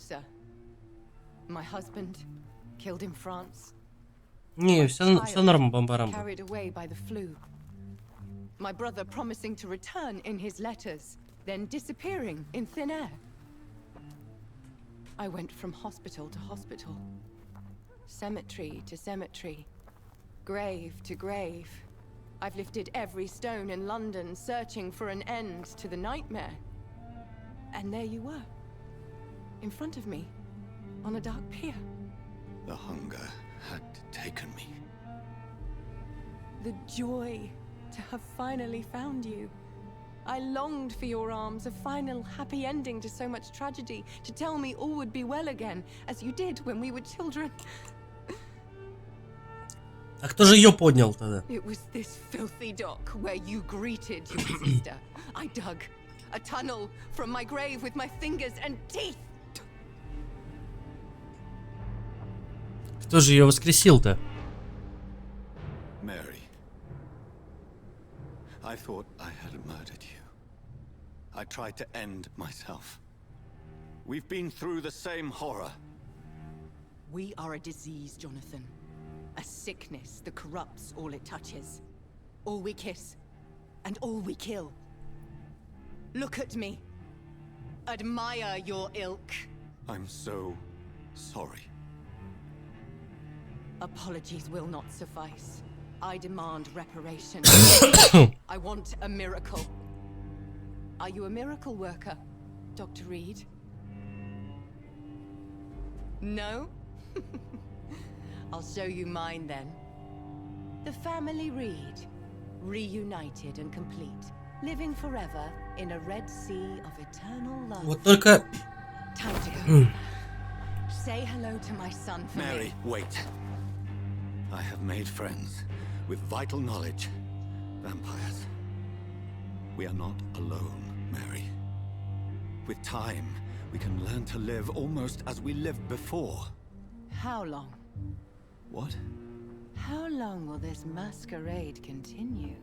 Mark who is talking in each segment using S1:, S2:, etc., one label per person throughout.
S1: sir. My husband killed in France.
S2: Не, все норм, бомбарамба.
S1: Carried away by the flu. My brother promising to return in his letters, then disappearing in thin air. I went from hospital to hospital, cemetery to cemetery, grave to grave. I've lifted every stone in London, searching for an end to the nightmare. And there you were, in front of me, on a dark pier.
S3: The hunger had taken me.
S1: The joy to have finally found you. I longed for your arms, a final happy ending to so much tragedy, to tell me all would be well again, as you did when we were children.
S2: А кто же ее поднял тогда?
S1: It was this filthy dock where you greeted your sister. I dug a tunnel from my grave with my fingers and teeth.
S2: Кто же ее воскресил-то?
S3: Mary. I thought I had murdered you. I tried to end myself. We've been through the same horror.
S1: We are a disease, Jonathan. A sickness that corrupts all it touches. All we kiss, and all we kill. Look at me. Admire your ilk.
S3: I'm so sorry.
S1: Apologies will not suffice. I demand reparation. I want a miracle. Are you a miracle worker, Dr. Reed? No? I'll show you mine then. The family Reed, reunited and complete, living forever in a red sea of eternal love.
S2: Вот только...
S1: Time to go. Say hello to my son for
S3: Mary,
S1: me.
S3: wait. I have made friends with vital knowledge. Vampires. We are not alone, Mary. With time, we can learn to live almost as we lived before.
S1: How long?
S3: What?
S1: How long will this masquerade continue?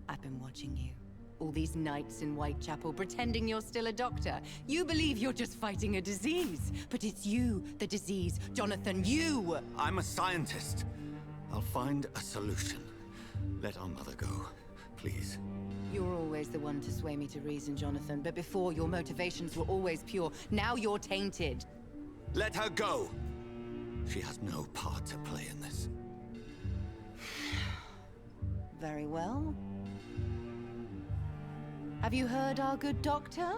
S1: I've been watching you. All these nights in Whitechapel pretending you're still a doctor. You believe you're just fighting a disease. But it's you, the disease. Jonathan, you!
S3: I'm a scientist. I'll find a solution. Let our mother go, please.
S1: You're always the one to sway me to reason, Jonathan. But before, your motivations were always pure. Now you're tainted.
S3: Let her go! She has no part to play in this.
S1: Very well. Have you heard our good doctor?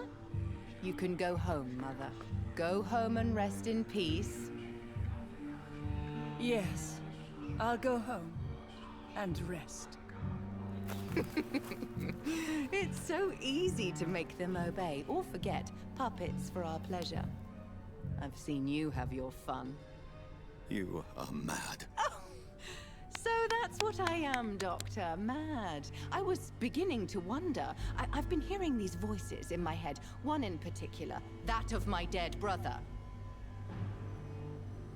S1: You can go home, Mother. Go home and rest in peace.
S4: Yes, I'll go home and rest.
S1: It's so easy to make them obey or forget. Puppets for our pleasure. I've seen you have your fun.
S3: You are mad.
S1: So that's what I am, Doctor. Mad. I was beginning to wonder. I've been hearing these voices in my head. One in particular, that of my dead brother.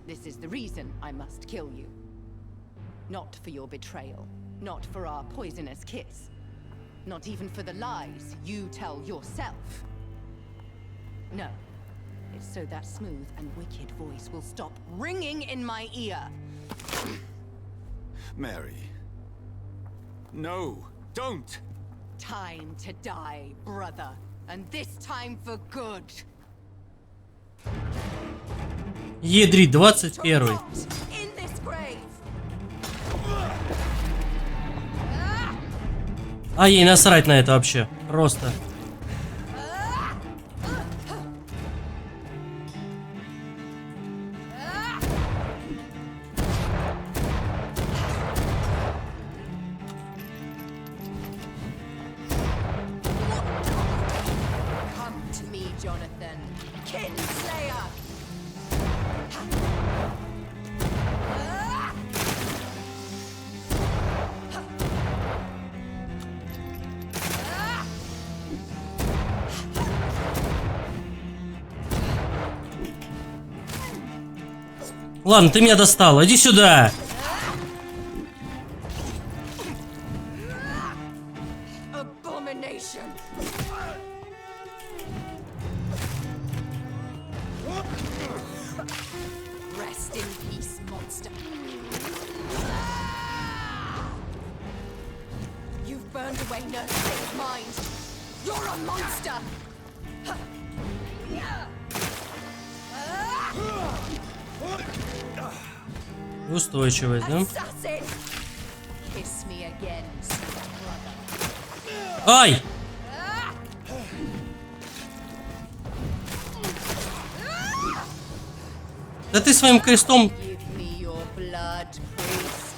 S1: This is the reason I must kill you. Not for your betrayal. Not for our poisonous kiss. Not even for the lies you tell yourself. No. It's so that smooth and wicked voice will stop ringing in my ear.
S3: Mary. No, don't!
S1: Time to die, brother. And this time for good.
S2: Ядрить, 21-й.
S1: Rot in this grave.
S2: А ей насрать на это вообще. Просто.
S1: Come to me, Jonathan. Kinslayer.
S2: Ладно, ты меня достал. Иди сюда.
S1: Abomination. monster. You've burned away Nurse's mind. You're a monster.
S2: Устойчивость, да?
S1: Assassin. Kiss me again, sweet brother.
S2: Ай! Да ты своим крестом...
S1: Give me your blood, priest.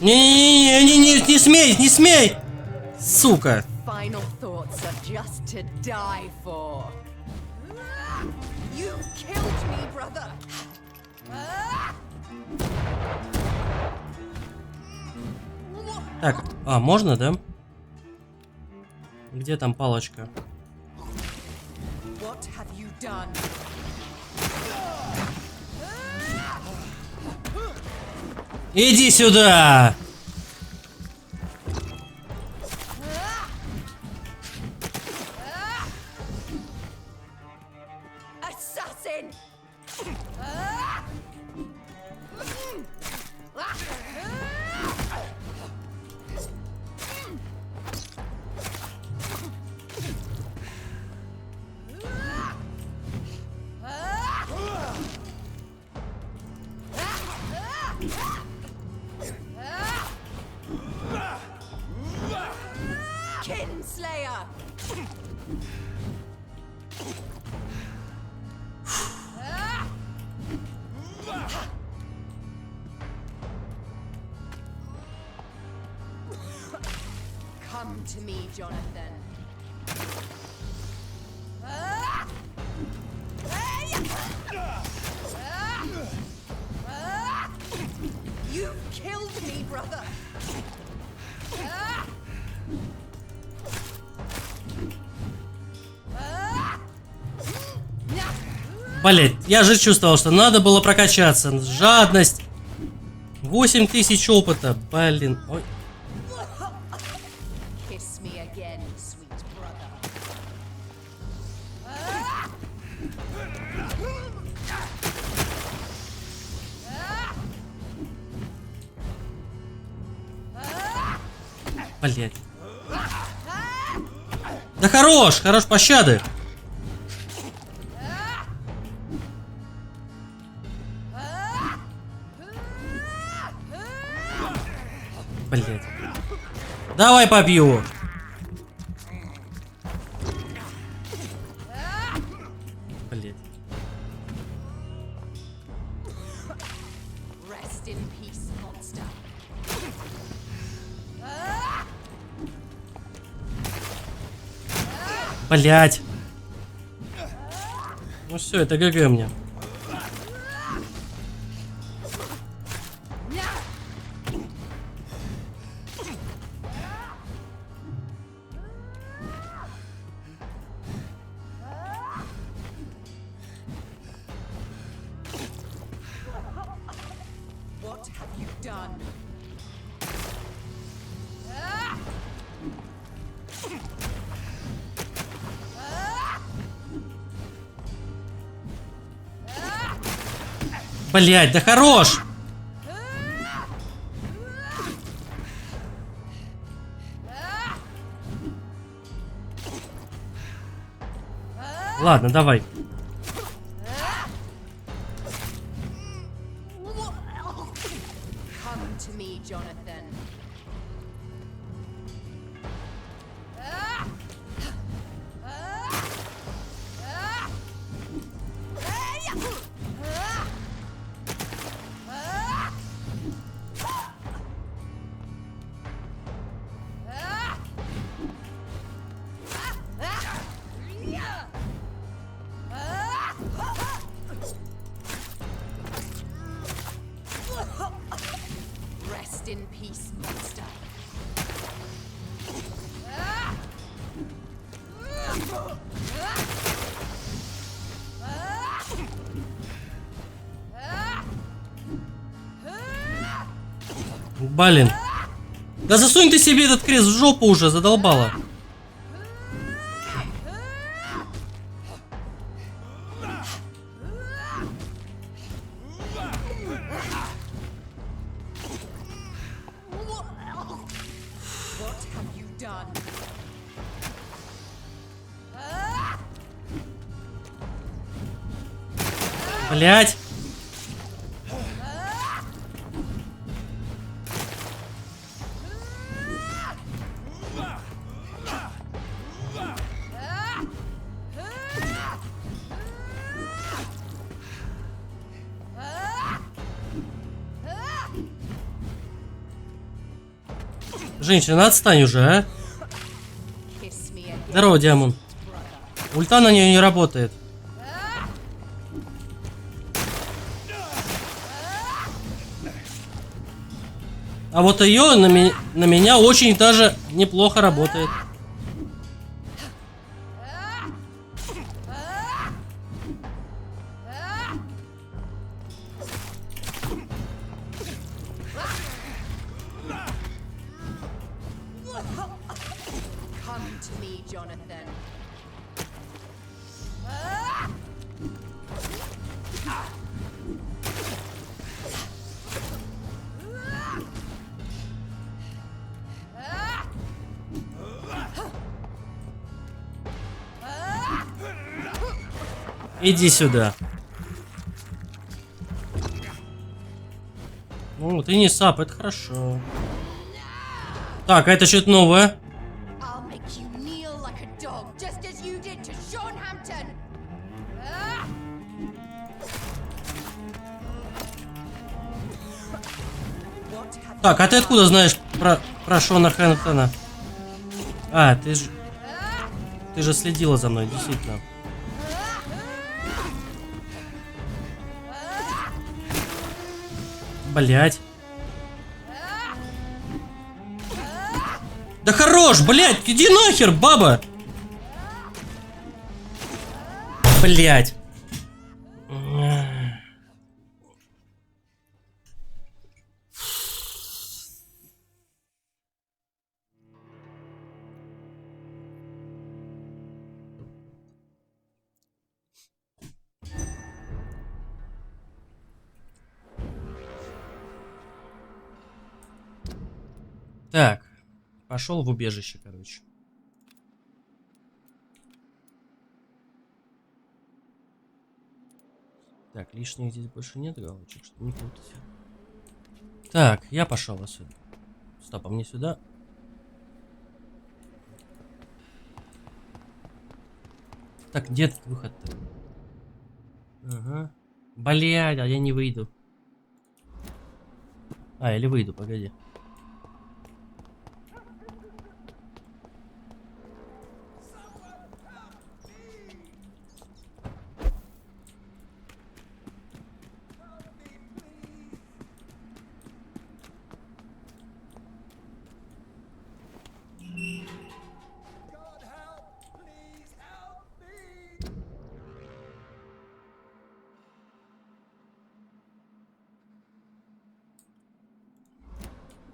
S2: Не смей, не смей! Сука!
S1: Final thoughts are just to die for. You killed me, brother.
S2: Так, можно, да? Где там палочка?
S1: What have you done?
S2: Иди сюда!
S1: Assassin! Kinslayer! Come to me, Jonathan. You killed me, brother.
S2: Блять, я же чувствовал, что надо было прокачаться. Жадность. 8000 опыта. Блин. Ой.
S1: Kiss me again, sweet brother.
S2: Блять. Да хорош, хорош пощады. Блять. Давай побью. Блять.
S1: Rest in peace, monster.
S2: Блять. Ну все, это ГГ мне.
S1: What have you done?
S2: Блять, да хорош. Ладно, давай.
S1: Come to me, Jonathan. Rest in peace, monster.
S2: Блин. Да засунь ты себе этот крест в жопу уже, задолбала. Блять. Женщина, отстань уже, а? Здорово, Диамон. Ульта на нее не работает. А вот ее на меня очень даже неплохо работает. Иди сюда. Ну, ты не сап, это хорошо. Так, а это что-то новое. Так, а ты откуда знаешь про Шона Хэнтона? А, ты же следила за мной, действительно. Блять. Да хорош, блять, иди нахер, баба. Блять. Так, пошел в убежище, короче. Так, лишних здесь больше нет галочек, чтобы не путать. Так, я пошел отсюда. Стоп, а мне сюда? Так, где этот выход-то? Ага. Блядь, а я не выйду. А, или выйду, погоди.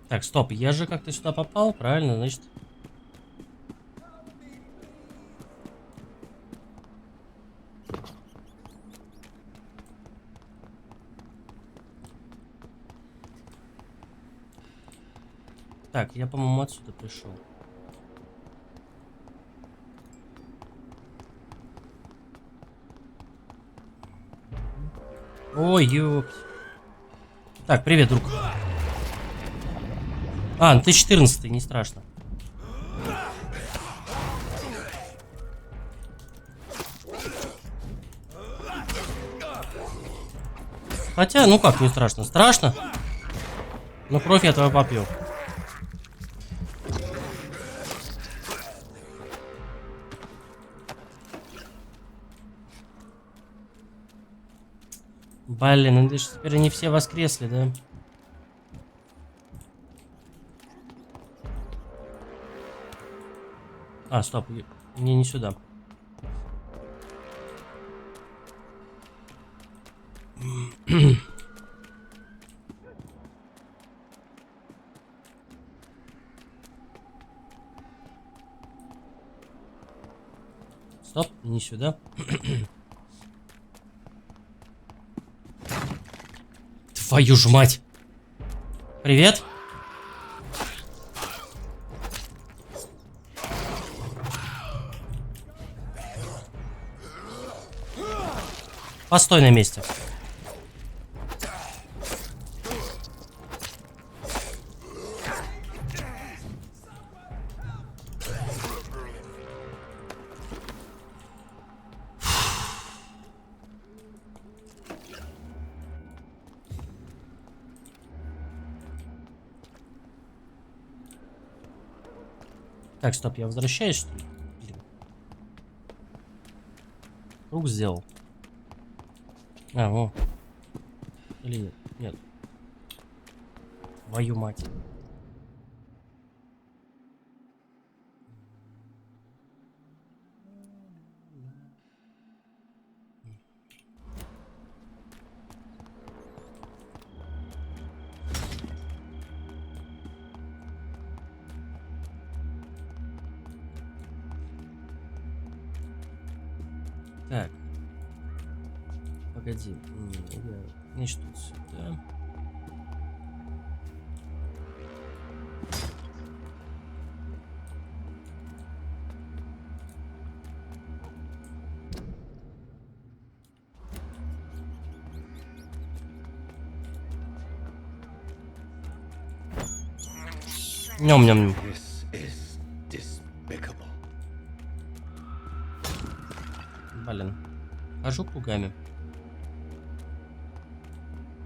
S2: Так, стоп, я же как-то сюда попал, правильно, значит... Так, я, по-моему, отсюда пришел. Ой, ёпт. Так, привет, друг. А, ну ты 14-й, не страшно. Хотя, ну как не страшно? Страшно? Но кровь я твою попью. Блин, ну теперь они все воскресли, да? А, стоп, мне не сюда. Стоп, не сюда. Твою ж мать! Привет! Постой на месте. Так, стоп, я возвращаюсь, что ли? Блин. Круг сделал. А, во. Или нет? Нет. Твою мать. Так. Погоди. Значит, тут сюда. Ням-ням-ням.
S3: This is despicable.
S2: Блин. Хожу кругами.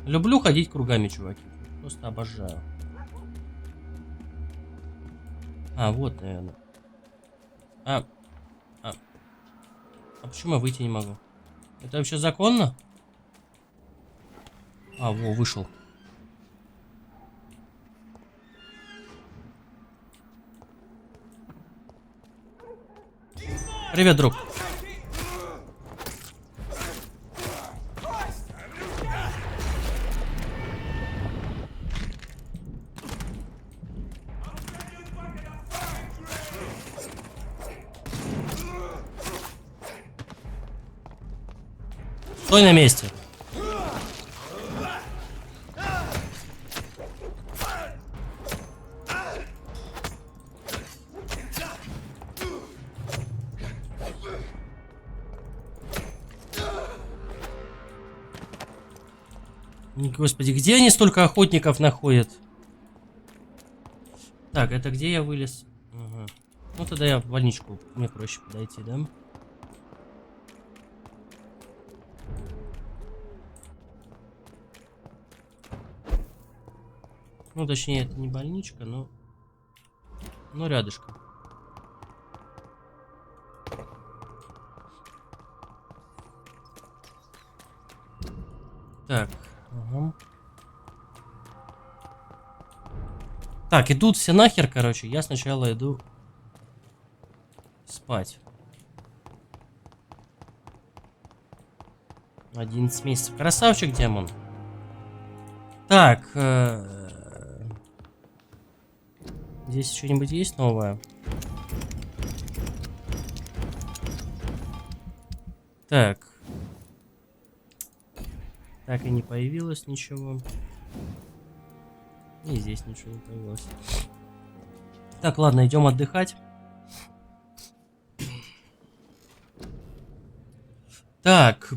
S2: Люблю ходить кругами, чуваки. Просто обожаю. А, вот, наверное. А почему я выйти не могу? Это вообще законно? А, во, вышел. Привет, друг. Стой на месте. Господи, где они столько охотников находят? Так, это где я вылез? Ага. Ну тогда я в больничку. Мне проще подойти, да? Ну, точнее, это не больничка, но рядышком. Так. Ага. Так, идут все нахер, короче. Я сначала иду спать. 11 месяцев. Красавчик, демон. Так. Здесь что-нибудь есть новое? Так. Так и не появилось ничего. И здесь ничего не появилось. Так, ладно, идем отдыхать. Так.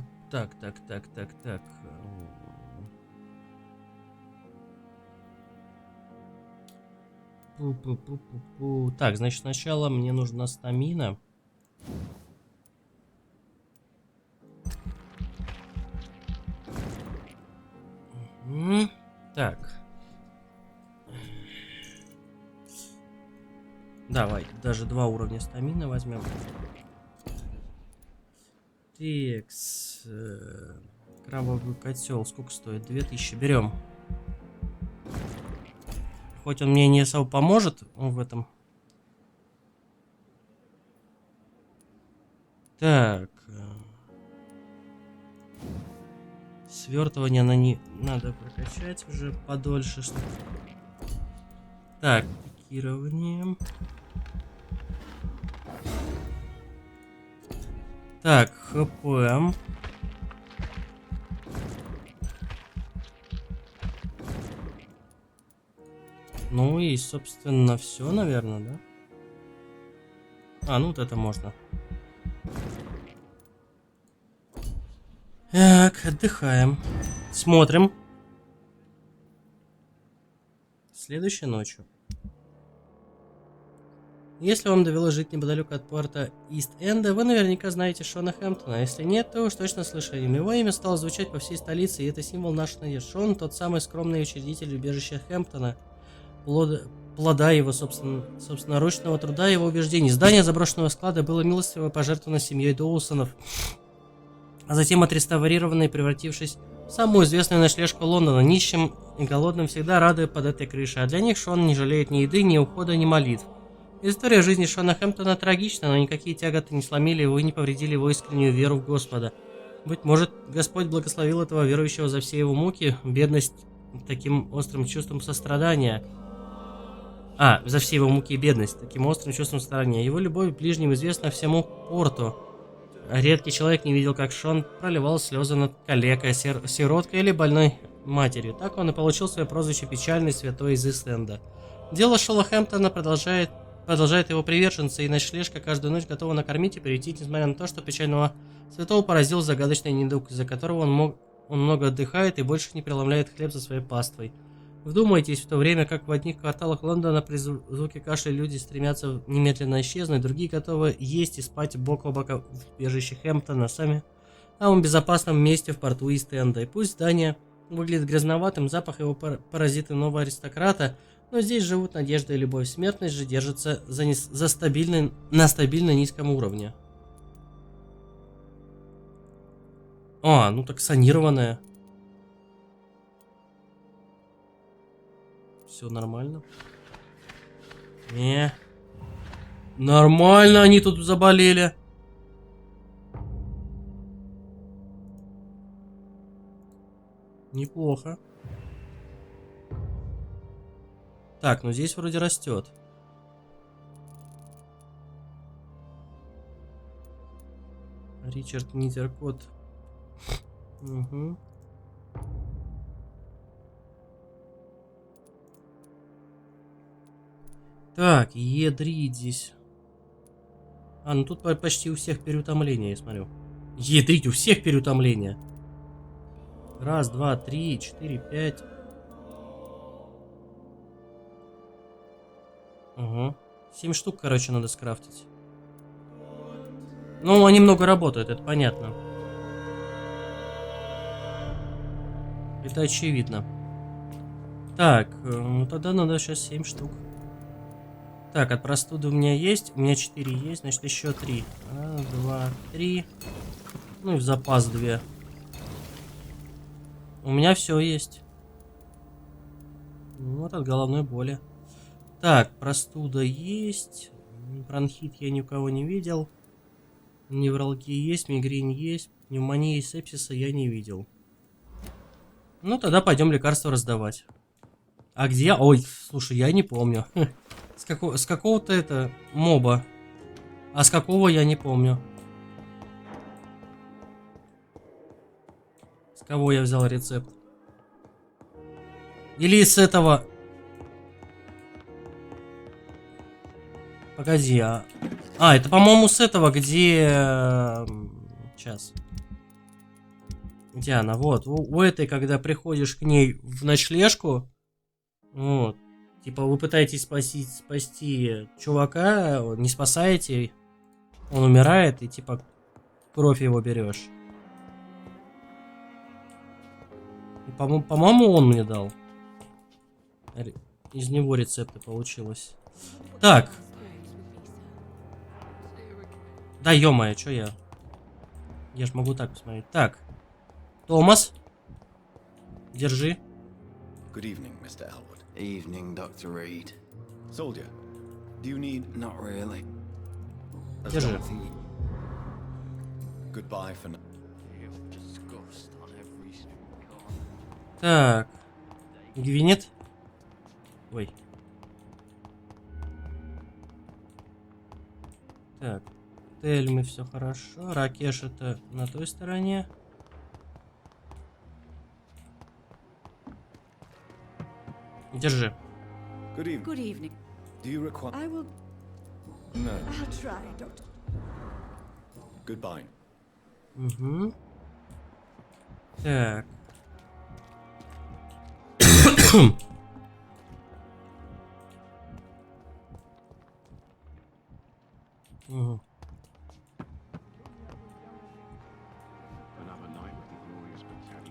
S2: Так, значит, сначала мне нужна стамина. Так. Давай, даже 2 уровня стамина возьмем. Текс. Кровавый котел. Сколько стоит? 2000. Берем. Хоть он мне не особо поможет в этом. Так. Свертывание на не надо прокачать уже подольше. Так, пикирование. Так, ХП. Ну и, собственно, все, наверное, да? А, ну вот это можно. Так, отдыхаем. Смотрим. Следующей ночью. Если вам довелось жить неподалеку от порта Ист-Энда, вы наверняка знаете Шона Хэмптона. Если нет, то уж точно слышали. Его имя стало звучать по всей столице, и это символ нашей надежды. Шон — тот самый скромный учредитель убежища Хэмптона, плода его собственноручного труда и его убеждений. Здание заброшенного склада было милостиво пожертвовано семьей Доусонов, а затем отреставрировано и превратившись в самую известную ночлежку Лондона. Нищим и голодным всегда рады под этой крышей, а для них Шон не жалеет ни еды, ни ухода, ни молитв. История жизни Шона Хэмптона трагична, но никакие тяготы не сломили его и не повредили его искреннюю веру в Господа. Быть может, Господь благословил этого верующего за все его муки, бедность таким острым чувством сострадания. За все его муки и бедность таким острым чувством сострадания. Его любовь к ближним известна всему порту. Редкий человек не видел, как Шон проливал слезы над калекой, сироткой или больной матерью. Так он и получил свое прозвище «Печальный святой из Ист-Энда». Дело Шона Хэмптона продолжает его приверженцы, и ночлежка каждую ночь готова накормить и приютить, несмотря на то, что печального святого поразил загадочный недуг, из-за которого он много отдыхает и больше не преломляет хлеб за своей паствой. Вдумайтесь, в то время как в одних кварталах Лондона при звуке кашля люди стремятся немедленно исчезнуть, другие готовы есть и спать бок о бок в убежище Хэмптона, самом безопасном месте в порту Ист-Энда. И пусть здание выглядит грязноватым, запах его паразиты нового аристократа, но здесь живут надежда и любовь. Смертность же держится на стабильно низком уровне. Ну так санированная. Все нормально. Нормально они тут заболели. Неплохо. Так, ну здесь вроде растет. Ричард Нидеркот. Угу. Так, ядрить здесь. Ну тут почти у всех переутомление, я смотрю. Ядрить, у всех переутомление. 1, 2, 3, 4, 5. Угу. 7 штук, короче, надо скрафтить. Ну, они много работают, это понятно. Это очевидно. Так, ну тогда надо сейчас 7 штук. Так, от простуды у меня есть. У меня 4 есть, значит еще 3. 1, 2, 3. Ну и в запас 2. У меня все есть. Вот от головной боли. Так, простуда есть. Бронхит я ни у кого не видел. Невралгия есть, мигрень есть. Пневмонии и сепсиса я не видел. Ну, тогда пойдем лекарства раздавать. А где? Ой, слушай, я не помню. С какого-то это моба. А с какого я не помню. С кого я взял рецепт? Или с этого... Погоди, это, по-моему, с этого, где... Сейчас. Где она? Вот. У этой, когда приходишь к ней в ночлежку, вот, типа вы пытаетесь спасти чувака, не спасаете, он умирает, и типа кровь его берешь. По-моему, он мне дал. Из него рецепты получилось. Так. Да, ё-моё, чё я? Я ж могу так посмотреть. Так. Томас. Держи.
S3: Good evening, Mr. Elwood.
S5: Evening, Dr. Reed.
S3: Soldier, do you need...
S5: Not really.
S2: Держи.
S3: Goodbye for now.
S2: Так. Гвинет. Ой. Так. Тельмы все хорошо. Ракеш это на той стороне. Держи.
S3: Good evening.
S4: Good evening.
S3: Do you require...
S4: I will...
S3: No.
S4: I'll try, Doctor.
S3: Goodbye.
S2: Угу. Так. Мгм.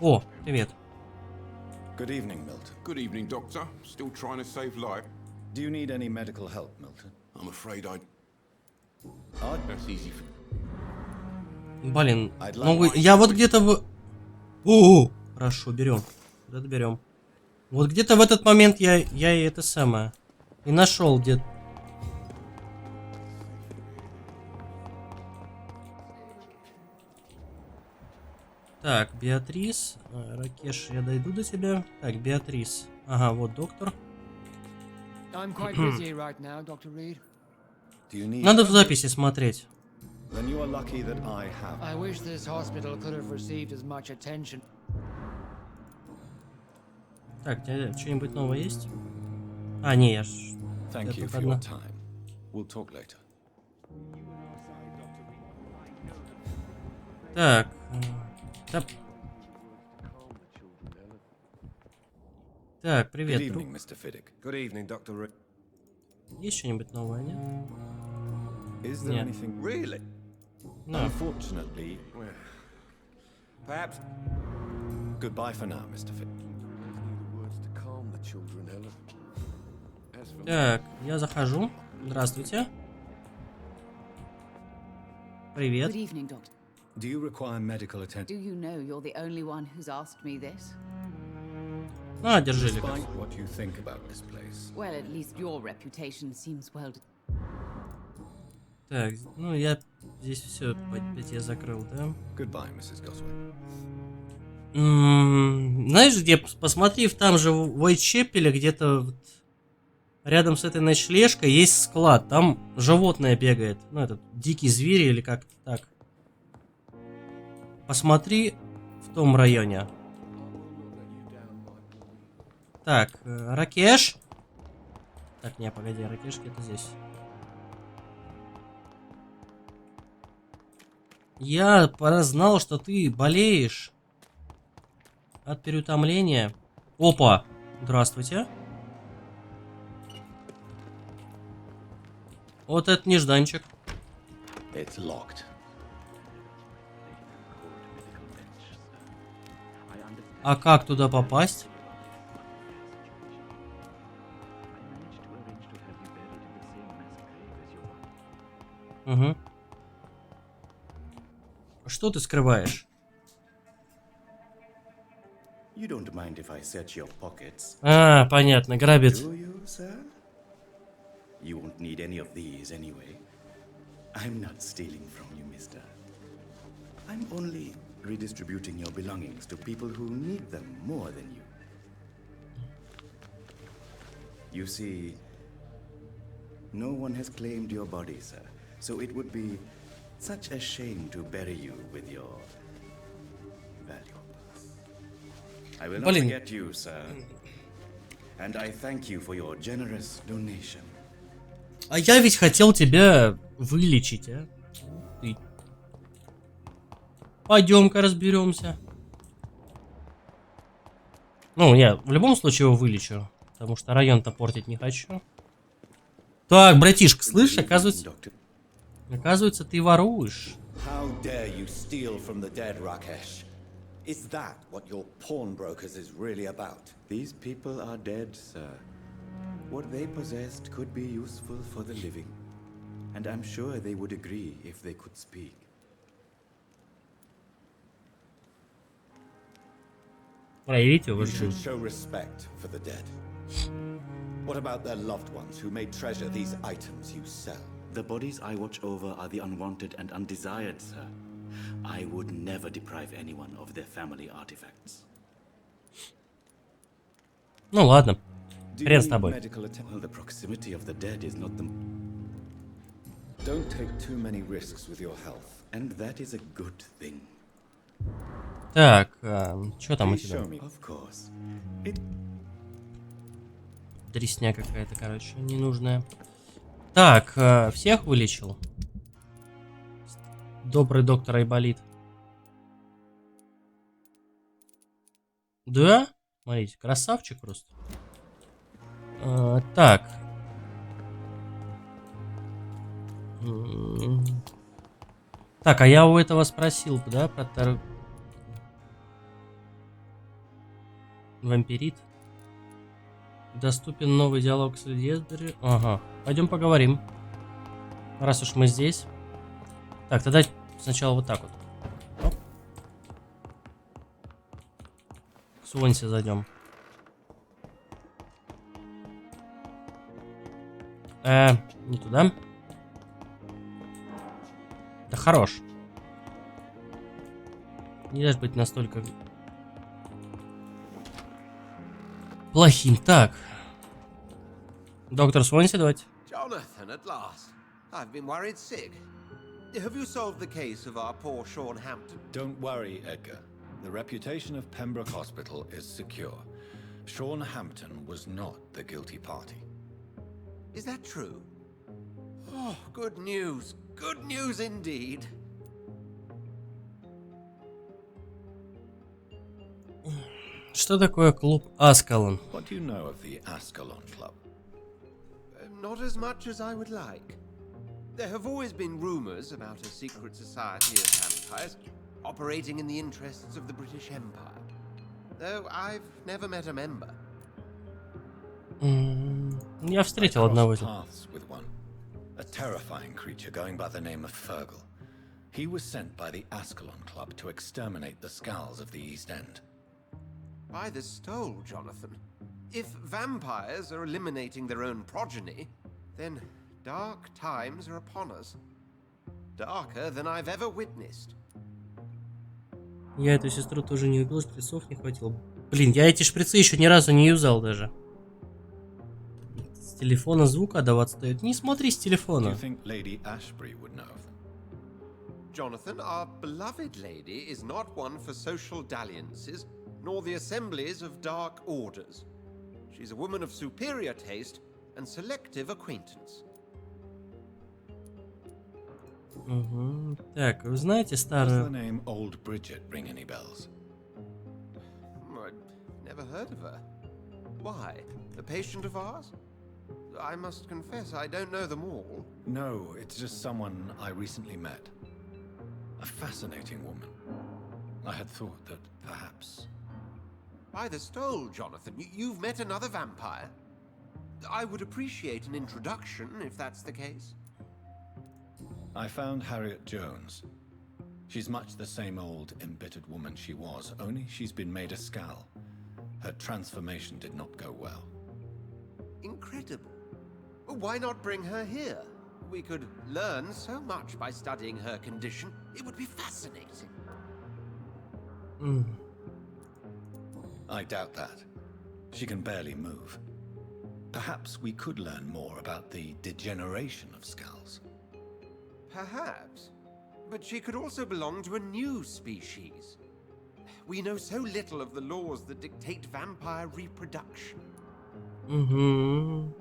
S2: О, привет.
S3: Good evening, Milton.
S6: Good evening, Doctor. Still trying to save life?
S3: Do you need any medical help, Milton?
S6: I'm afraid I...
S3: Odd.
S6: That's easy for...
S2: Блин, ну я вот где-то в... О, хорошо, берем. Вот это берем. Вот где-то в этот момент я и это самое. И нашел где-то. Так, Беатрис. Ракеш, я дойду до тебя. Так, Беатрис. Ага, вот доктор.
S7: I'm quite busy right now, Dr. Reed.
S3: Do you need...
S2: Надо в записи смотреть.
S3: Then you are lucky that I have.
S7: I wish this hospital could have received as much attention.
S2: Так, что-нибудь новое есть? А, не, я ж...
S3: Thank you
S2: Это
S3: for your
S2: одно.
S3: time. We'll talk later.
S2: Так. Да. Так,
S3: Good
S2: привет, друг.
S3: evening, Mr. Fiddick.
S5: Good evening, Dr. Reed.
S2: Есть что-нибудь новое, нет?
S3: Is there
S2: Yeah.
S3: anything...
S5: Really?
S2: No.
S3: Unfortunately...
S5: Well, perhaps
S3: Goodbye for now, Mr. Fiddick.
S6: The words to calm the children, Ella. As for
S2: Так, я захожу. Здравствуйте. Привет.
S8: Good evening, Doctor.
S3: Do you require medical
S8: Do
S3: attention?
S8: you know you're the only one who's asked me this?
S2: А, держи, Лика.
S3: Despite what you think about this place.
S8: Well, at least your reputation seems well...
S2: Так, ну я здесь все опять я закрыл, да?
S3: Goodbye, Mrs. Goswell.
S2: Знаешь, где, посмотри, там же в Уайтчепеле, где-то вот рядом с этой ночлежкой есть склад. Там животное бегает. Ну, этот дикий зверь или как-то так. Посмотри в том районе. Так, Ракеш. Так, не, погоди, Ракеш где-то здесь. Я знал, что ты болеешь от переутомления. Опа! Здравствуйте. Вот это нежданчик.
S3: It's locked.
S2: А как туда попасть? Угу. Что ты скрываешь?
S5: you don't mind if I search your pockets,
S2: А, понятно, грабит.
S5: do you, sir? You won't need any of these anyway. I'm not stealing from you, mister. I'm only redistributing your belongings to people who need them more than you. You see, no one has claimed your body, sir, so it would be such a shame to bury you with your valuables. I will not
S2: Блин.
S5: forget you, sir. And I thank you for your generous donation.
S2: А я ведь хотел тебя вылечить, а? Ты... Пойдем-ка разберемся. Ну, я в любом случае его вылечу. Потому что район-то портить не хочу. Так, братишка, слышь, оказывается, ты воруешь.
S3: How dare you steal from the dead, Rakesh? Is that what your pawnbrokers is really about?
S5: These people are dead, sir. What they possessed could be useful for the living. And I'm sure they would agree if they could speak.
S2: Проявите
S3: You
S2: уважение.
S3: should show respect for the dead. What about their loved ones who may treasure these items you sell?
S5: The bodies I watch over are the unwanted and undesired, sir. I would never deprive anyone of their family artifacts.
S2: Ну ладно.
S3: Do you
S2: Хрен с
S3: need
S2: тобой.
S3: medical attention?
S5: Well, the proximity of the dead is not the...
S3: Don't take too many risks with your health.
S5: And that is a good thing.
S2: Так, что там у
S3: Please show
S2: тебя?
S3: me.
S5: Of course.
S2: Дресня какая-то, короче, ненужная. Так, всех вылечил? Добрый доктор Айболит. Да? Смотрите, красавчик просто. Так. Так, а я у этого спросил, да, про вампирит. Доступен новый диалог с Лидесбери. Ага, пойдем поговорим. Раз уж мы здесь. Так, тогда сначала вот так вот. Оп. К Суонси зайдем. Не туда. Да хорош. Нельзя быть настолько плохим. Так. Доктор Суонси, давайте.
S9: Jonathan, at last. I've been worried sick. Have you solved the case of our poor Sean Hampton?
S3: Don't worry, Edgar. The reputation of Pembroke Hospital is secure. Sean Hampton was not the guilty party.
S9: Is that true? Oh, good news. Good news indeed.
S2: Что такое клуб Аскалон?
S3: What do you know of the Ascalon Club?
S9: Not as much as I would like. There have always been rumors about a secret society of vampires operating in the interests of the British Empire. Though I've never met a member.
S2: Я встретил одного из них.
S3: Paths with one. A terrifying creature going by the name of Fergal. He was sent by the Ascalon Club to exterminate the Skulls of the East End.
S9: By the stole, Jonathan. If vampires are eliminating their own progeny, then dark times are upon us. Darker than I've ever witnessed.
S2: Я эту сестру тоже не убил, шприцов не хватило. Блин, я эти шприцы еще ни разу не юзал даже. С телефона звук отдаваться дает. Не смотри с
S3: Do
S2: телефона.
S3: you think Lady Ashbury would know of them?
S9: Jonathan, our beloved lady is not one for social dalliances, nor the assemblies of dark orders. She's a woman of superior taste and selective acquaintance.
S2: Угу. Так, вы знаете
S3: Does the
S2: старую...
S3: name Old Bridget ring any bells?
S9: I've never heard of her. Why? A patient of ours? I must confess, I don't know them all.
S3: No, it's just someone I recently met. A fascinating woman. I had thought that perhaps...
S9: By the stole, Jonathan, you've met another vampire. I would appreciate an introduction, if that's the case.
S3: I found Harriet Jones. She's much the same old, embittered woman she was, only she's been made a Skal. Her transformation did not go well.
S9: Incredible. Why not bring her here? We could learn so much by studying her condition. It would be fascinating.
S3: I doubt that. She can barely move. Perhaps we could learn more about the degeneration of Skulls.
S9: Perhaps. But she could also belong to a new species. We know so little of the laws that dictate vampire reproduction.
S2: Угу.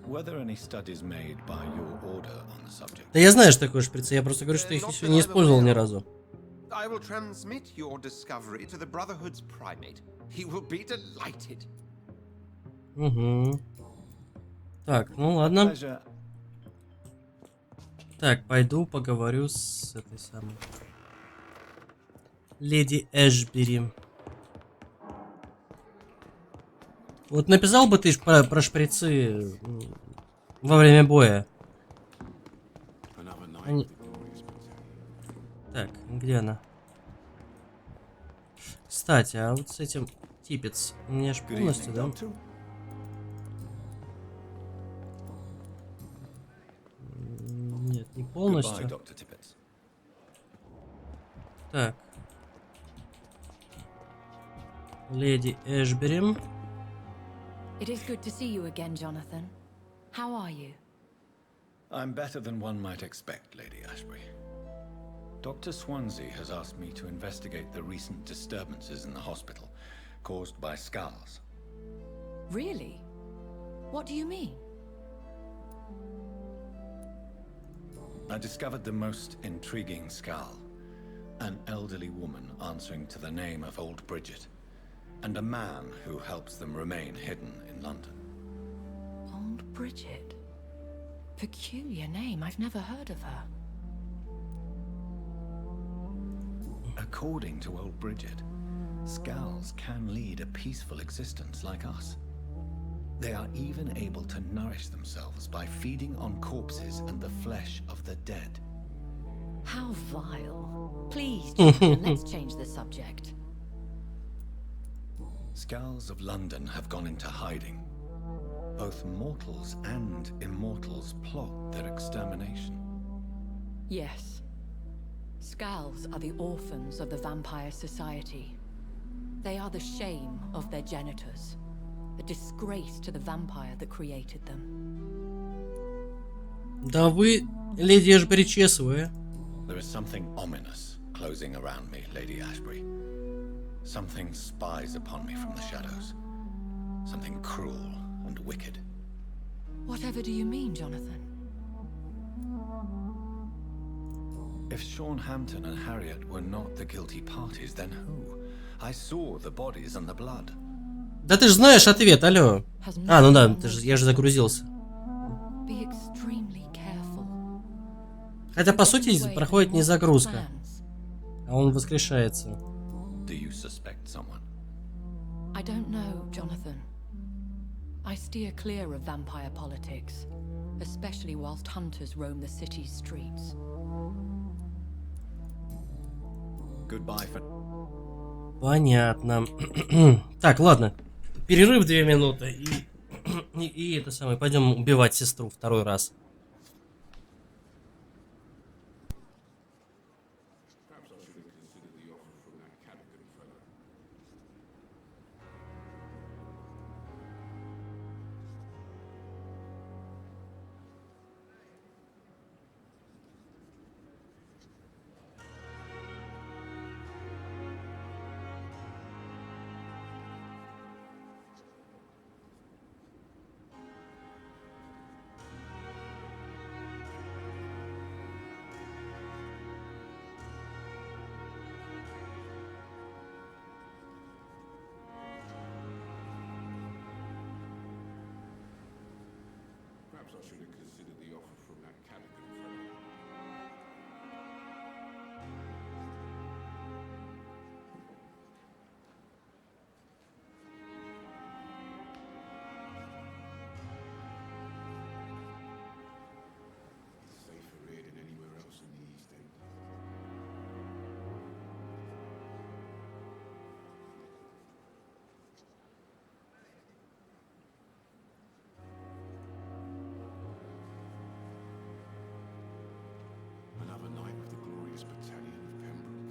S3: Were there any studies made by your order on the subject?
S2: Да я знаю, что такое шприцы, я просто говорю, что их еще не использовал ни разу.
S9: I will transmit your discovery to the Brotherhood's primate. He will be delighted.
S2: Угу. Так, ну ладно.
S3: Pleasure.
S2: Так, пойду поговорю с этой самой... Леди Эшбери. Вот написал бы ты про шприцы во время боя. Они... Так, где она? Кстати, а вот с этим типец у меня ж
S3: Good
S2: полностью,
S3: evening,
S2: да?
S3: Doctor.
S2: Нет, не
S3: Goodbye,
S2: полностью.
S3: Dr. Tippett.
S2: Так. Леди Эшбери.
S10: It is good to see you again, Jonathan. How are you?
S3: I'm better than one might expect, Lady Ashbury. Dr. Swansea has asked me to investigate the recent disturbances in the hospital caused by Skulls.
S10: Really? What do you mean?
S3: I discovered the most intriguing Skull. An elderly woman answering to the name of Old Bridget. and a man who helps them remain hidden in London.
S10: Old Bridget. Peculiar name. I've never heard of her.
S3: According to old Bridget, Skulls can lead a peaceful existence like us. They are even able to nourish themselves by feeding on corpses and the flesh of the dead.
S10: How vile. Please, Jonathan, let's change the subject.
S3: Skulls of London have gone into hiding. Both mortals and immortals plot their extermination.
S10: Yes. Skulls are the orphans of the Vampire Society. They are the shame of their genitors. A disgrace to the vampire that created them.
S2: Да вы, леди Эшбери, честная.
S3: There is something ominous closing around me, Lady Ashbury. Something spies upon me from the shadows. Something cruel and wicked.
S10: Whatever do you mean, Jonathan?
S3: If Sean Hampton and Harriet were not the guilty parties, then who? I saw the bodies and the blood.
S2: Да ты же знаешь ответ, алло. А, ну да, я же загрузился.
S10: Be extremely careful.
S2: Хотя, по сути, проходит не загрузка, а он воскрешается.
S3: Do you suspect someone?
S10: I don't know, Jonathan. I steer clear of vampire politics, especially whilst hunters roam the city's streets.
S3: Goodbye for...
S2: Понятно. Так, ладно. Перерыв 2 минуты и это самое. Пойдем убивать сестру второй раз.
S6: Another night with the glorious battalion of Pembroke.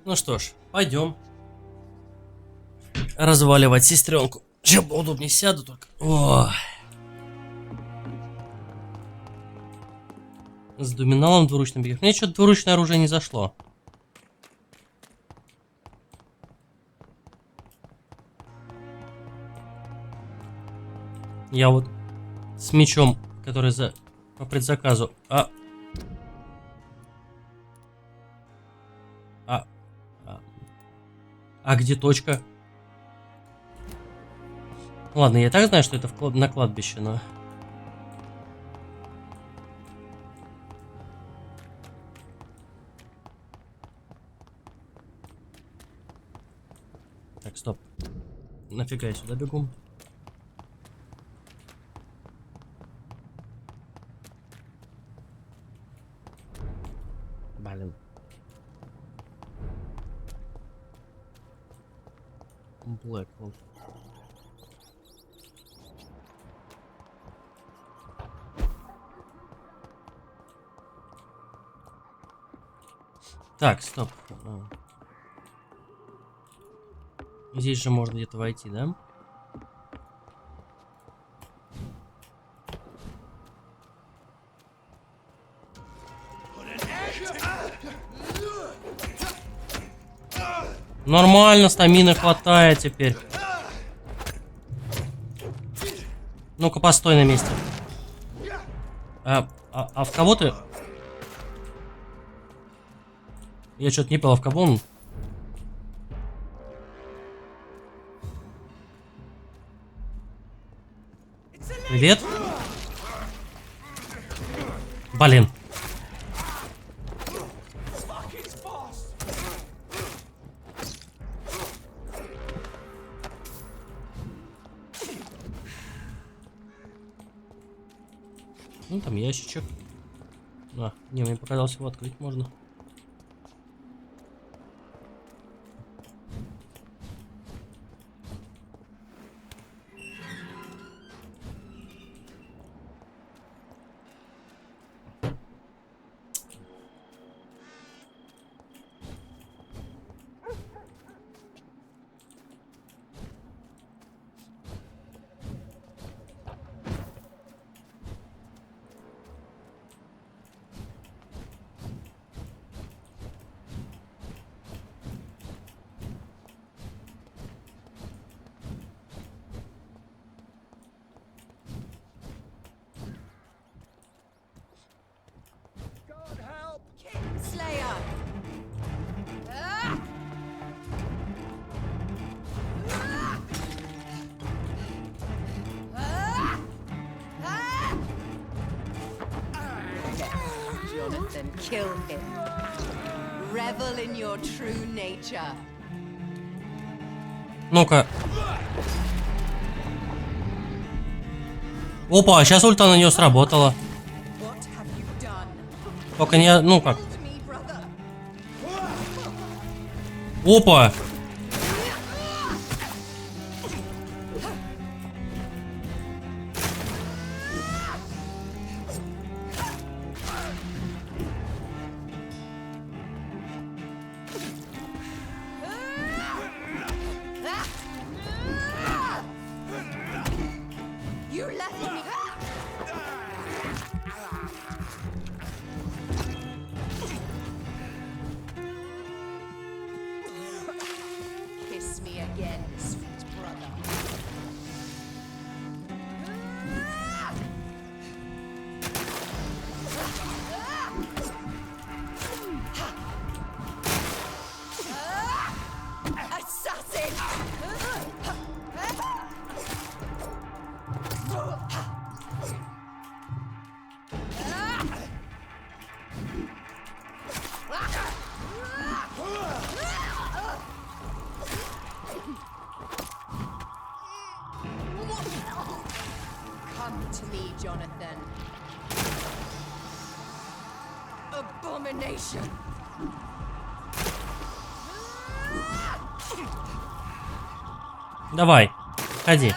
S2: Ну что ж, пойдем разваливать сестренку. Сейчас поудобнее сяду только. О. С доминалом двуручным бегом. Мне что-то двуручное оружие не зашло. Я вот с мечом, который по предзаказу. А где точка? Ладно, я и так знаю, что это на кладбище, но... Так, стоп. Нафига я сюда бегу? Блин. Блэквуд. Так, стоп. Здесь же можно где-то войти, да? Нормально, стамины хватает теперь. Ну-ка, постой на месте. А в кого ты? Я что-то не понял, в кого он? Привет. Блин. Ну, там ящичек. А, не, мне показалось, его открыть можно.
S1: Slayer! Jonathan, kill him. Revel in your true nature.
S2: Ну-ка. Опа, сейчас ульта на нее сработала. Только не... Ну как? Опа!
S1: Come to me, Jonathan. Abomination.
S2: Давай, ходи.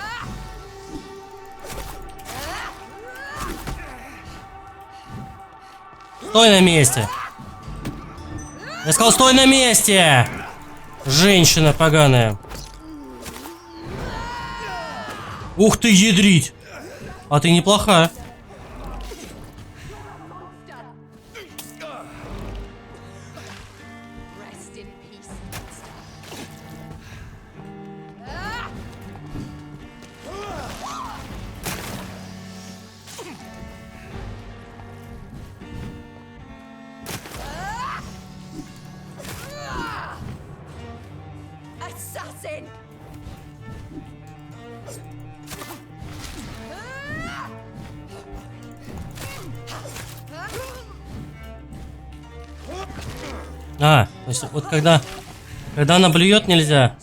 S2: Стой на месте. Я сказал, стой на месте! Женщина поганая. Ух ты, ядрить! А ты неплоха.
S1: Assassin!
S2: А, то есть вот когда она блюет, нельзя.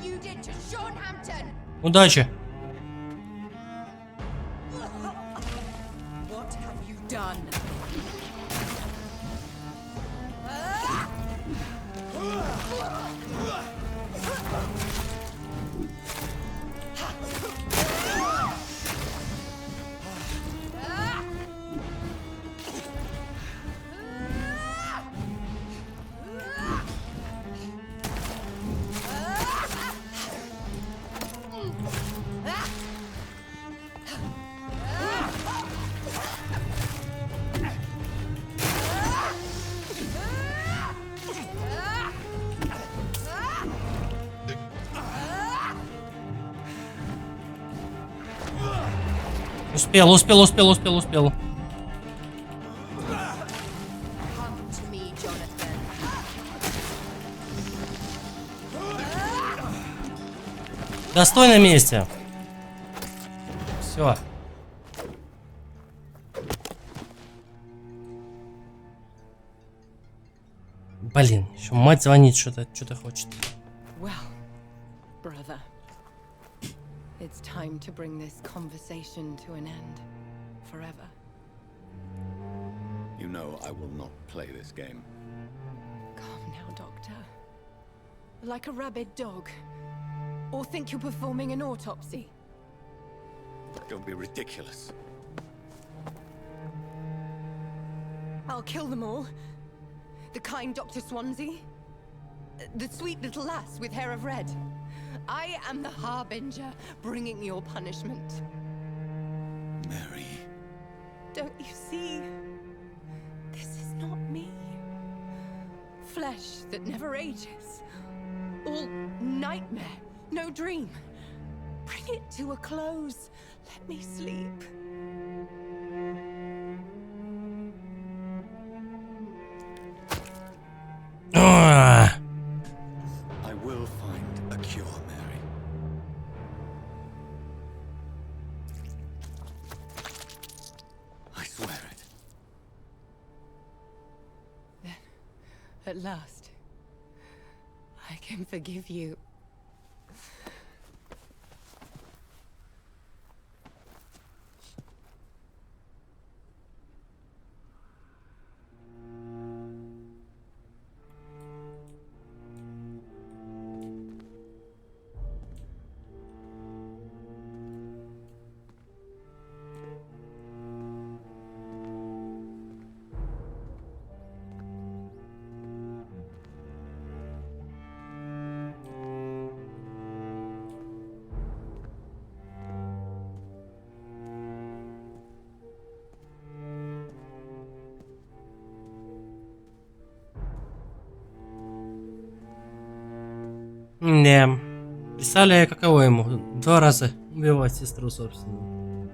S1: you did to Sean Hampton.
S2: Удачи.
S1: What have you done?
S2: Успел.
S1: Come to me, Jonathan.
S2: Достой на месте. Все. Блин, еще мать звонит, что-то хочет.
S1: Well, brother, it's time to bring this conversation to an end. Forever.
S3: You know I will not play this game.
S1: Calm now, Doctor. Like a rabid dog. Or think you're performing an autopsy.
S3: Don't be ridiculous.
S1: I'll kill them all. The kind Dr. Swansea. The sweet little lass with hair of red. I am the harbinger, bringing your punishment.
S3: Mary.
S1: Don't you see? This is not me. Flesh that never ages. All nightmare, no dream. Bring it to a close. Let me sleep.
S3: I will find a cure, Mary. I swear it.
S1: Then, at last, I can forgive you.
S2: Не. Представляю, каково ему 2 раза убивать сестру собственную.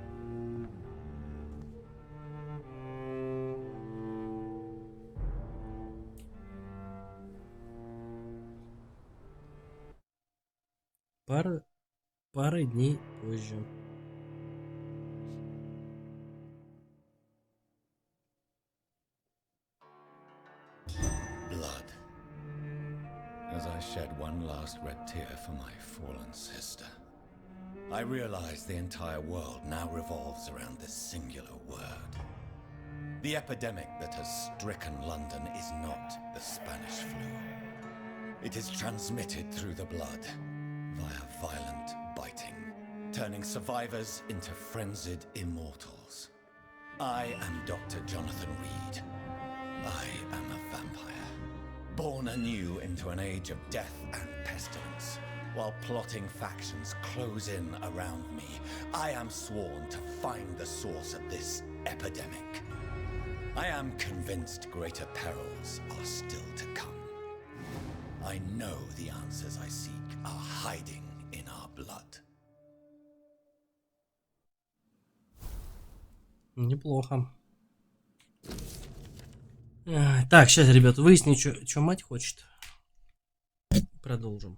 S2: Пара дней позже.
S3: Blood. As I shed one last red tear for my fallen sister, I realize the entire world now revolves around this singular word. The epidemic that has stricken London is not the Spanish flu. It is transmitted through the blood, via violent biting, turning survivors into frenzied immortals. I am Dr. Jonathan Reed. I am a vampire, born anew into an age of death and pestilence. While plotting factions close in around me, I am sworn to find the source of this epidemic. I am convinced greater perils are still to come. I know the answers I seek are hiding in our blood.
S2: Неплохо. Так, сейчас, ребят, выясню, что мать хочет. Продолжим.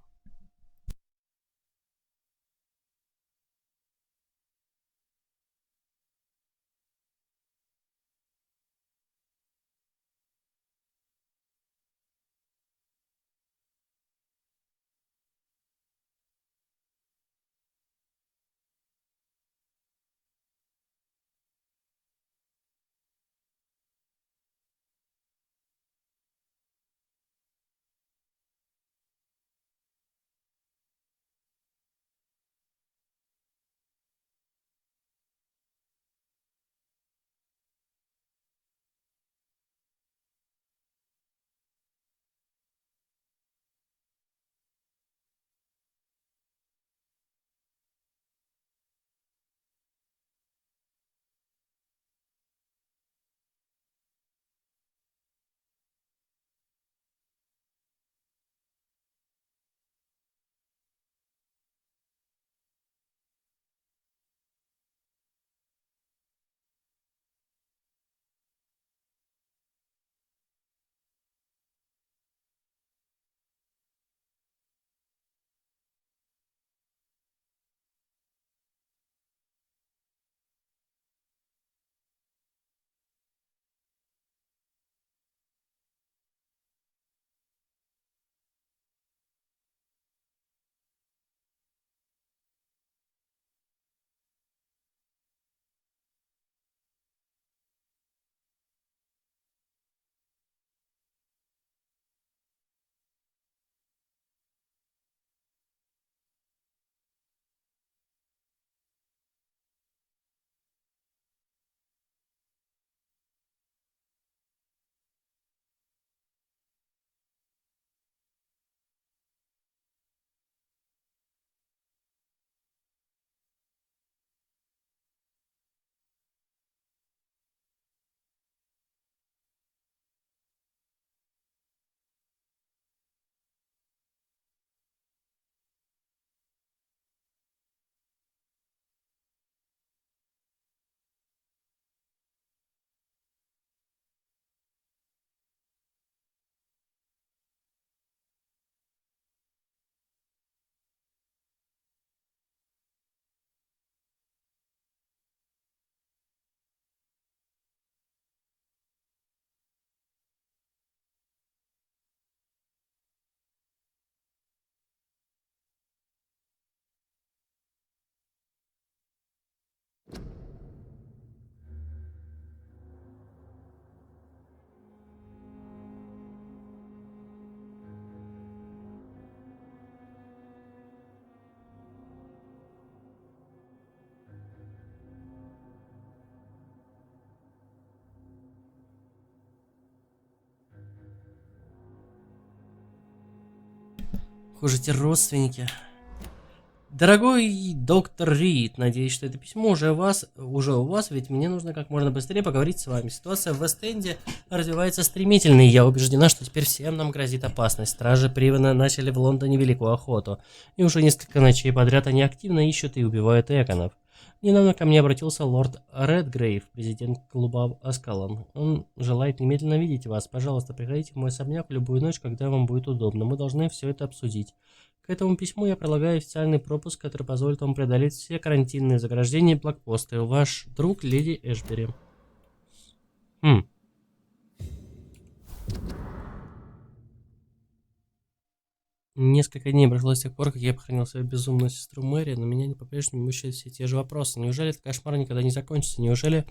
S2: Похоже, те родственники. Дорогой доктор Рид, надеюсь, что это письмо уже у вас, ведь мне нужно как можно быстрее поговорить с вами. Ситуация в Вест-Энде развивается стремительно, и я убеждена, что теперь всем нам грозит опасность. Стражи Привена начали в Лондоне великую охоту, и уже несколько ночей подряд они активно ищут и убивают эконов. Недавно ко мне обратился лорд Редгрейв, президент клуба Аскалон. Он желает немедленно видеть вас. Пожалуйста, приходите в мой особняк в любую ночь, когда вам будет удобно. Мы должны все это обсудить. К этому письму я прилагаю официальный пропуск, который позволит вам преодолеть все карантинные заграждения и блокпосты. Ваш друг леди Эшбери. Несколько дней прошло с тех пор, как я похоронил свою безумную сестру Мэри, но меня по-прежнему мучают все те же вопросы. Неужели этот кошмар никогда не закончится? Неужели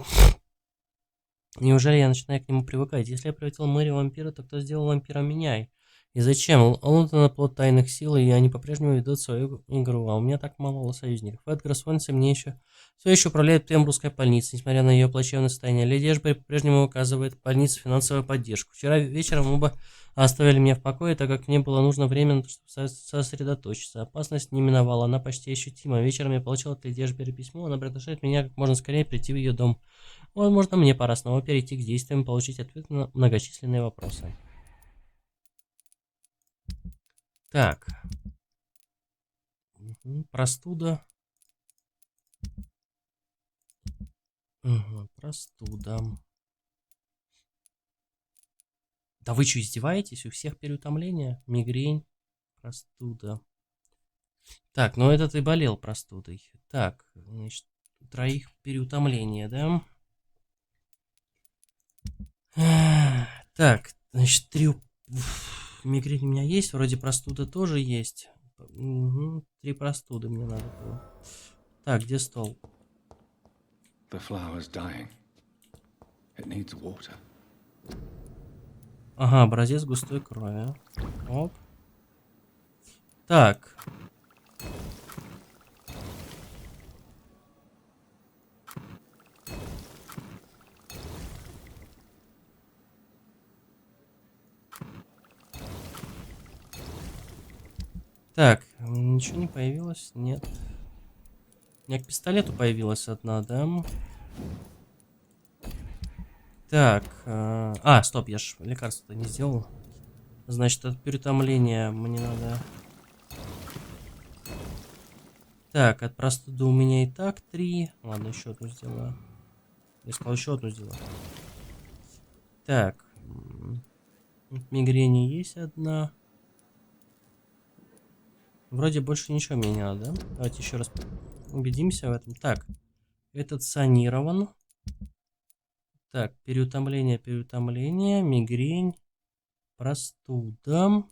S2: я начинаю к нему привыкать? Если я превратил Мэри в вампира, то кто сделал вампиром меня? И зачем? Лондон плод тайных сил, и они по-прежнему ведут свою игру, а у меня так мало союзников. Эдгар Свонси мне все еще управляет Пембрукской больницей, несмотря на ее плачевное состояние. Леди Эшбери по-прежнему оказывает больнице финансовую поддержку. Вчера вечером оба оставили меня в покое, так как мне было нужно время, чтобы сосредоточиться. Опасность не миновала, она почти ощутима. Вечером я получил от леди Эшбери письмо, она приглашает меня как можно скорее прийти в ее дом. Возможно, мне пора снова перейти к действиям и получить ответы на многочисленные вопросы. Так. Простуда. Простуда. Да вы что, издеваетесь? У всех переутомление, мигрень, простуда. Так, ну этот и болел простудой. Так, значит, у троих переутомление, да? Так, значит, мигрень у меня есть, вроде простуда тоже есть. 3 простуды мне надо было. Так, где стол?
S3: The flower's dying. It needs water.
S2: Ага, образец густой крови. Оп. Так. Так, ничего не появилось? Нет. У меня к пистолету появилась одна, да? Так. Стоп, я ж лекарство-то не сделал. Значит, от переутомления мне надо... Так, от простуды у меня и так 3. Ладно, еще одну сделаю. Я сказал, еще одну сделаю. Так. От мигрени есть одна. Вроде больше ничего мне не надо, да? Давайте еще раз убедимся в этом. Так, этот санирован. Так, переутомление, мигрень, простуда.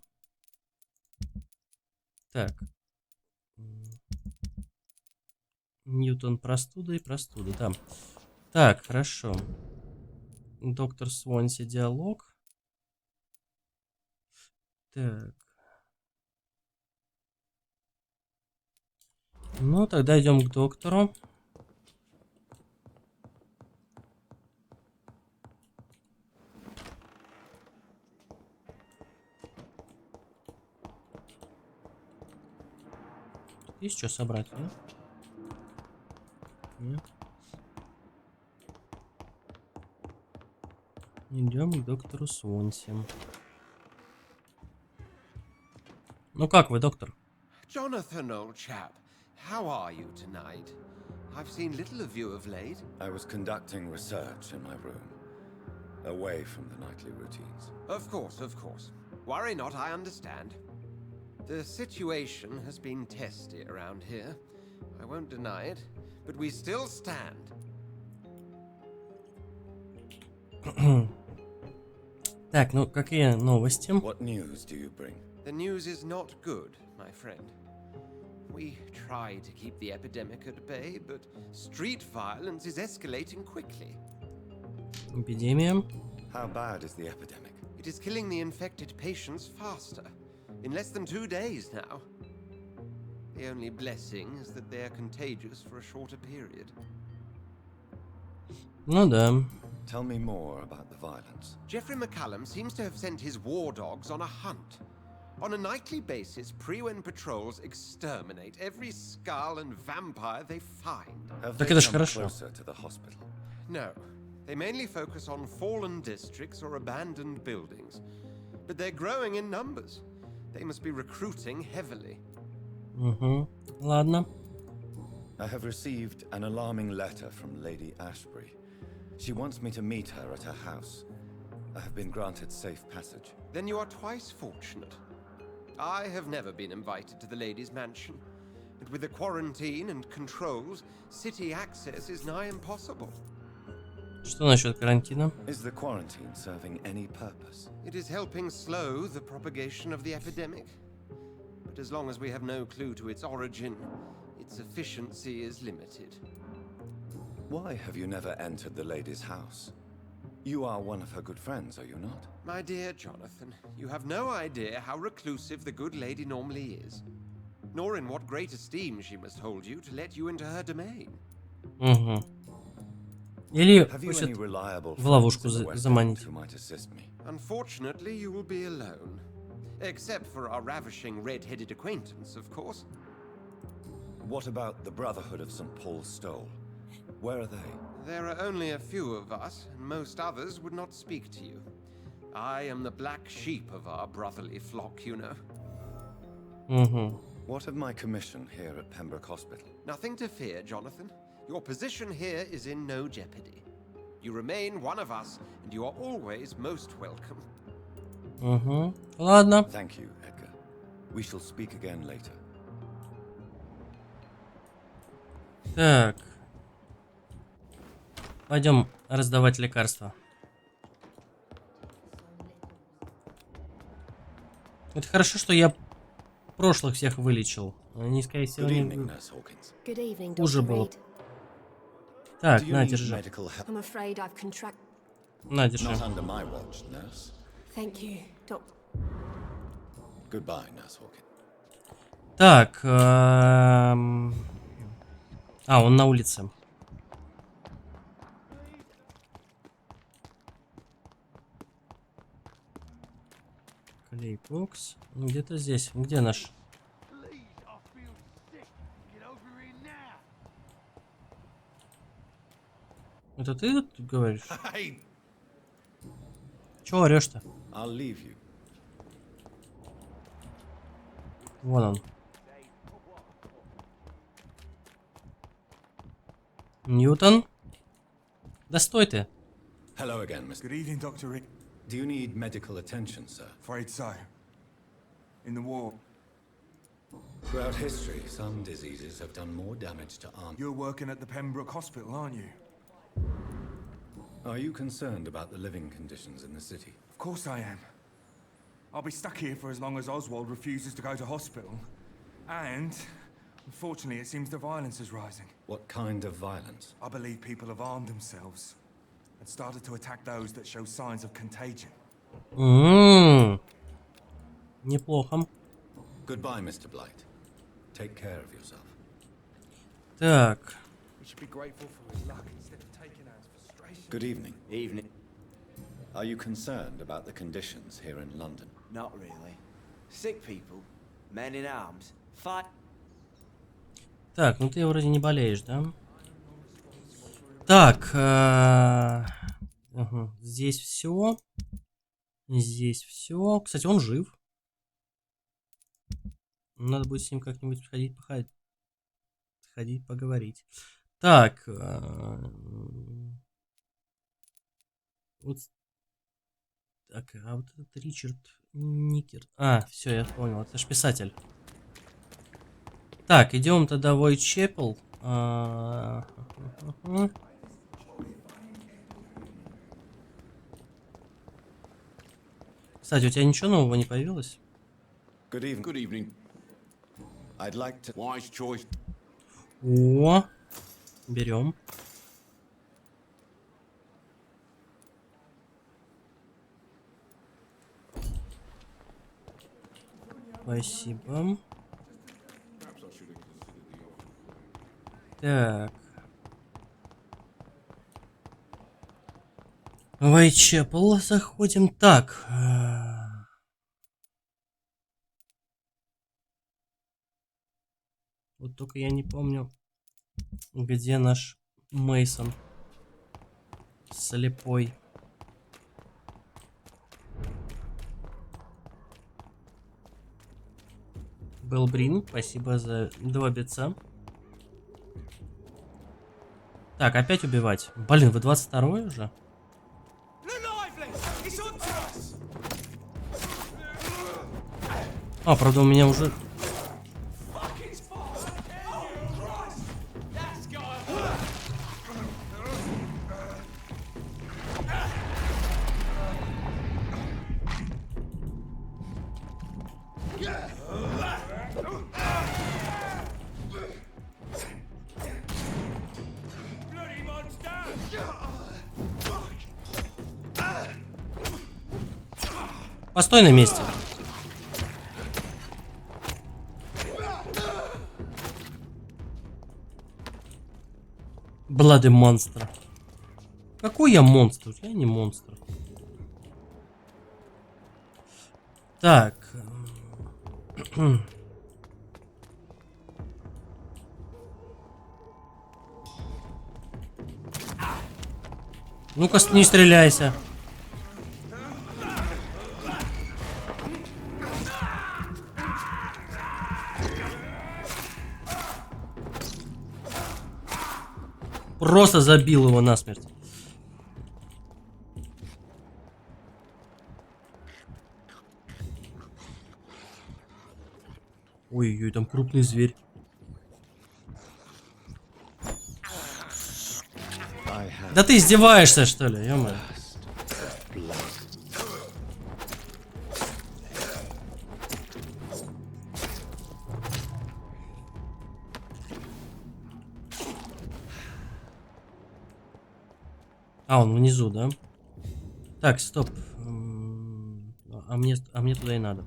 S2: Так. Ньютон, простуда и простуда, там. Так, хорошо. Доктор Свонси, диалог. Так. Ну, тогда идем к доктору. Есть что собрать, да? Нет. Идем к доктору Свонси. Ну как вы, доктор?
S9: Jonathan, old chap, how are you tonight? I've seen little of you of late.
S3: I was conducting research in my room, away from the nightly routines.
S9: Of course, of course. Worry not, I understand. The situation has been testy around here. I won't deny it, but we still stand.
S2: Так, ну какие новости?
S3: What news do you bring?
S9: The news is not good, my friend. We try to keep the epidemic at bay, but street violence is escalating quickly.
S2: Эпидемия.
S3: How bad is the epidemic?
S9: It is killing the infected patients faster. In less than 2 days now. The only blessing is that they are contagious for a shorter period.
S2: Ну да.
S3: Tell me more about the violence.
S9: Jeffrey McCallum seems to have sent his war dogs on a hunt. On a nightly basis, Pre-Wen patrols exterminate every skull and vampire they find.
S5: Have
S2: Так
S5: they
S2: это ж
S5: come
S2: хорошо.
S5: closer to the hospital?
S9: No, they mainly focus on fallen districts or abandoned buildings. But they're growing in numbers. They must be recruiting heavily.
S2: Угу. Ладно.
S5: I have received an alarming letter from Lady Ashbury. She wants me to meet her at her house. I have been granted safe passage.
S9: Then you are twice fortunate. I have never been invited to the lady's mansion. And with the quarantine and controls, city access is nigh impossible.
S2: Что насчет карантина?
S5: Is the quarantine serving any purpose?
S9: It is helping slow the propagation of the epidemic. But as long as we have no clue to its origin, its efficiency is limited.
S5: Why have you never entered the lady's house? You are one of her good friends, are you not?
S9: My dear Jonathan, you have no idea how reclusive the good lady normally is, nor in what great esteem she must hold you to let you into her domain.
S2: Угу. Или
S5: Have you
S2: хочет
S5: any reliable
S2: в ловушку
S5: friends in the West
S2: заманить.
S5: End who might assist me?
S9: Unfortunately, you will be alone. Except for our ravishing red-headed acquaintance, of course.
S5: What about the Brotherhood of St. Paul's Stole? Where are they?
S9: There are only a few of us, and most others would not speak to you. I am the black sheep of our brotherly flock, you know.
S2: Угу.
S5: What of my commission here at Pembroke Hospital?
S9: Nothing to fear, Jonathan. Your position here is in no jeopardy. You remain one of us, and you are always most welcome.
S2: Угу. Ладно.
S5: Thank you, Edgar. We shall speak again later.
S2: Так. Пойдем раздавать лекарства. Это хорошо, что я прошлых всех вылечил. Они, скорее всего,
S5: Good
S2: не...
S5: evening, Nurse Hawkins.
S11: Good evening,
S2: Хуже
S11: Dr.
S2: было.
S11: Reed.
S2: Так,
S5: Do you
S2: на,
S5: need
S2: держи.
S5: medical help?
S11: I'm afraid I've contracted.
S2: На, держи.
S5: Not under my watch, nurse.
S11: Thank you, Doc.
S5: Goodbye, Nurse Hawkins.
S2: Так. Он на улице. Клейбокс. Где-то здесь. Где наш? Это ты тут говоришь? Чего орешь-то?
S5: I'll leave you.
S2: Вон он. Ньютон? Да стой ты.
S5: Hello again, Mr.
S12: Good evening, Dr. Reed.
S5: Do you need medical attention, sir?
S12: Afraid so. In the war,
S5: Throughout history, some diseases have done more damage to arms.
S12: you're working at the Pembroke Hospital, aren't you?
S5: Are you concerned about the living conditions in the city?
S12: Of course I am. I'll be stuck here for as long as Oswald refuses to go to hospital. And, unfortunately, it seems the violence is rising.
S5: What kind of violence?
S12: I believe people have armed themselves and started to attack those that show signs of contagion.
S2: Неплохо.
S5: Goodbye, Mr. Blight. Take care of yourself.
S2: Так.
S12: We should be grateful for his luck instead of taking our frustration.
S5: Good evening.
S13: Evening.
S5: Are you concerned about the conditions here in London?
S13: Not really. Sick people, men in arms, fight.
S2: Так, ну ты вроде не болеешь, да? Так. Здесь все. Здесь все. Кстати, он жив. Надо будет с ним как-нибудь сходить, поговорить. Так. Вот. Так, а вот этот Ричард Никер. Все, я понял. Это ж писатель. Так, идем тогда в Уайтчепел. Кстати, у тебя ничего нового не появилось?
S5: Good evening. Good evening. I'd like to... Wise choice.
S2: О, берем. Спасибо. Так. В Уайтчепел заходим. Так. Вот только я не помню, где наш Мейсон слепой. Был Брин, спасибо за 2 битца. Так, опять убивать. Блин, вы 22-й уже? А, правда, у меня уже... Постой на месте. Блады монстр. Какой я монстр? Я не монстр. Так. Ну-ка, не стреляйся. Просто забил его насмерть. Ой-ой, там крупный зверь. Да ты издеваешься, что ли? Ё-моё. А, он внизу, да? Так, стоп. А мне туда и надо.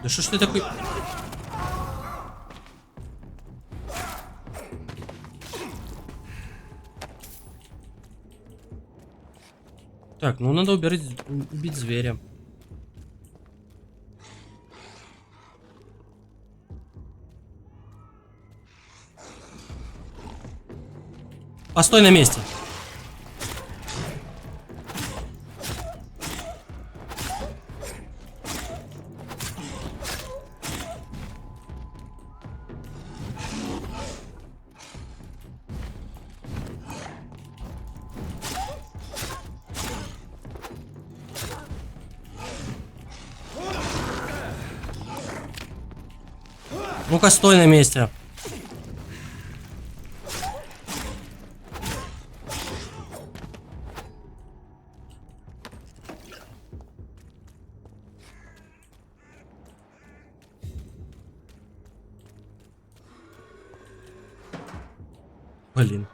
S2: Да что ж ты такой... Так, ну надо убить зверя. Постой на месте. Ну-ка, стой на месте. Блин.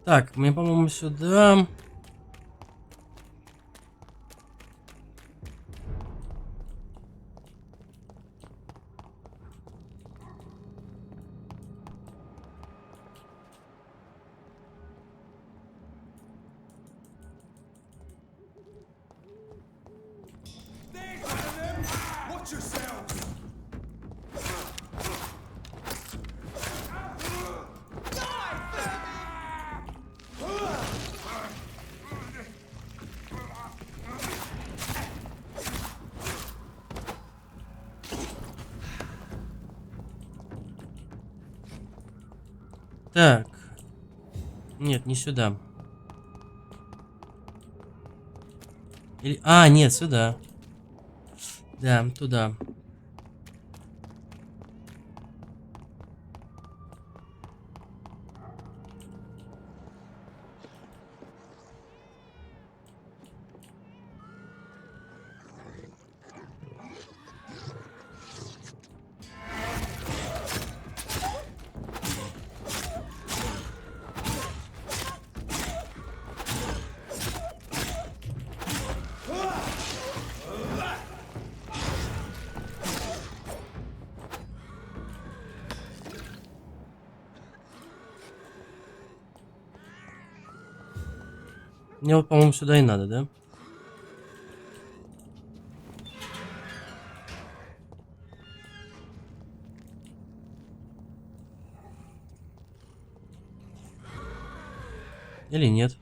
S2: Так, мне, по-моему, сюда... Так. Нет, не сюда. Или... А, нет, сюда. Да, туда. Мне вот, по-моему, сюда и надо, да? Или нет?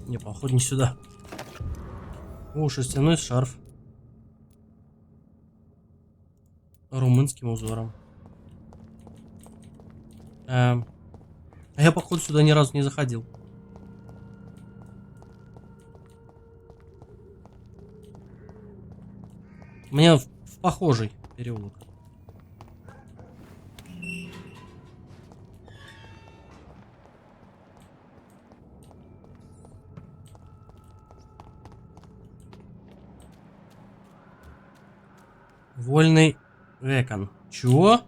S2: Не, походу, не сюда. О, шерстяной шарф. Румынским узором. А я, походу, сюда ни разу не заходил. Мне в похожий переулок. Вольный векон. Чего?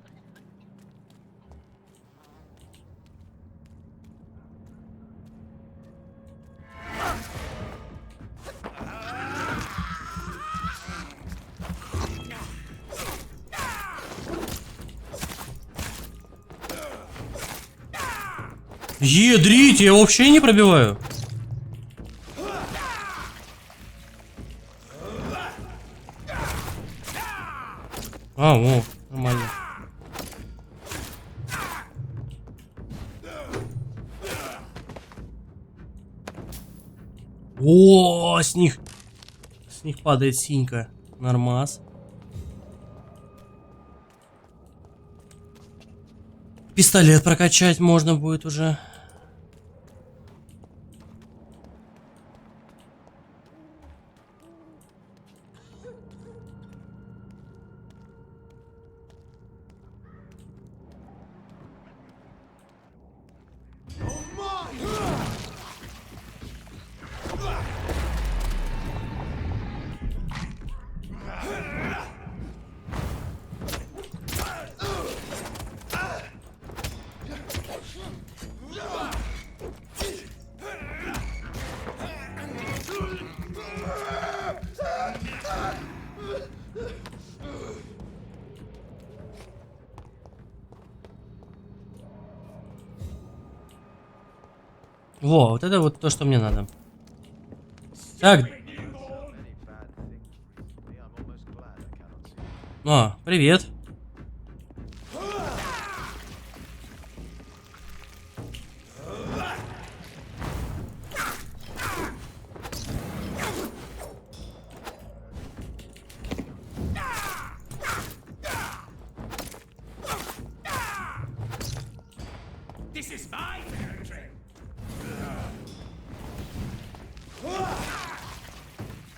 S2: Ядрите, я вообще не пробиваю. А, о, нормально. О, с них падает синька. Нормас. Пистолет прокачать можно будет уже. Во, вот это вот то, что мне надо. Так. О, привет.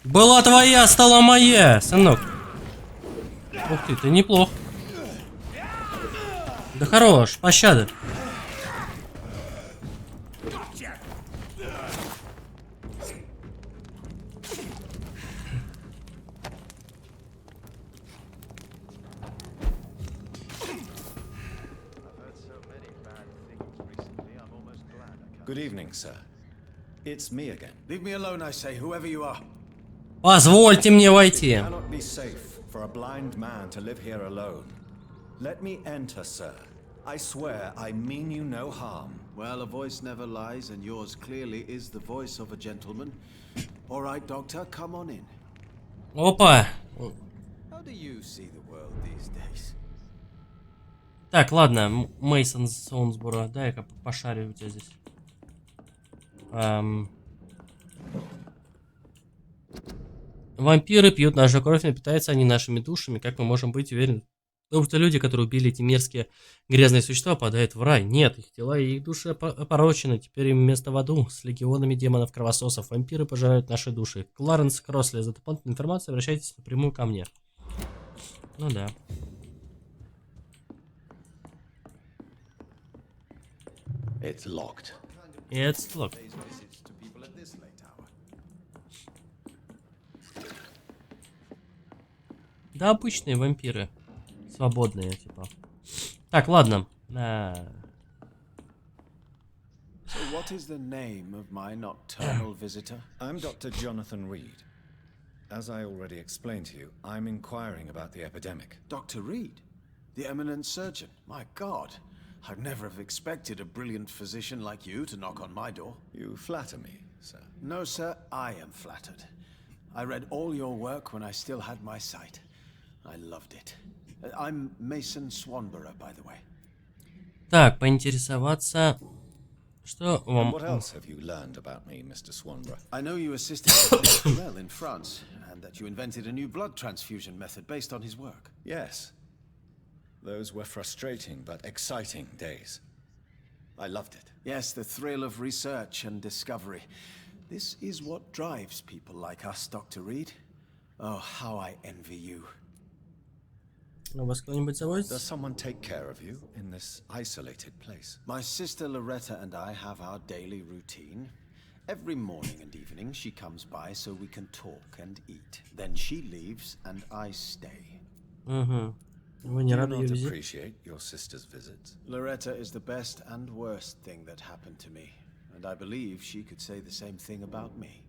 S2: Была твоя, стала моя, сынок. Ух ты неплох. Да хорош, пощады.
S14: Good evening, sir. It's me again. Leave me alone, I say, whoever you are.
S2: Позвольте мне войти.
S14: It cannot be safe for a blind man to live here alone. Let me enter, sir. I swear I mean you no harm.
S15: Well, a voice never lies, and yours clearly is the voice of a gentleman. All right, Doctor, come on in.
S2: Опа.
S15: How do you see the world these days?
S2: Так, ладно, Мейсон Соунсборо, дай-ка пошарю у тебя здесь. Вампиры пьют нашу кровь, но питаются они нашими душами. Как мы можем быть уверены? Потому что люди, которые убили эти мерзкие грязные существа, попадают в рай. Нет, их тела и их души опорочены. Теперь им место в аду с легионами демонов-кровососов. Вампиры пожирают наши души. Кларенс Кросли, за дополнительную информацию обращайтесь напрямую ко мне. Ну да.
S3: It's locked.
S2: It's locked. Да, обычные вампиры. Свободные, типа. Так, ладно.
S15: So what is the name of my nocturnal visitor?
S14: I'm Dr. Jonathan Reed. As I already explained to you, I'm inquiring about the epidemic.
S15: Dr. Reed? The eminent surgeon? My God. I'd never have expected a brilliant physician like you to knock on my door.
S14: You flatter me, sir.
S15: No, sir, I am flattered. I read all your work when I still had my sight. I loved it. I'm Mason Swanborough, by the way.
S2: Так, поинтересоваться, что вам...
S14: What else have you learned about me, Mr. Swanborough?
S15: I know you assisted Dr. in France, and that you invented a new blood transfusion method based on his work.
S14: Yes. Those were frustrating but exciting days. I loved it.
S15: Yes, the thrill of research and discovery. This is what drives people like us, Dr. Reed. Oh, how I envy you.
S14: Does someone take care of you in this isolated place?
S15: My sister Loretta and I have our daily routine. Every morning and evening she comes by so we can talk and eat. Then she leaves and I stay.
S14: Do you not appreciate your sister's visits?
S15: Loretta is the best and worst thing that happened to me. And I believe she could say the same thing about me.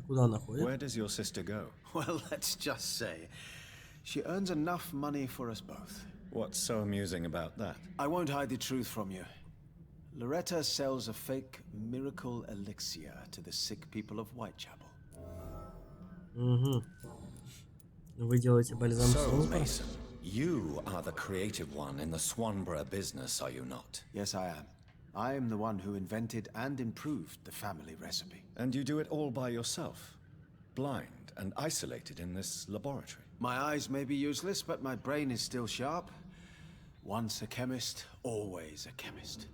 S14: Where does your sister go?
S15: Well, let's just say she earns enough money for us both.
S14: What's so amusing about that?
S15: I won't hide the truth from you. Loretta sells a fake miracle elixir to the sick people of Whitechapel.
S2: Вы делаете бальзам
S14: So, Mason, you are the creative one in the Swanborough business, are you not?
S15: Yes, I am. I am the one who invented and improved the family recipe.
S14: And you do it all by yourself, blind and isolated in this laboratory.
S15: My eyes may be useless, but my brain is still sharp. Once a chemist, always a chemist.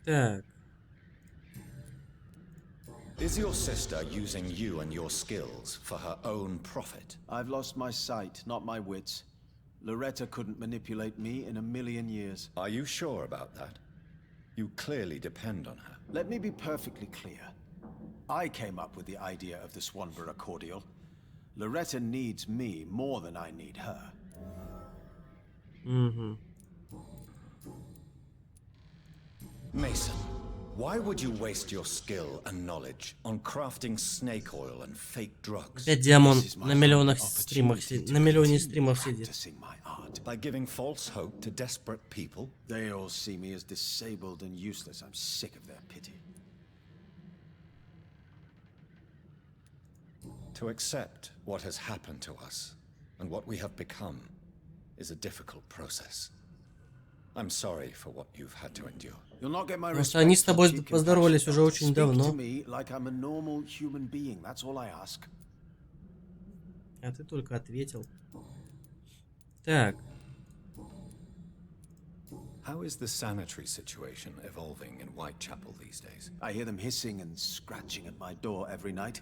S2: Так.
S14: Is your sister using you and your skills for her own profit?
S15: I've lost my sight, not my wits. Loretta couldn't manipulate me in a million years.
S14: Are you sure about that? You clearly depend on her.
S15: Let me be perfectly clear. I came up with the idea of the Swanborough cordial. Loretta needs me more than I need her.
S14: Mason, why would you waste your skill and knowledge on crafting snake oil and fake drugs?
S2: Опять демон на миллионах стримах, на миллионе стримов сидит.
S14: By giving false hope to desperate people?
S15: They all see me as disabled and useless. I'm sick of their pity.
S14: To accept what has happened to us and what we have become is a difficult process. I'm sorry for what you've had to endure.
S15: You'll not get my
S2: Потому что они с тобой поздоровались уже очень давно.
S15: Like I'm a normal human being. That's all I ask.
S2: А ты только ответил. Так.
S14: How is the sanitary situation evolving in Whitechapel these days?
S15: I hear them hissing and scratching at my door every night.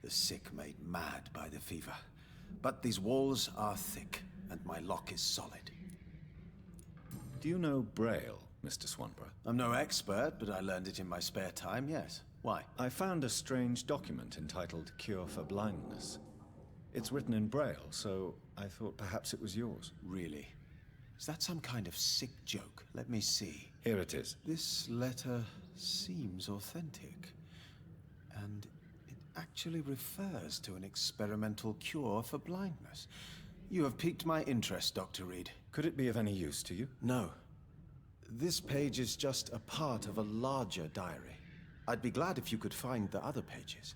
S15: The sick made mad by the fever. But these walls are thick, and my lock is solid.
S14: Do you know Braille, Mr. Swanborough?
S15: I'm no expert, but I learned it in my spare time, yes. Why?
S14: I found a strange document entitled Cure for Blindness. It's written in Braille, so I thought perhaps it was yours.
S15: Really? Is that some kind of sick joke? Let me see.
S14: Here it is.
S15: This letter seems authentic. And it actually refers to an experimental cure for blindness. You have piqued my interest, Dr. Reed.
S14: Could it be of any use to you?
S15: No. This page is just a part of a larger diary. I'd be glad if you could find the other pages.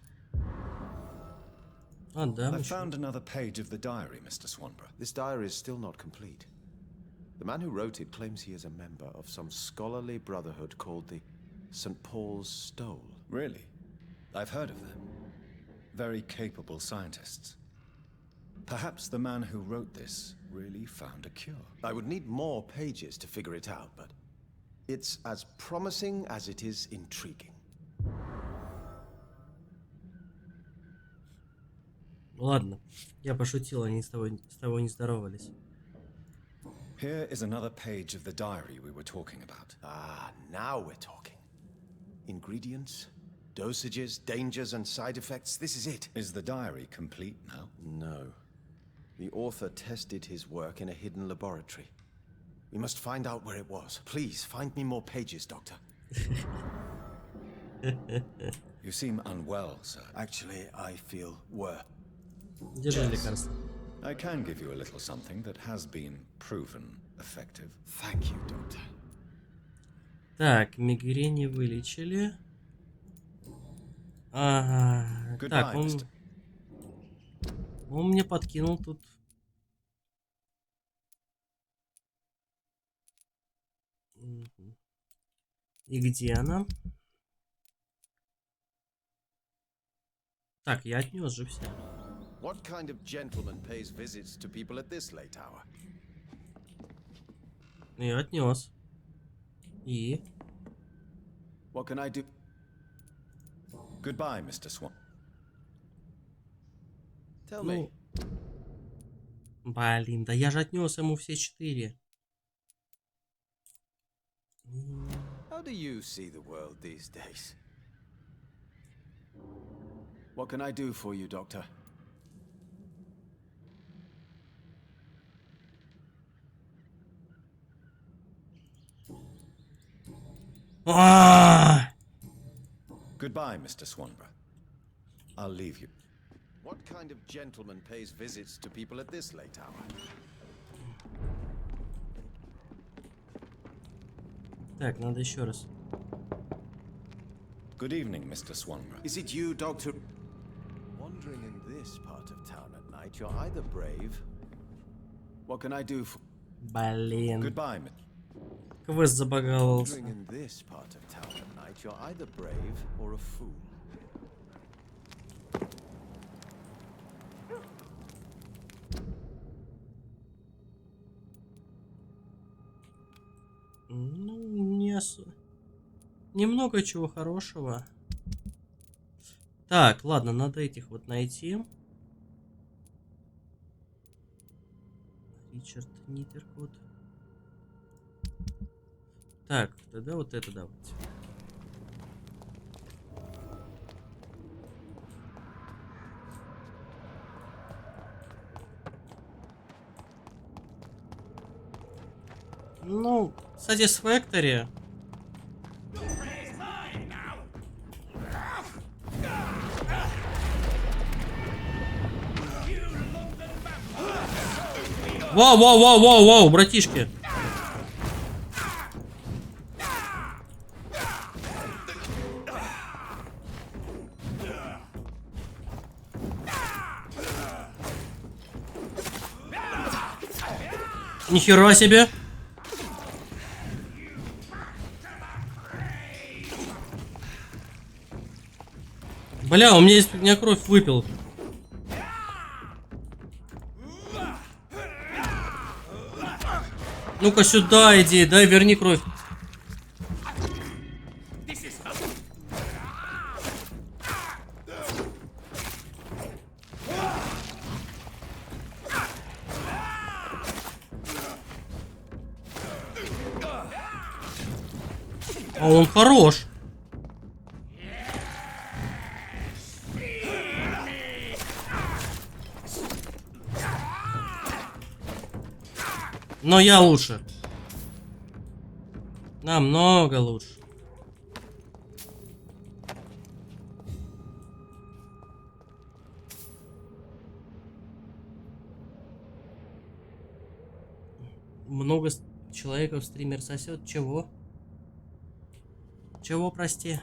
S14: I found another page of the diary, Mr. Swanborough.
S15: This diary is still not complete. The man who wrote it claims he is a member of some scholarly brotherhood called the St. Paul's Stole.
S14: Really? I've heard of them. Very capable scientists. Perhaps the man who wrote this really found a cure.
S15: I would need more pages to figure it out, but it's as promising as it is intriguing.
S2: Ладно, я пошутил, они с тобой не здоровались.
S14: Here is another page of the diary we were talking about.
S15: Ah, now we're talking. Ingredients, dosages, dangers, and side effects. This is it.
S14: Is the diary complete now?
S15: No. The author tested his work in a hidden laboratory. We must find out where it was. Please, find me more pages, Doctor.
S14: You seem unwell, sir.
S15: Actually, I feel worse.
S14: Yes. I can give you a little something that has been proven effective.
S15: Thank you, Doctor.
S2: Так, мигрени вылечили. Ага. Так, он мне подкинул тут. И где она? Так, я отнес же все.
S15: What kind of gentleman pays visits to people at this late hour?
S2: Я отнес. И?
S15: What can I do?
S14: Goodbye, Mr. Swan.
S15: Tell me.
S2: Блин, да я же отнес ему все 4.
S15: How do you see the world these days? What can I do for you, Doctor?
S14: Goodbye, Mr. Swanborough. I'll leave you.
S15: What kind of gentleman pays visits to people at this late hour?
S2: Так, надо еще раз.
S14: Good evening, Mr. Swanborough.
S15: Is it you, Doctor? Wandering in this part of town at night, you're either brave. What can I do for?
S2: Блин.
S14: Goodbye,
S2: Квест забаговался.
S15: Wandering in this part of town at night, you're either brave or a fool.
S2: Ну, немного чего хорошего. Так, ладно, надо этих вот найти. Ричард Ниттеркот. Так, тогда вот это давайте. Ну, Satisfactory. Воу, братишки. Нихера себе. Бля, у меня из меня кровь выпил. Ну-ка сюда иди, дай верни кровь. А он хорош. Но я лучше. Намного лучше. Много человеков стример сосет. Чего? Чего, прости?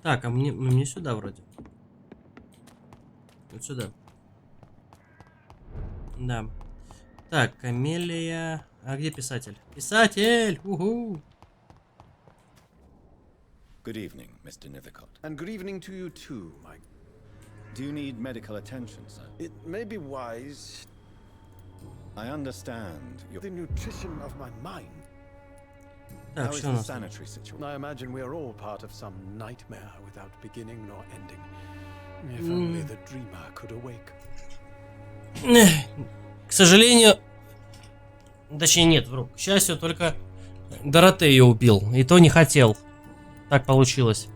S2: Так, а мне сюда вроде. Вот сюда. Да. Так, Камелия. А где писатель? Писатель! Уху!
S14: Good evening, Mr. Nithercott.
S15: And good evening to you too, Mike.
S14: Do you need medical attention, sir?
S15: It may be wise.
S14: I understand
S15: The nutrition of my mind.
S2: Так,
S14: How is
S2: что у
S14: the
S2: нас?
S14: sanitary situation?
S15: I imagine we are all part of some nightmare without beginning nor ending. If only the dreamer could awake.
S2: К сожалению... Точнее, нет, вру. К счастью, только Доротею убил. И то не хотел. Так получилось.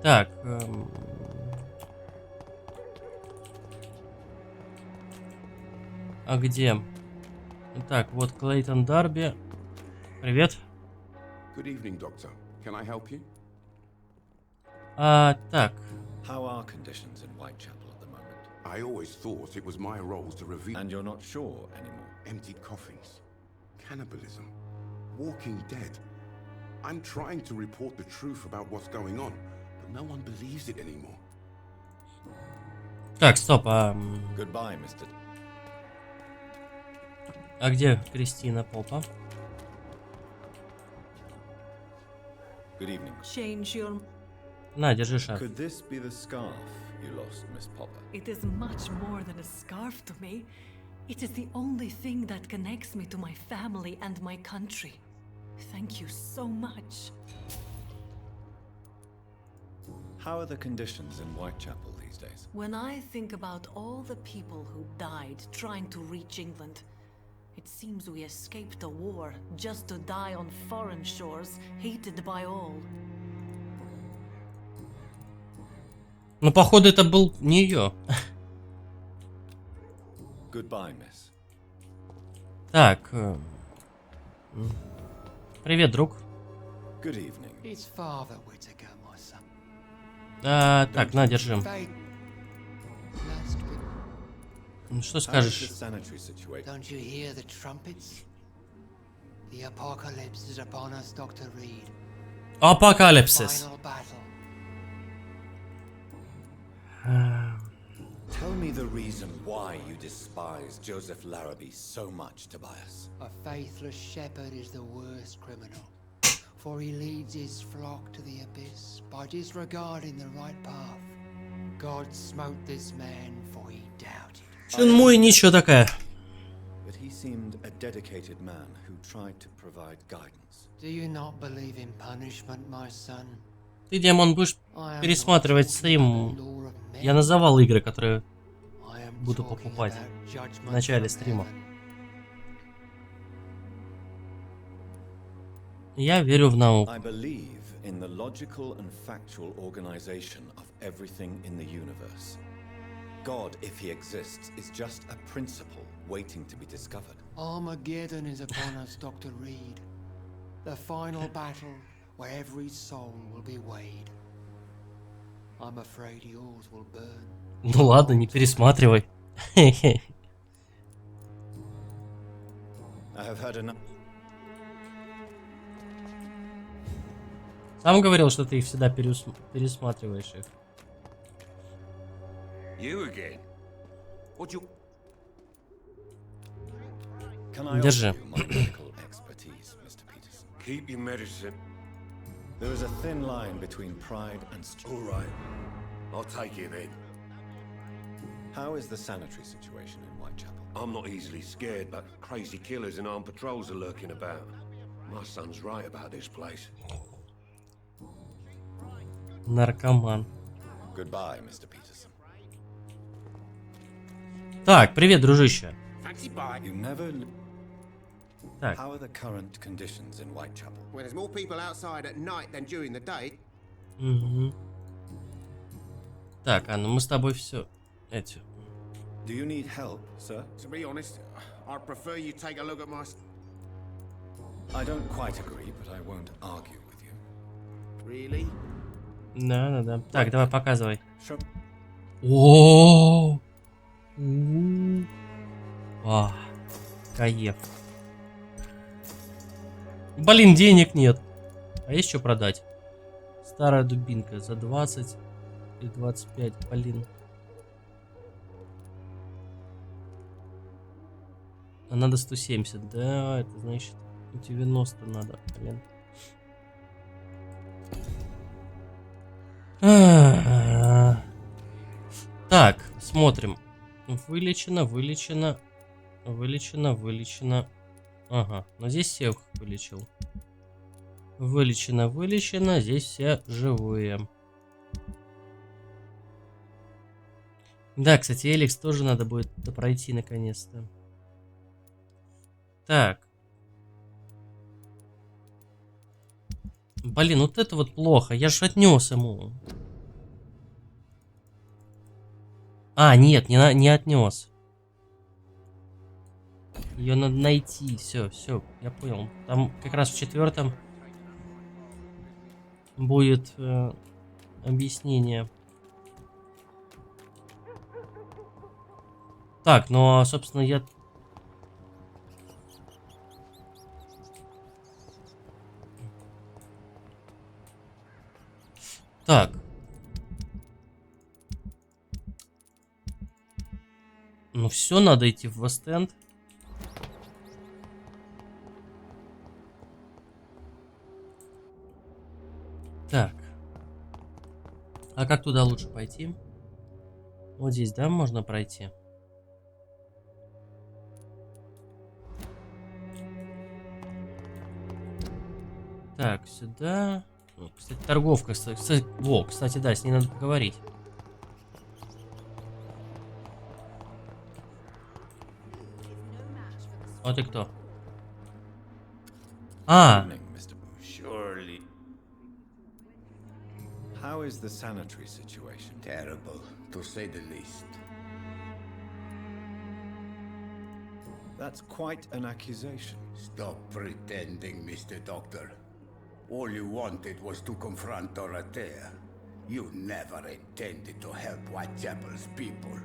S2: Так. А где? Так, вот Клейтон Дарби. Привет.
S6: Good evening, Doctor. Can I help you?
S2: Так.
S14: How are conditions in Whitechapel at the moment?
S6: I always thought it was my role to reveal.
S14: And you're not sure anymore?
S6: Emptied coffins, cannibalism, walking dead. I'm trying to report the truth about what's going on, but no one believes it anymore.
S2: Так, стоп,
S14: Goodbye, Mr.
S2: А где Кристина Попа?
S14: Good evening.
S16: Change your...
S2: На, держи шарф.
S14: Could this be the scarf you lost, Miss Popper?
S16: It is much more than a scarf to me. It is the only thing that connects me to my family and my country. Thank you so much.
S14: How are the conditions in Whitechapel these days?
S16: When I think about all the people who died trying to reach England, it seems we escaped a war just to die on foreign shores, hated by all.
S2: Ну, походу, это был не ее.
S14: Goodbye, miss.
S2: Так. Привет, друг.
S14: Good evening.
S7: It's Father Whittaker, my son.
S2: Так, на, держи. Что скажешь?
S7: Don't you hear the trumpets? The apocalypse is upon us, Dr. Reed.
S2: Апокалипсис.
S7: Final battle.
S14: Tell me the reason why you despise Joseph Larrabee so much, Tobias.
S7: A faithless shepherd is the worst criminal, for he leads his flock to the abyss by disregarding the right path. God smote this man, for he doubted.
S2: Чунму и ничего такая.
S14: But he seemed a dedicated man who tried to provide guidance.
S7: Do you not believe in punishment, my son?
S2: Ты, Демон, будешь пересматривать стрим. Я называл игры, которые буду покупать в начале стрима. Я верю в науку.
S14: I believe in the logical and factual organization of everything in the universe. God, if he exists, is just a principle waiting to be discovered.
S7: Armageddon is upon us, Dr. Reed. The final battle where every soul will be weighed. I'm afraid yours will burn.
S2: Ну ладно, не пересматривай.
S14: I have heard enough.
S2: Сам говорил, что ты их всегда пересматриваешь их.
S6: You again? What you?
S14: Can I
S2: Держи.
S14: offer you my medical expertise, Mr. Peterson?
S6: Keep your medicine.
S14: There is a thin line between pride and
S6: All right. I'll take it then.
S14: How is the sanitary situation in Whitechapel?
S6: I'm not easily scared, but crazy killers and armed patrols are lurking about. My son's right about this place.
S2: Наркоман.
S14: Goodbye, Mr. Peterson.
S2: Так, привет, дружище.
S14: You never...
S2: Так.
S14: How are the current conditions in Whitechapel?
S17: Well, there's more people outside at night than during the day.
S2: Угу. Так, ну мы с тобой все эти.
S14: Do you need help, sir?
S17: To be honest, I'd prefer you take a look at my...
S14: I don't quite agree, but I won't argue with you.
S17: Really?
S2: Да. Так, давай показывай.
S14: Sure.
S2: О, кайф. Блин, денег нет. А есть что продать? Старая дубинка за 20 и 25, блин. А надо 170, да, это значит 90 надо, блин. Так, смотрим. Вылечено. Вылечено, вылечено. Ага, но здесь всех вылечил. Вылечено, вылечено. Здесь все живые. Да, кстати, Эликс тоже надо будет пройти наконец-то. Так. Блин, вот это вот плохо. Я же отнес ему. А, нет, не отнес. Ее надо найти. Все, я понял. Там как раз в 4-м будет объяснение. Так, ну а собственно я... Так. Ну все, надо идти в Вест-Энд. Так. А как туда лучше пойти? Вот здесь, да, можно пройти? Так, сюда. О, кстати, торговка. Кстати, да, с ней надо поговорить. А ты кто? А!
S5: Surely.
S14: How is the sanitary situation?
S17: Terrible, to say the least.
S14: That's quite an accusation.
S17: Stop pretending, Mr. Doctor. All you wanted was to confront Dorothea. You never intended to help Whitechapel's people.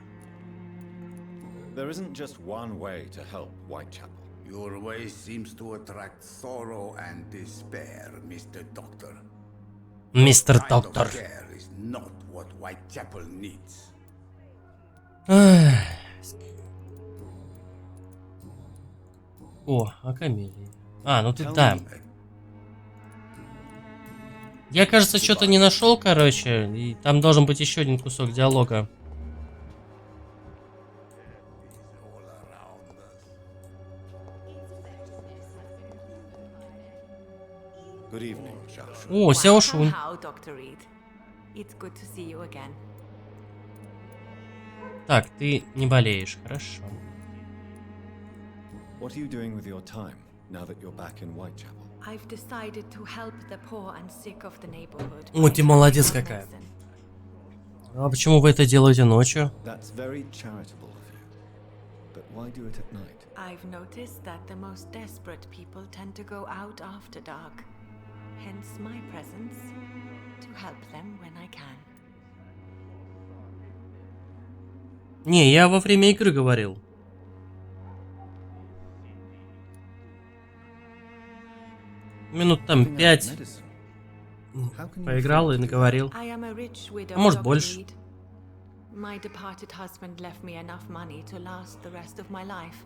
S14: There isn't just one way to help Whitechapel.
S17: Your way seems to attract sorrow and despair, Mr. Doctor.
S2: Mr. Doctor.
S17: Care is not what Whitechapel needs.
S2: О, Акамелия. А, ну ты там. Я, кажется, что-то не нашел, короче. И там должен быть еще один кусок диалога.
S14: Good evening,
S2: О, Сяошун. Так, ты не болеешь, хорошо.
S14: What are you doing with your time now that you're back in Whitechapel?
S16: I've decided to help the poor and sick of the neighborhood.
S2: О, ты молодец какая. А почему вы это делаете ночью?
S14: That's very charitable of you. But why do it at night?
S16: I've noticed that the most desperate people tend to go out after dark. Hence my presence to help them when I can.
S2: Не, я во время игры говорил. Минут там 5 поиграл и наговорил. А может больше.
S16: My departed husband left me enough money to last the rest of my life.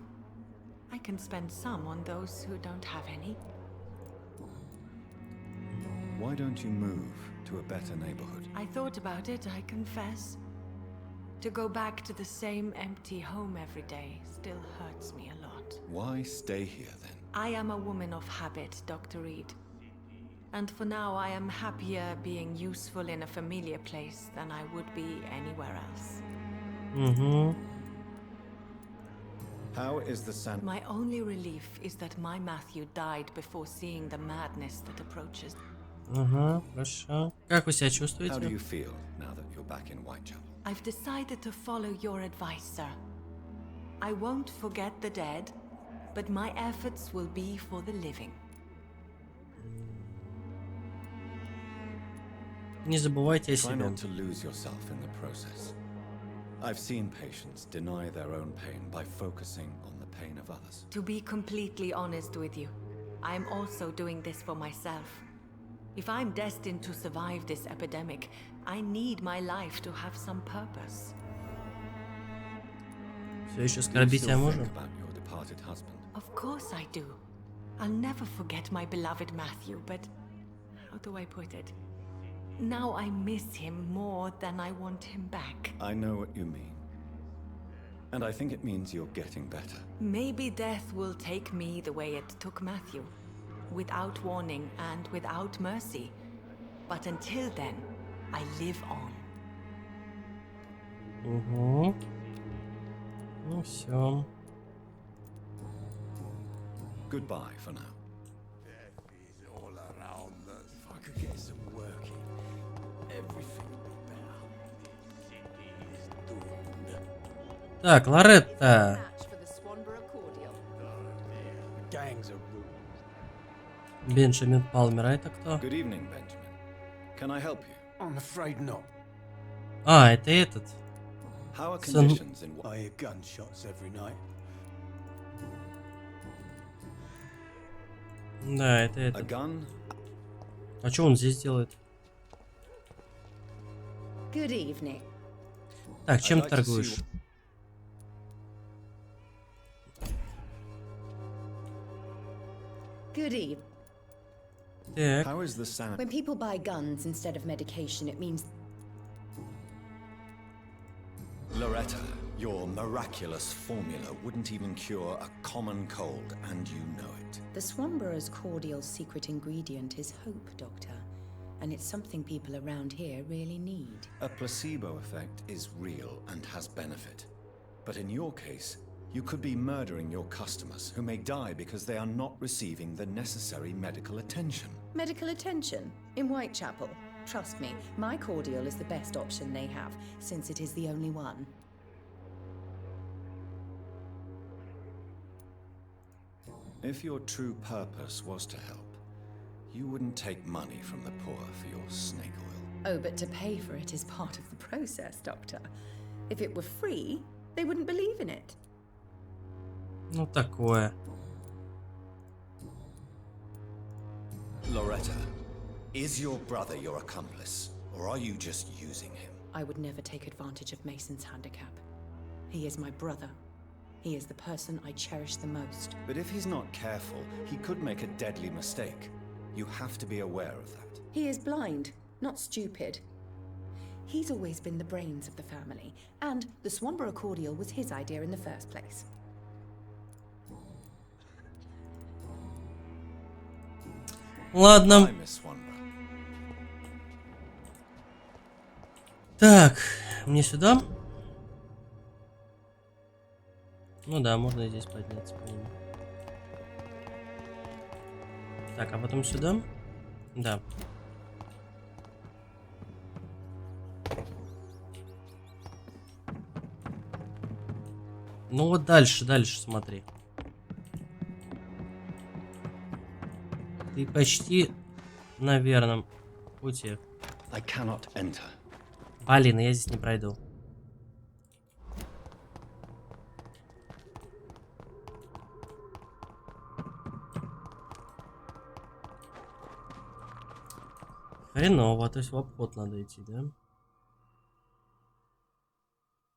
S16: I can spend some on those who don't have any.
S14: Why don't you move to a better neighborhood?
S16: I thought about it, I confess. To go back to the same empty home every day still hurts me a lot.
S14: Why stay here then?
S16: I am a woman of habit, Dr. Reed. And for now, I am happier being useful in a familiar place than I would be anywhere else.
S14: How is the sun?
S16: My only relief is that my Matthew died before seeing the madness that approaches.
S2: Хорошо. Как вы себя чувствуете?
S14: How do you feel now that you're back in Whitechapel?
S16: I've decided to follow your advice, sir. I won't forget the dead, but my efforts will be for the living.
S2: Не забывайте о
S14: Try
S2: себе.
S14: not to lose yourself in the process. I've seen patients deny their own pain by focusing on the pain of others.
S16: To be completely honest with you, I am also doing this for myself. If I'm destined to survive this epidemic, I need my life to have some purpose.
S2: Все еще скорбите о муже?
S16: Of course I do. I'll never forget my beloved Matthew, but how do I put it? Now I miss him more than I want him back.
S14: I know what you mean. And I think it means you're getting better.
S16: Maybe death will take me the way it took Matthew. Without warning and without mercy. But until then, I live on.
S2: Угу. Ну все.
S14: Goodbye for now.
S17: Death is all around us. If I could get some work in, everything would be better. This city is doomed.
S2: Так, Лоретта.
S17: The gangs are ruined.
S2: Бенджамин Палмер, а это кто?
S14: Good evening, Benjamin. Can I help you?
S17: I'm afraid not.
S2: А, это этот.
S14: How are conditions in...
S17: I hear gunshots every night.
S2: Да, это
S14: A
S2: этот.
S14: gun?
S2: А что он здесь делает?
S18: Good evening.
S2: Так, чем
S14: I'd
S2: ты
S14: like to see
S2: торгуешь?
S18: Good evening.
S2: Так.
S14: How is the sanity?
S18: When people buy guns instead of medication, it means
S14: Loretta, your miraculous formula wouldn't even cure a common cold, and you know it.
S18: the Swanborough's cordial's secret ingredient is hope, Doctor. And it's something people around here really need.
S14: A placebo effect is real and has benefit. But in your case, you could be murdering your customers, who may die because they are not receiving the necessary medical attention.
S18: Medical attention? In Whitechapel? Trust me, my cordial is the best option they have, since it is the only one.
S14: If your true purpose was to help, you wouldn't take money from the poor for your snake oil.
S18: Oh, but to pay for it is part of the process, Doctor. If it were free, they wouldn't believe in it.
S2: Ну такое.
S14: Loretta, is your brother your accomplice, or are you just using him?
S18: I would never take advantage of Mason's handicap. He is my brother. He is the person I cherish the most.
S14: But if he's not careful, he could make a deadly mistake. You have to be aware of that.
S18: He is blind, not stupid. He's always been the brains of the family, and the Swanborough cordial was his idea in the first place.
S2: Ладно.
S14: Hi, Miss Swanborough.
S2: Так, мне сюда? Ну да, можно здесь подняться по нему. Так, а потом сюда? Да. Ну вот дальше смотри. Ты почти на верном пути.
S14: I cannot enter.
S2: Блин, я здесь не пройду. Хреново, то есть в обход надо идти, да?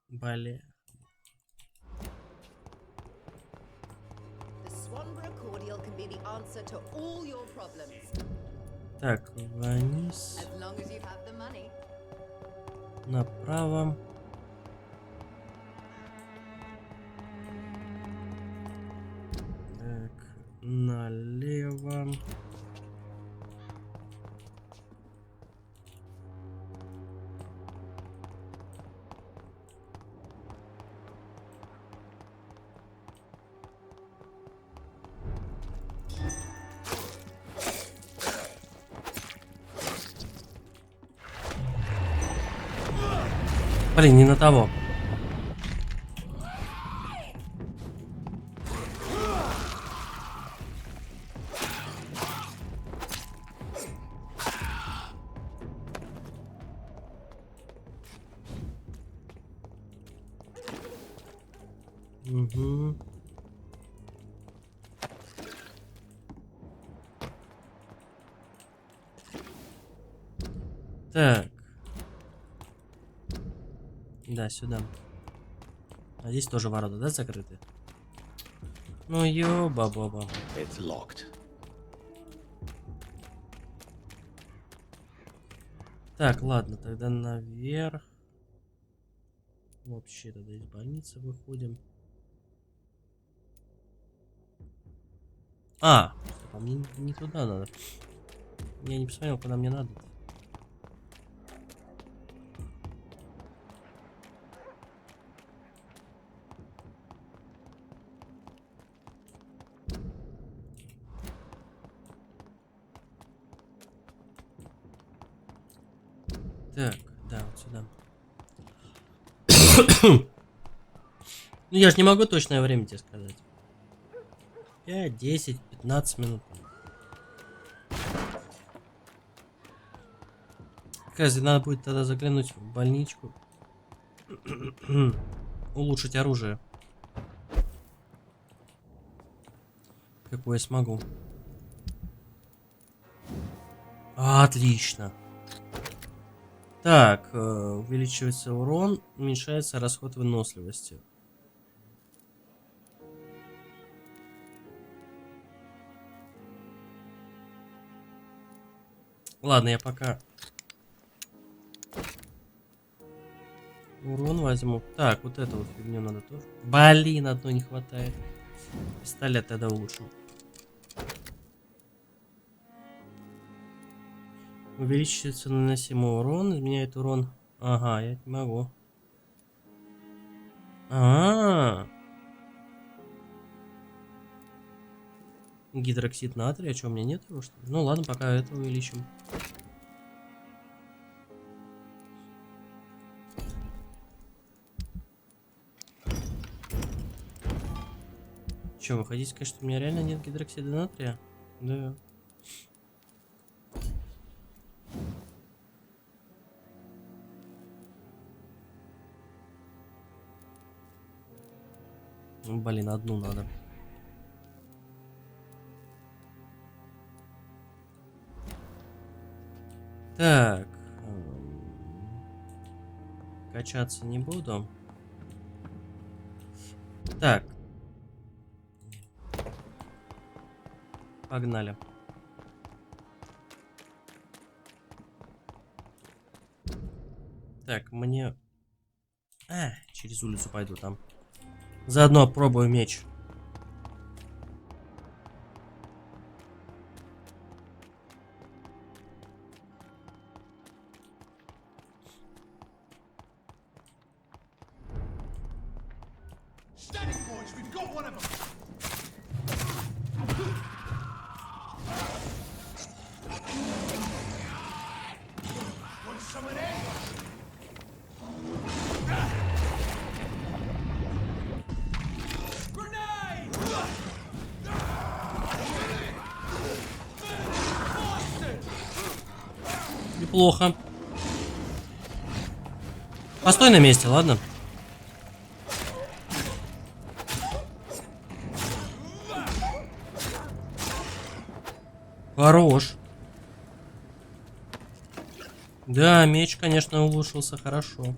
S2: Бля. Так, вниз. Направо. Так, налево. Блин, не на того. Угу. Так. Да, сюда. А здесь тоже ворота, да, закрыты? Ну ёба-боба.
S14: It's locked.
S2: Так, ладно, тогда наверх. Вообще тогда из больницы выходим. А мне не туда надо. Я не посмотрел, куда мне надо. Так, да, вот сюда. Ну я же не могу точное время тебе сказать. 5, 10, 15 минут. Кажется, надо будет тогда заглянуть в больничку. Улучшить оружие. Какое смогу. Отлично. Так, увеличивается урон, уменьшается расход выносливости. Ладно, я пока урон возьму. Так, вот эту вот фигню надо тоже. Блин, одной не хватает. Пистолет тогда улучшим. Увеличивается наносимый урон, изменяет урон. Ага, я не могу. Гидроксид натрия, что у меня нет его, что ли? Ну ладно, пока это увеличим. Че, вы хотите сказать, что у меня реально нет гидроксида натрия? Да. Ну, блин, одну надо. Так. Качаться не буду. Так. Погнали. Так, мне... через улицу пойду там. Заодно пробую меч. Неплохо. Постой на месте, ладно? Хорош. Да, меч, конечно, улучшился хорошо.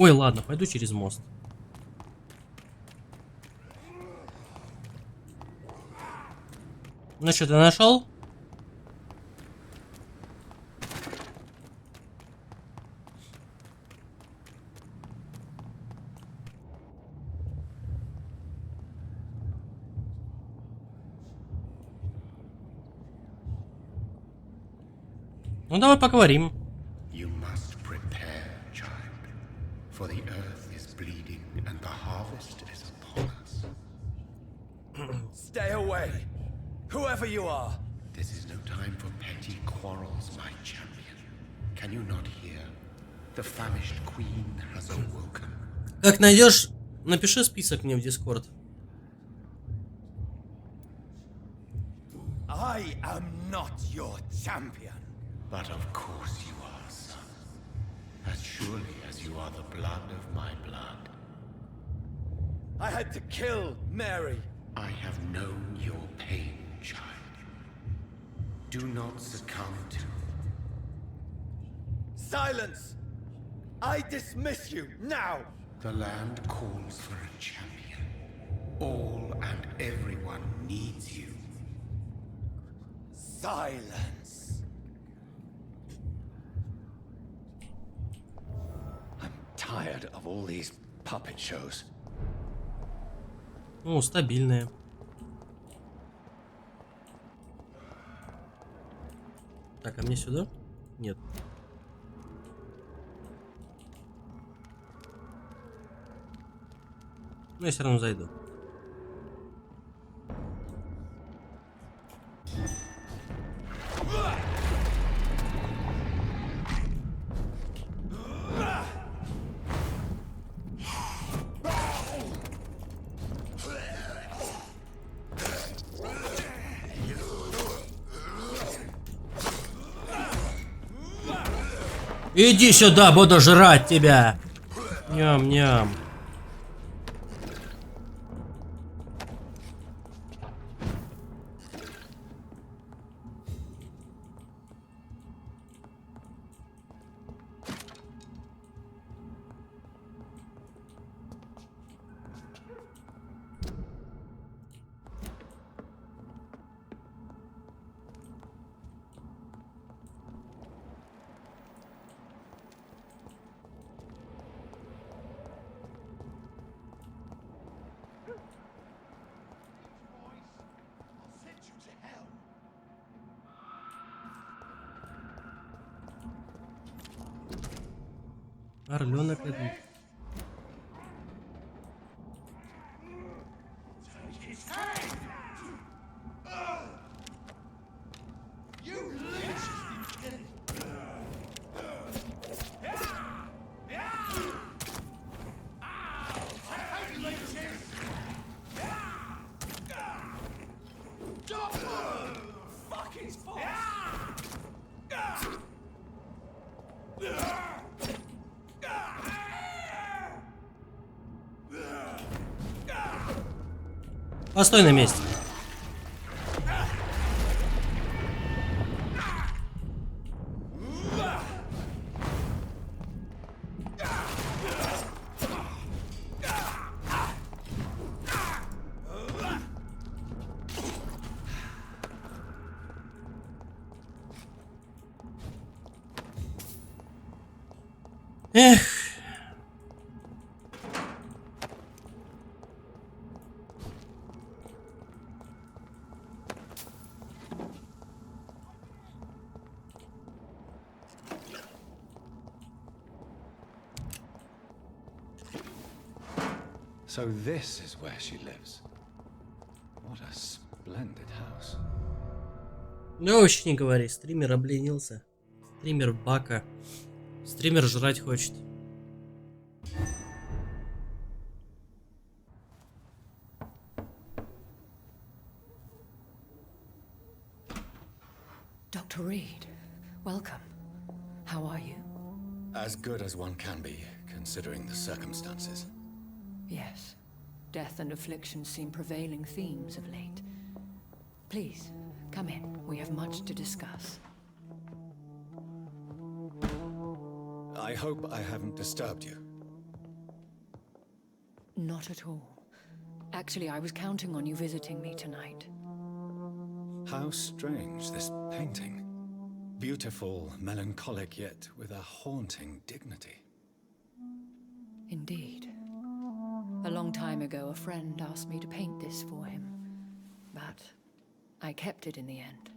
S2: Ой, ладно, пойду через мост. Ну что, ты нашел? Ну давай поговорим.
S17: You must prepare, child, for the earth is bleeding and the harvest is upon us.
S13: Stay away, whoever you are.
S17: This is no time for petty quarrels, my champion. Can you not hear? The famished queen has awoken.
S2: Как найдешь, напиши список мне в Discord.
S13: I am not your champion.
S17: But of course you are, son. As surely as you are the blood of my blood.
S13: I had to kill Mary.
S17: I have known your pain, child. Do not succumb to...
S13: Silence! I dismiss you, now!
S17: The land calls for a champion. All and everyone needs you.
S13: Silence!
S3: I'm tired of all these puppet shows.
S2: Ну, стабильная. Так, а мне сюда? Нет. Но я все равно зайду. Иди сюда, буду жрать тебя. Ням-ням. Орленок один. Постой на месте. Эх.
S3: So this is where she lives. What a splendid house.
S2: Ну, вообще не говори, стример обленился. Стример бака. Стример жрать хочет.
S10: Dr. Reed, welcome. How are you?
S14: As good as one can be, considering the circumstances.
S10: Yes. Death and affliction seem prevailing themes of late. Please, come in. We have much to discuss.
S14: I hope I haven't disturbed you.
S10: Not at all. Actually, I was counting on you visiting me tonight.
S14: How strange, this painting. Beautiful, melancholic, yet with a haunting dignity.
S10: Indeed. A long time ago, a friend asked me to paint this for him, but I kept it in the end.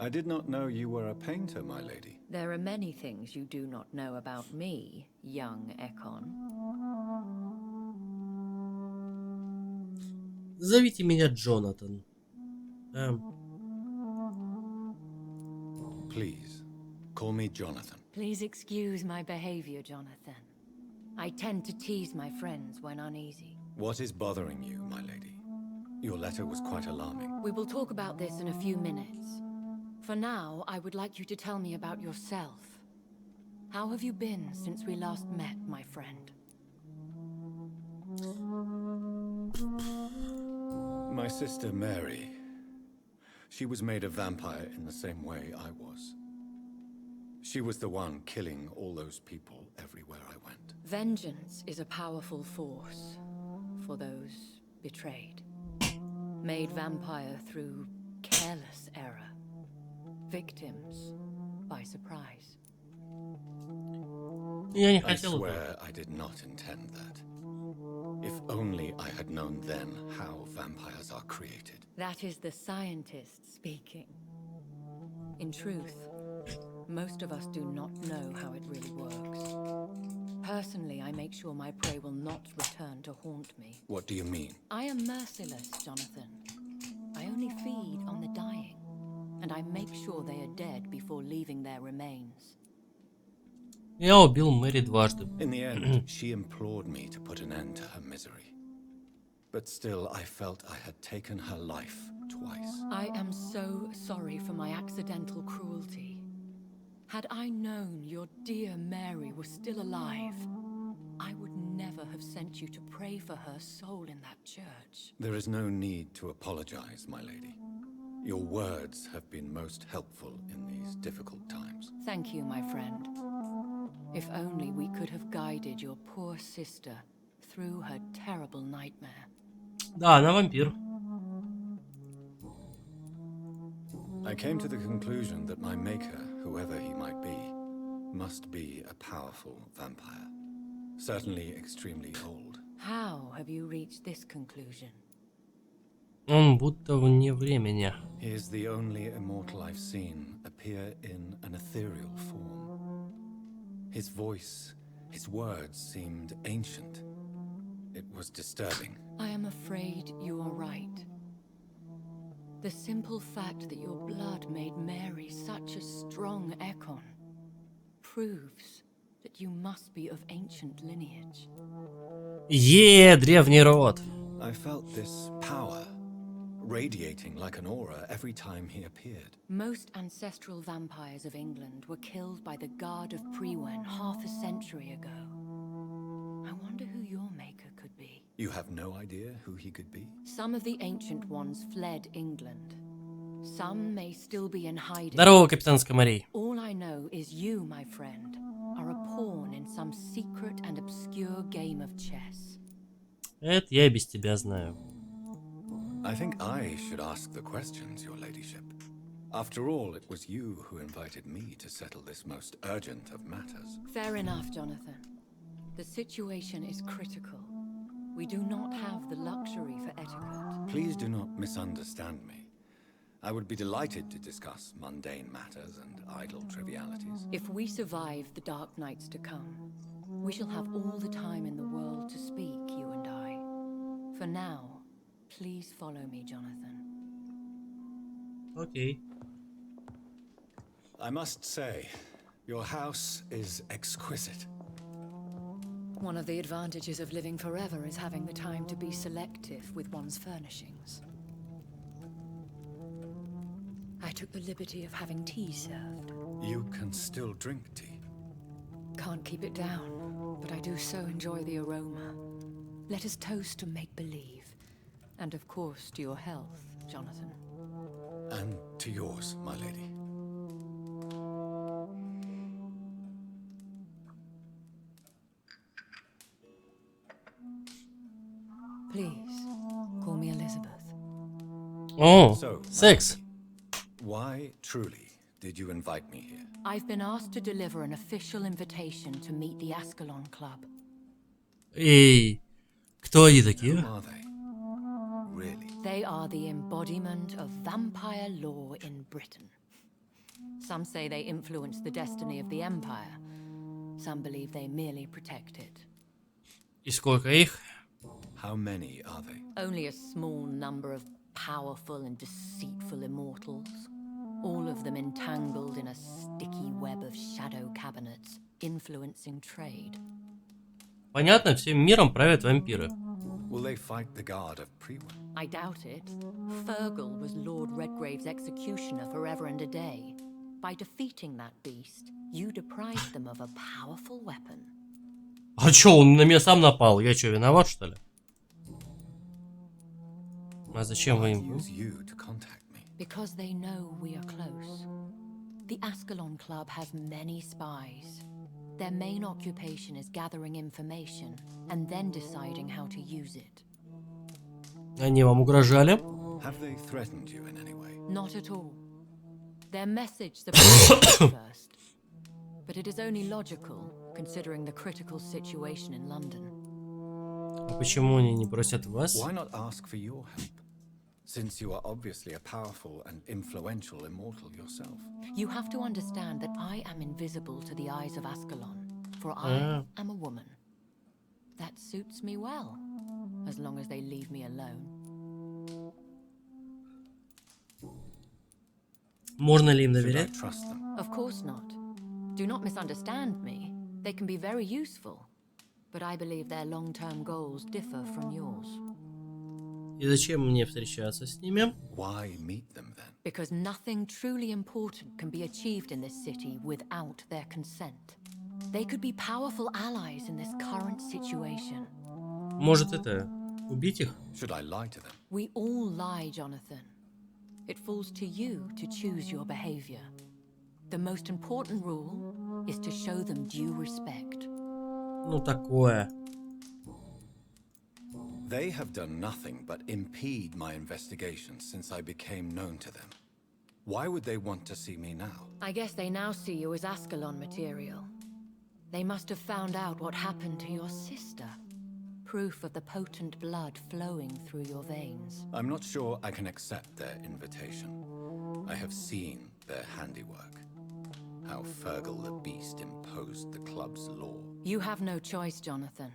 S14: I did not know you were a painter, my lady.
S10: There are many things you do not know about me, young Ekon.
S2: Зовите меня Джонатан.
S14: Please, call me Jonathan.
S10: Please excuse my behavior, Jonathan. I tend to tease my friends when uneasy.
S14: What is bothering you, my lady? Your letter was quite alarming.
S10: We will talk about this in a few minutes. For now, I would like you to tell me about yourself. How have you been since we last met, my friend?
S14: My sister Mary. She was made a vampire in the same way I was. She was the one killing all those people everywhere I went.
S10: Vengeance is a powerful force for those betrayed. Made vampire through careless error. Victims by surprise.
S14: I swear I did not intend that. If only I had known then how vampires are created.
S10: That is the scientist speaking. In truth, most of us do not know how it really works. Personally, I make sure my prey will not return to haunt me.
S14: What do you mean?
S10: I am merciless, Jonathan. I only feed on the dying, and I make sure they are dead before leaving their remains.
S2: Я убил Мэри дважды.
S14: In the end, she implored me to put an end to her misery. But still, I felt I had taken her life twice.
S10: I am so sorry for my accidental cruelty. Had I known your dear Mary was still alive, I would never have sent you to pray for her soul in that church.
S14: There is no need to apologize, my lady. Your words have been most helpful in these difficult times.
S10: Thank you, my friend. If only we could have guided your poor sister through her terrible nightmare.
S2: Да, она вампир.
S14: I came to the conclusion that my maker, whoever he might be, must be a powerful vampire. Certainly extremely old.
S10: How have you reached this conclusion?
S2: Он будто вне времени.
S14: He is the only immortal I've seen appear in an ethereal form. His voice, his words seemed ancient. It was disturbing.
S10: I am afraid you are right. The simple fact that your blood made Mary such a strong Ekon proves that you must be of ancient lineage.
S2: Древний род.
S14: I felt this power radiating like an aura every time he appeared.
S10: Most ancestral vampires of England were killed by the Guard of Prewen half a century ago. I wonder who your maker could be.
S14: You have no idea who he could be?
S10: Some of the ancient ones fled England. Some may still be in hiding.
S2: Здорово, капитанская Мария.
S10: All I know is you, my friend, are a pawn in some secret and obscure game of chess.
S2: Это я и без тебя знаю.
S14: I think I should ask the questions, your ladyship. After all, it was you who invited me to settle this most urgent of matters.
S10: Fair enough, Jonathan. The situation is critical. We do not have the luxury for etiquette.
S14: Please do not misunderstand me. I would be delighted to discuss mundane matters and idle trivialities.
S10: If we survive the dark nights to come, we shall have all the time in the world to speak, you and I. For now, please follow me, Jonathan.
S2: Okay.
S14: I must say, your house is exquisite.
S10: One of the advantages of living forever is having the time to be selective with one's furnishings. I took the liberty of having tea served.
S14: You can still drink tea.
S10: Can't keep it down, but I do so enjoy the aroma. Let us toast to make-believe. And of course to your health, Jonathan.
S14: And to yours, my lady.
S10: Please, call me Elizabeth.
S2: Oh,
S14: so,
S2: секс.
S14: Why, truly, did you invite me here?
S10: I've been asked to deliver an official invitation to meet the Ascalon Club.
S2: Эй, кто они такие?
S14: Who are they? Really?
S10: They are the embodiment of vampire law in Britain. Some say they influence the destiny of the Empire. Some believe they merely protect it.
S2: И сколько их?
S14: How many are they?
S10: Only a small number of powerful and deceitful immortals. All of them entangled in a sticky web of shadow cabinets, influencing trade.
S2: Понятно, всем миром правят вампиры.
S14: Will they fight the guard of Priwen?
S10: I doubt it. Fergal was Lord Redgrave's executioner forever and a day. By defeating that beast, you deprived them of a powerful weapon.
S2: А чё, он на меня сам напал? Я чё, виноват, что ли? А зачем вы им?
S10: Because they know we are close. The Ascalon Club has many spies. Their main occupation is gathering information and then deciding how to use it.
S2: Они вам угрожали?
S14: Have they threatened you in any way?
S10: Not at all. Their message surprised me first, but it is only logical considering the critical situation in London.
S2: А почему они не просят вас?
S14: Why not ask for your help? Since you are obviously a powerful and influential immortal yourself.
S10: You have to understand that I am invisible to the eyes of Ascalon, for I am a woman. That suits me well, as long as they leave me alone.
S2: Можно ли им доверять?
S10: Of course not. Do not misunderstand me. They can be very useful, but I believe their long-term goals differ from yours.
S2: И зачем мне встречаться с ними?
S14: Why meet them then?
S10: Because nothing truly important can be achieved in this city without their consent. They could be powerful allies in this current situation.
S2: Может это убить их?
S14: Should I lie to them?
S10: We all lie, Jonathan. It falls to you to choose your behavior. The most important rule is to show them due respect.
S2: Ну такое.
S14: They have done nothing but impede my investigations since I became known to them. Why would they want to see me now?
S10: I guess they now see you as Ascalon material. They must have found out what happened to your sister. Proof of the potent blood flowing through your veins.
S14: I'm not sure I can accept their invitation. I have seen their handiwork. How Fergal the Beast imposed the club's law.
S10: You have no choice, Jonathan.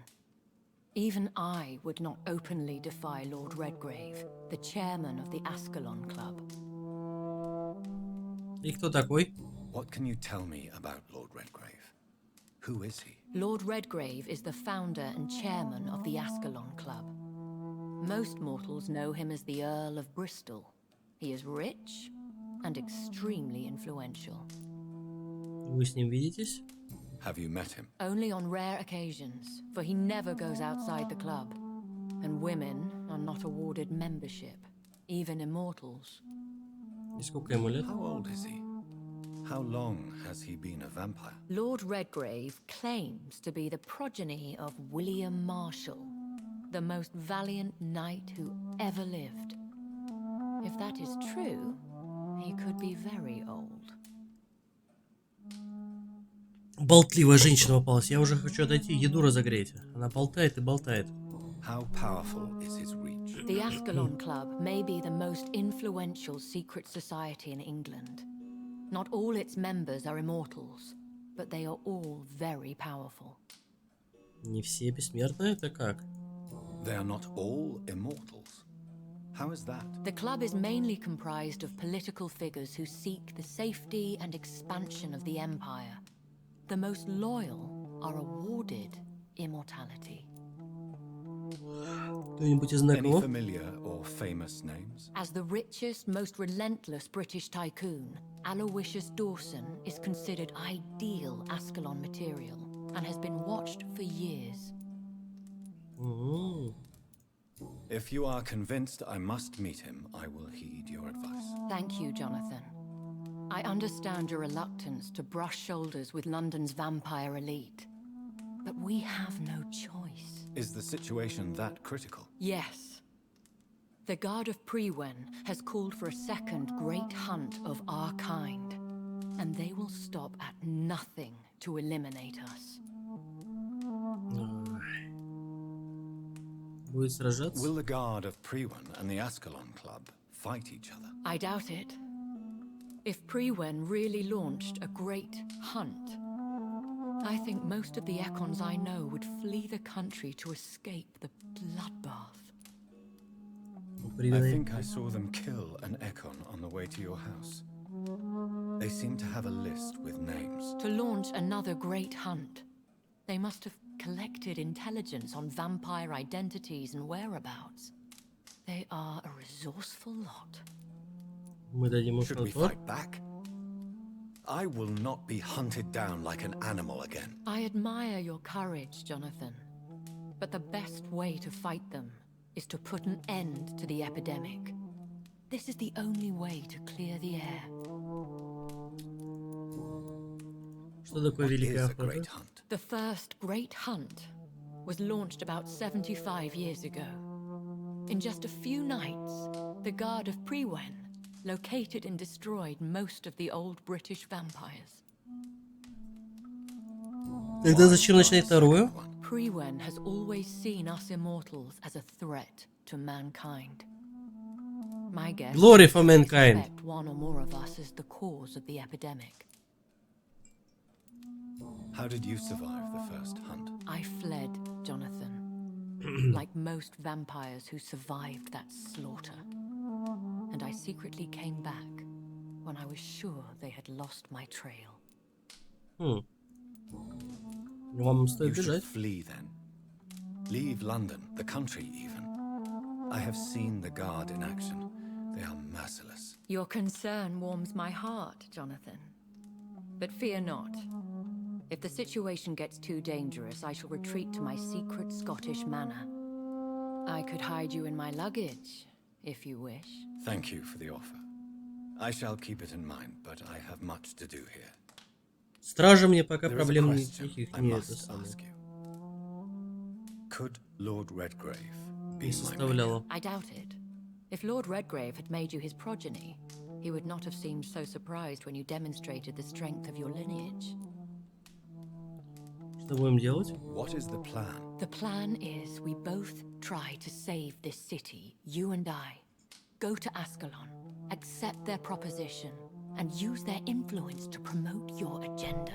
S10: Even I would not openly defy Lord Redgrave, the chairman of the Ascalon Club.
S2: И кто такой?
S14: What can you tell me about Lord Redgrave? Who is he?
S10: Lord Redgrave is the founder and chairman of the Ascalon Club. Most mortals know him as the Earl of Bristol. He is rich and extremely influential.
S2: Вы с ним видитесь?
S14: Have you met him?
S10: Only on rare occasions, for he never goes outside the club. And women are not awarded membership, even immortals.
S2: И сколько ему лет?
S14: How old is he? How long has he been a vampire?
S10: Lord Redgrave claims to be the progeny of William Marshall, the most valiant knight who ever lived. If that is true, he could be very old.
S2: Болтливая женщина попалась. Я уже хочу отойти, еду разогреть. Она болтает и болтает.
S14: How powerful is his reach?
S10: The Ascalon Club may be the most influential secret society in England. Not all its members are immortals, but they are all very powerful.
S2: Не все бессмертные, это как?
S14: They are not all immortals. How is that?
S10: The club is mainly comprised of political figures who seek the safety and expansion of the Empire. The most loyal are awarded immortality.
S2: Кто-нибудь из
S14: Any
S2: знакомых?
S14: familiar or famous names?
S10: As the richest, most relentless British tycoon, Aloysius Dawson is considered ideal Ascalon material and has been watched for years.
S14: If you are convinced I must meet him, I will heed your advice.
S10: Thank you, Jonathan. I understand your reluctance to brush shoulders with London's vampire elite, but we have no choice.
S14: Is the situation that critical?
S10: Yes. The Guard of Priwen has called for a second great hunt of our kind, and they will stop at nothing to eliminate us.
S2: Будет сражаться?
S14: Will the Guard of Priwen and the Ascalon Club fight each other?
S10: I doubt it. If Prewen really launched a great hunt, I think most of the Ekons I know would flee the country to escape the bloodbath.
S14: I think I saw them kill an Ekon on the way to your house. They seem to have a list with names.
S10: To launch another great hunt, they must have collected intelligence on vampire identities and whereabouts. They are a resourceful lot.
S14: Should we fight back? I will not be hunted down like an animal again.
S10: I admire your courage, Jonathan. But the best way to fight them is to put an end to the epidemic. This is the only way to clear the air.
S2: Что такое великая охота?
S10: The first great hunt was launched about 75 years ago. In just a few nights, the Guard of Prewen located and destroyed most of the old British vampires.
S2: Тогда зачем начинать вторую?
S10: Prewen has always seen us immortals as a threat to mankind. My guess
S2: Glory for mankind.
S10: suspect one or more of us is the cause of the epidemic.
S14: How did you survive the first hunt?
S10: I fled, Jonathan. Like most vampires who survived that slaughter. And I secretly came back when I was sure they had lost my trail.
S2: Вам стоит
S14: You should
S2: бежать.
S14: flee then. Leave London, the country even. I have seen the Guard in action. They are merciless.
S10: Your concern warms my heart, Jonathan. But fear not. If the situation gets too dangerous, I shall retreat to my secret Scottish manor. I could hide you in my luggage, if you wish.
S14: Thank you for the offer. I shall keep it in mind, but I have much to do here.
S2: Стражи мне пока
S14: There is a
S2: проблем
S14: question
S2: никаких
S14: I
S2: не
S14: must
S2: это самое.
S14: ask you. Could Lord Redgrave be
S2: Не
S14: my
S2: составляло.
S10: I doubt it. If Lord Redgrave had made you his progeny, he would not have seemed so surprised when you demonstrated the strength of your lineage.
S2: Что будем делать?
S14: What is the plan?
S10: The plan is we both try to save this city, you and I. Go to Ascalon, accept their proposition, and use their influence to promote your agenda.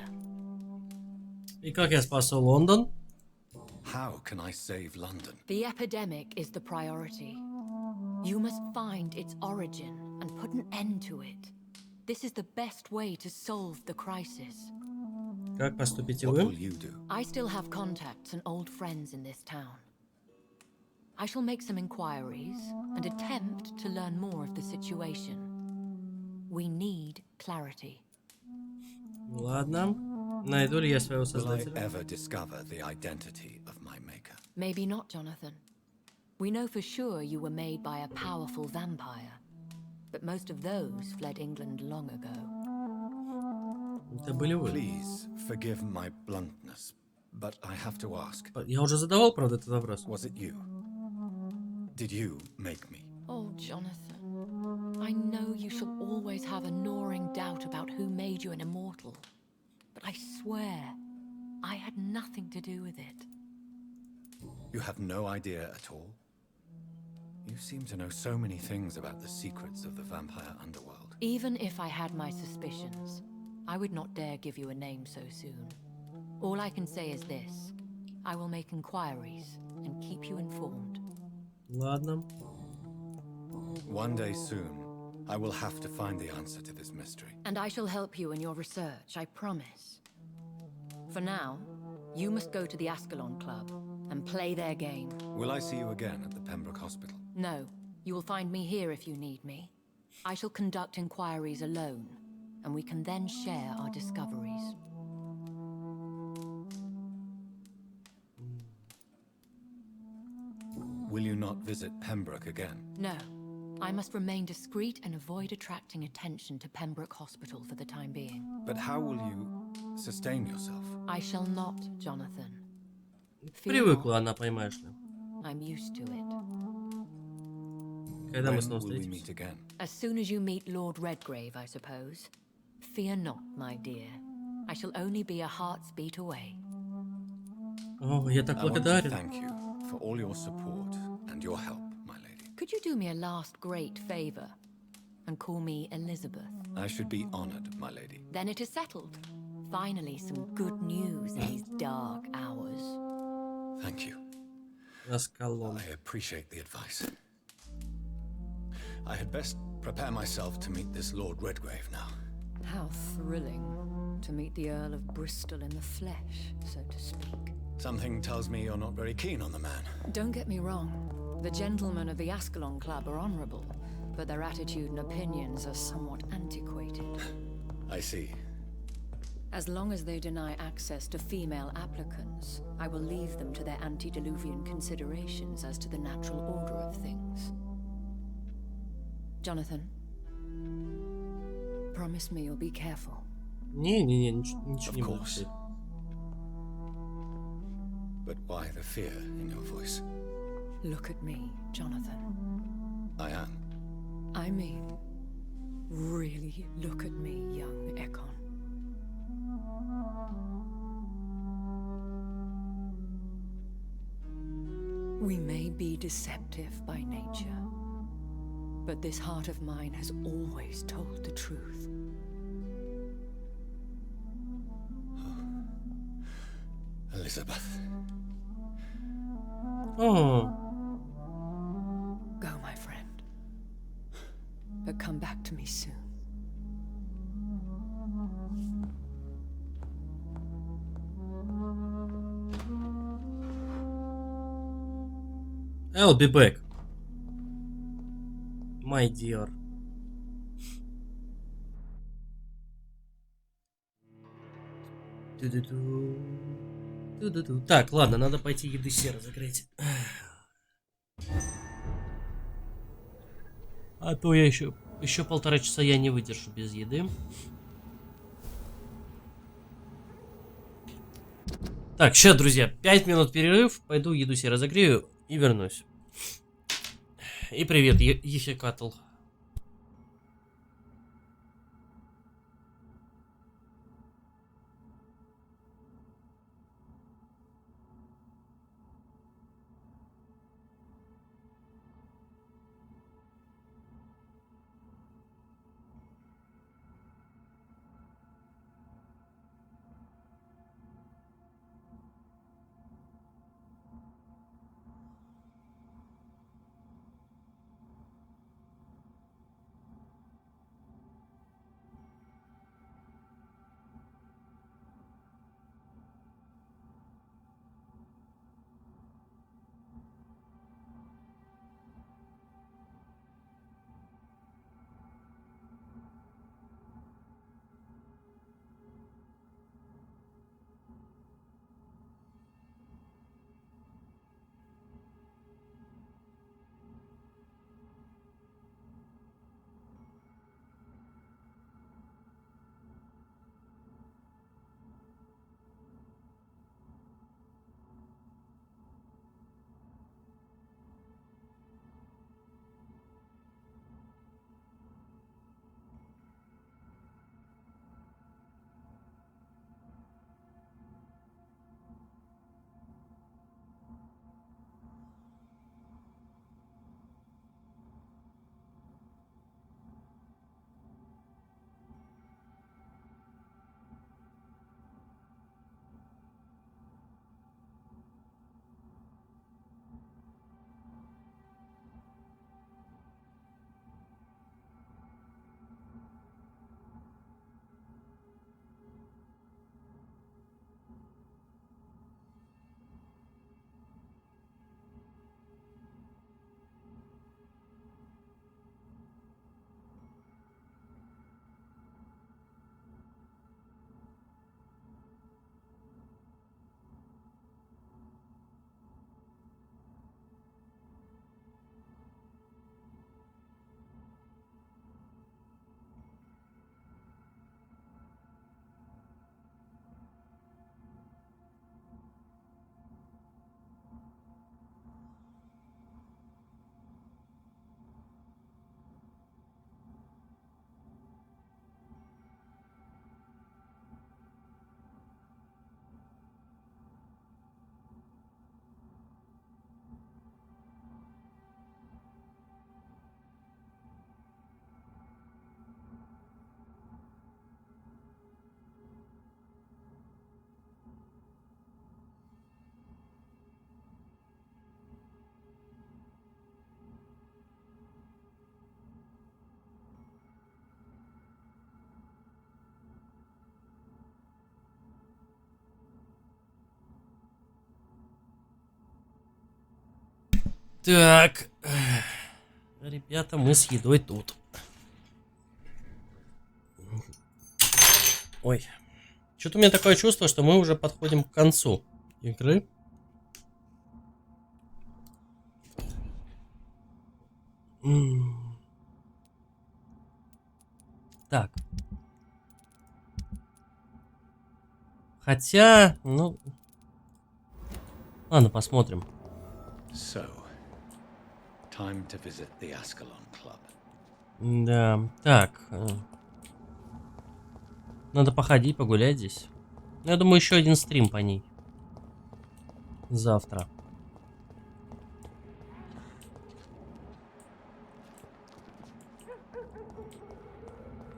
S2: И как я спасу Лондон?
S14: How can I save London?
S10: The epidemic is the priority. You must find its origin and put an end to it. This is the best way to solve the crisis.
S2: Как поступите
S14: What will
S2: вы?
S14: you do?
S10: I still have contacts and old friends in this town. I shall make some inquiries and attempt to learn more of the situation. We need clarity.
S2: Ладно. Найду ли я своего
S14: Will I
S2: создателя?
S14: ever discover the identity of my maker?
S10: Maybe not, Jonathan. We know for sure you were made by a powerful vampire. But most of those fled England long ago.
S2: Это были вы.
S14: Please forgive my bluntness, but I have to ask.
S2: Я уже задавал, правда, этот вопрос.
S14: Was it you? Did you make me?
S10: Oh, Jonathan. I know you shall always have a gnawing doubt about who made you an immortal. But I swear, I had nothing to do with it.
S14: You have no idea at all? You seem to know so many things about the secrets of the vampire underworld.
S10: Even if I had my suspicions, I would not dare give you a name so soon. All I can say is this. I will make inquiries and keep you informed.
S2: Ладно.
S14: One day soon, I will have to find the answer to this mystery.
S10: And I shall help you in your research, I promise. For now, you must go to the Ascalon Club and play their game.
S14: Will I see you again at the Pembroke Hospital?
S10: No, you will find me here if you need me. I shall conduct inquiries alone, and we can then share our discoveries.
S14: Will you not visit Pembroke again?
S10: No, I must remain discreet and avoid attracting attention to Pembroke Hospital for the time being.
S14: But how will you sustain yourself?
S10: I shall not, Jonathan.
S2: Привыкла она, понимаешь ли.
S10: I'm used to it.
S2: Когда мы
S14: When
S2: снова
S14: will we
S2: встретимся?
S14: meet again?
S10: As soon as you meet Lord Redgrave, I suppose. Fear not, my dear. I shall only be a heart's beat away.
S2: О, я так
S14: I want to
S2: благодарен.
S14: thank you for all your support and your help, my lady.
S10: Could you do me a last great favor? and call me Elizabeth.
S14: I should be honored, my lady.
S10: Then it is settled. Finally, some good news in these dark hours.
S14: Thank you. I appreciate the advice. I had best prepare myself to meet this Lord Redgrave now.
S10: How thrilling to meet the Earl of Bristol in the flesh, so to speak.
S14: Something tells me you're not very keen on the man.
S10: Don't get me wrong. The gentlemen of the Ascalon Club are honorable, but their attitude and opinions are somewhat antiquated.
S14: I see.
S10: As long as they deny access to female applicants, I will leave them to their antediluvian considerations as to the natural order of things. Jonathan, promise me you'll be careful.
S14: Of course. But why the fear in your voice?
S10: Look at me, Jonathan.
S14: I am.
S10: I mean, really look at me, young Ekon. We may be deceptive by nature, but this heart of mine has always told the truth.
S14: Elizabeth.
S2: Oh.
S10: Go, my friend. But come back to me soon.
S2: I'll be back, my dear. Так, ладно, надо пойти еды себе разогреть. А то я еще 1,5 часа я не выдержу без еды. Так, сейчас, друзья, 5 минут перерыв. Пойду еду себе разогрею и вернусь. И привет, Ефекатл. Так. Ребята, мы с едой тут. Ой. Что-то у меня такое чувство, что мы уже подходим к концу игры. Так. Хотя, ну... Ладно, посмотрим.
S14: So, time to visit the Ascalon Club.
S2: Да, так. Надо походить, погулять здесь. Я думаю, еще один стрим по ней. Завтра.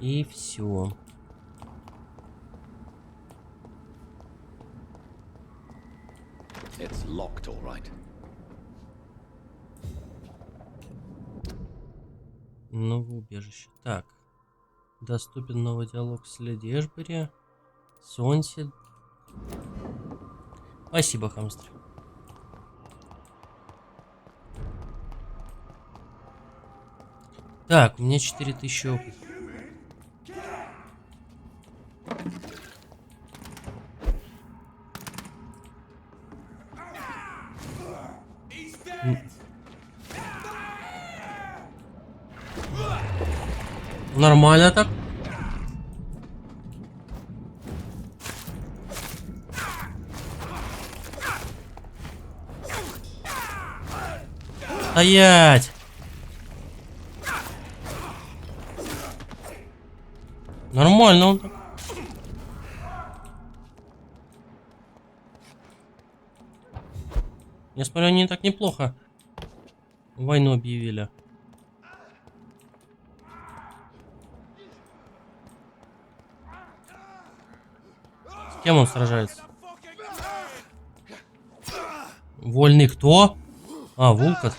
S2: И все.
S3: It's locked, all right.
S2: Новое убежище. Так. Доступен новый диалог с Леди Эшбери. Сонси. Спасибо, хамстер. Так, у меня 4000 опыта. Нормально так. Стоять! Нормально он так. Я смотрю, они так неплохо войну объявили. С кем он сражается? Вольный кто? А, Вулкат.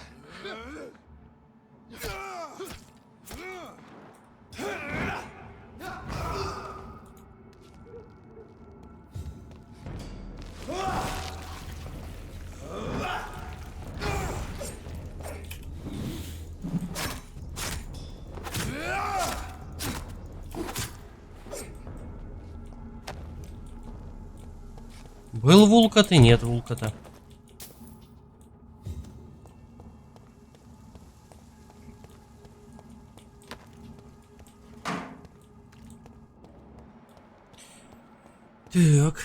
S2: Был Вулкат и нет Вулката. Так.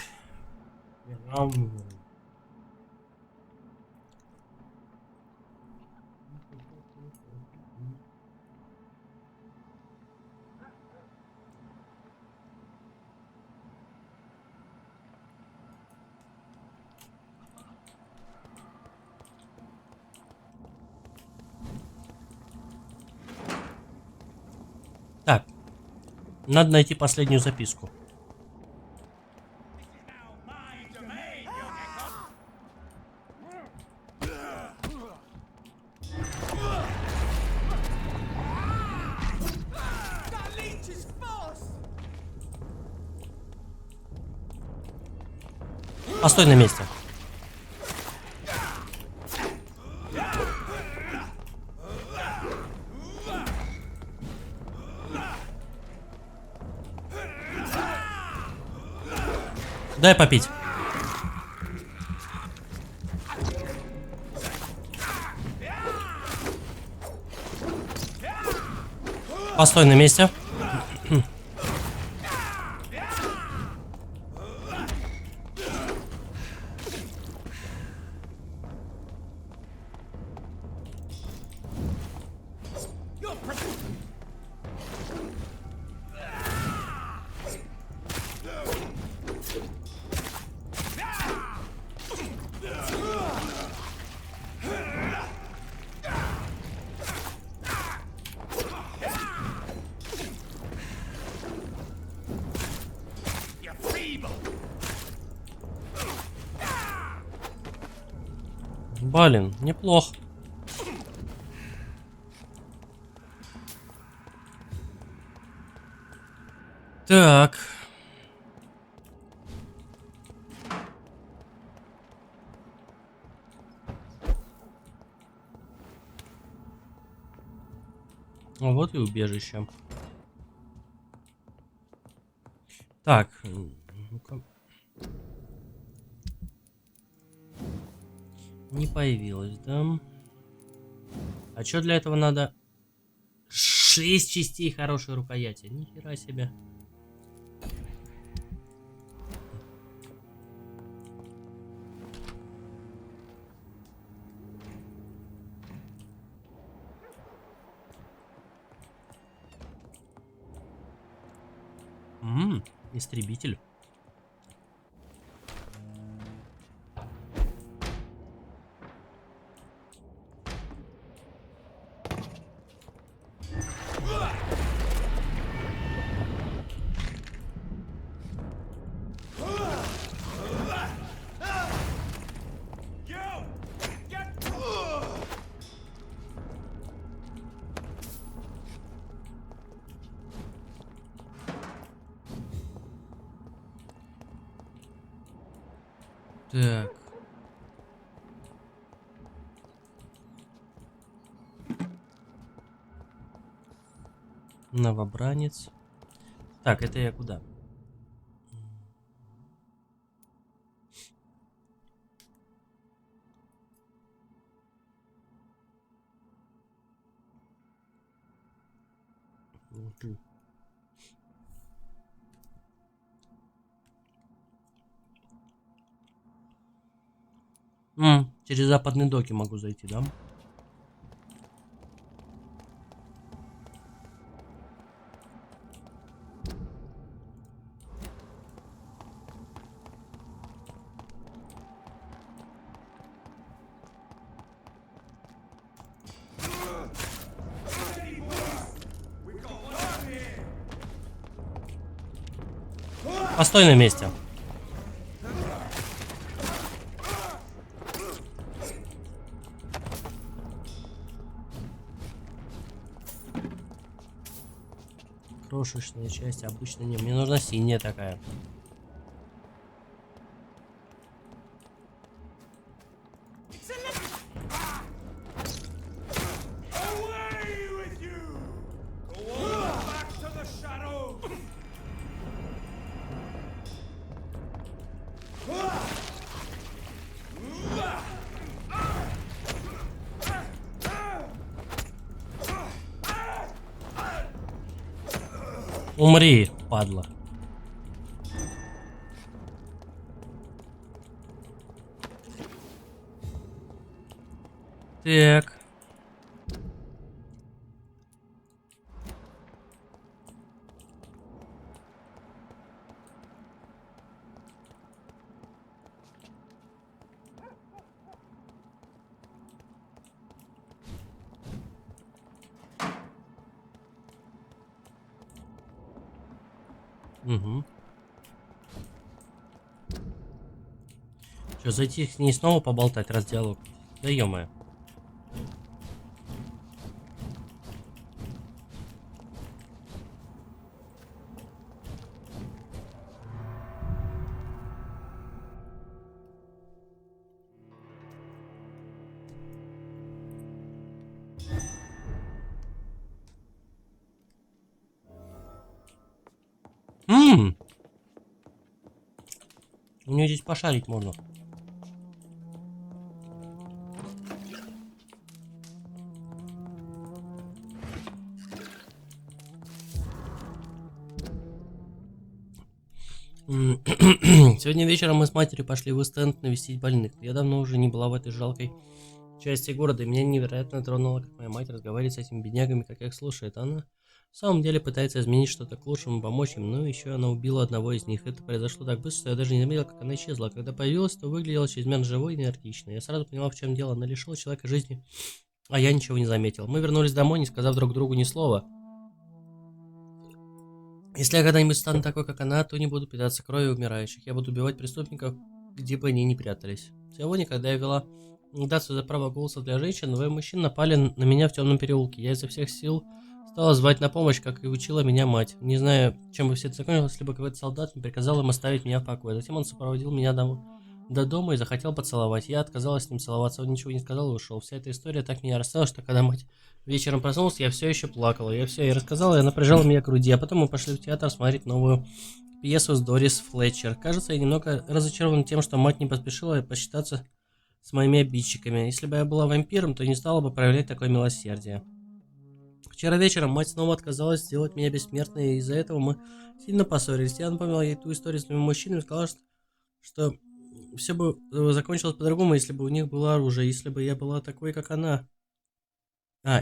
S2: Так. Надо найти последнюю записку. Постой на месте. Дай попить. Постой на месте. Блин, неплохо. Так. Вот и убежище. Так. Ну-ка. Не появилось, да? А что для этого надо? 6 частей хорошей рукояти. Нихера себе. Истребитель. Так. Новобранец. Так, это я куда? Через западные доки могу зайти, да? Постой на месте. Крошечная часть, обычно не. Мне нужна синяя такая. Умри, падла. Так. Угу. Что, зайти с ней снова поболтать, раз диалог? Да ё-моё. У нее здесь пошарить можно. Сегодня вечером мы с матерью пошли в Эст-Энд навестить больных. Я давно уже не была в этой жалкой части города, и меня невероятно тронуло, как моя мать разговаривает с этими беднягами, как их слушает. Она в самом деле пытается изменить что-то к лучшему, помочь им, но еще она убила одного из них. Это произошло так быстро, что я даже не заметила, как она исчезла. А когда появилась, то выглядела чрезмерно живой и энергичной. Я сразу поняла, в чем дело. Она лишила человека жизни, а я ничего не заметил. Мы вернулись домой, не сказав друг другу ни слова. Если я когда-нибудь стану такой, как она, то не буду питаться кровью умирающих. Я буду убивать преступников, где бы они ни прятались. Сегодня, когда я вела агитацию за право голоса для женщин, двое мужчин напали на меня в темном переулке. Я изо всех сил стала звать на помощь, как и учила меня мать. Не знаю, чем бы все это закончилось, если бы какой-то солдат не приказал им оставить меня в покое. Затем он сопроводил меня до дома и захотел поцеловать. Я отказалась с ним целоваться, он ничего не сказал и ушел. Вся эта история так меня расстроила, что когда мать вечером проснулся, я все еще плакала. Я все ей рассказала, и она прижала меня к груди. А потом мы пошли в театр смотреть новую пьесу с Дорис Флетчер. Кажется, я немного разочарован тем, что мать не поспешила посчитаться с моими обидчиками. Если бы я была вампиром, то не стала бы проявлять такое милосердие. Вчера вечером мать снова отказалась сделать меня бессмертной, и из-за этого мы сильно поссорились. Я напомнила ей ту историю с моим мужчиной и сказала, что все бы закончилось по-другому, если бы у них было оружие, если бы я была такой, как она.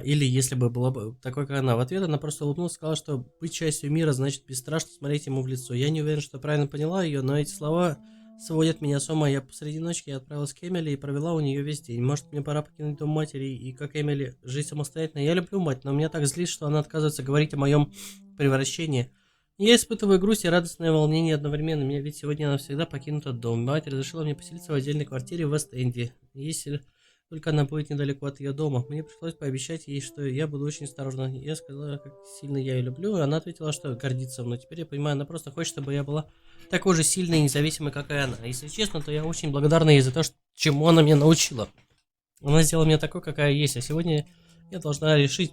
S2: Или если бы была бы такой, как она. В ответ она просто улыбнулась и сказала, что быть частью мира значит бесстрашно смотреть ему в лицо. Я не уверен, что правильно поняла ее, но эти слова сводят меня с ума. Я посреди ночи отправилась к Эмили и провела у нее весь день. Может, мне пора покинуть дом матери и, как Эмили, жить самостоятельно. Я люблю мать, но меня так злит, что она отказывается говорить о моем превращении. Я испытываю грусть и радостное волнение одновременно. Меня ведь сегодня она навсегда покинут от дома. Мать разрешила мне поселиться в отдельной квартире в Вест-Энде. Если только она будет недалеко от ее дома. Мне пришлось пообещать ей, что я буду очень осторожна. Я сказала, как сильно я ее люблю, и она ответила, что гордится мной. Теперь я понимаю, она просто хочет, чтобы я была такой же сильной и независимой, как и она. Если честно, то я очень благодарна ей за то, чему она меня научила. Она сделала меня такой, какая есть, а сегодня я должна решить,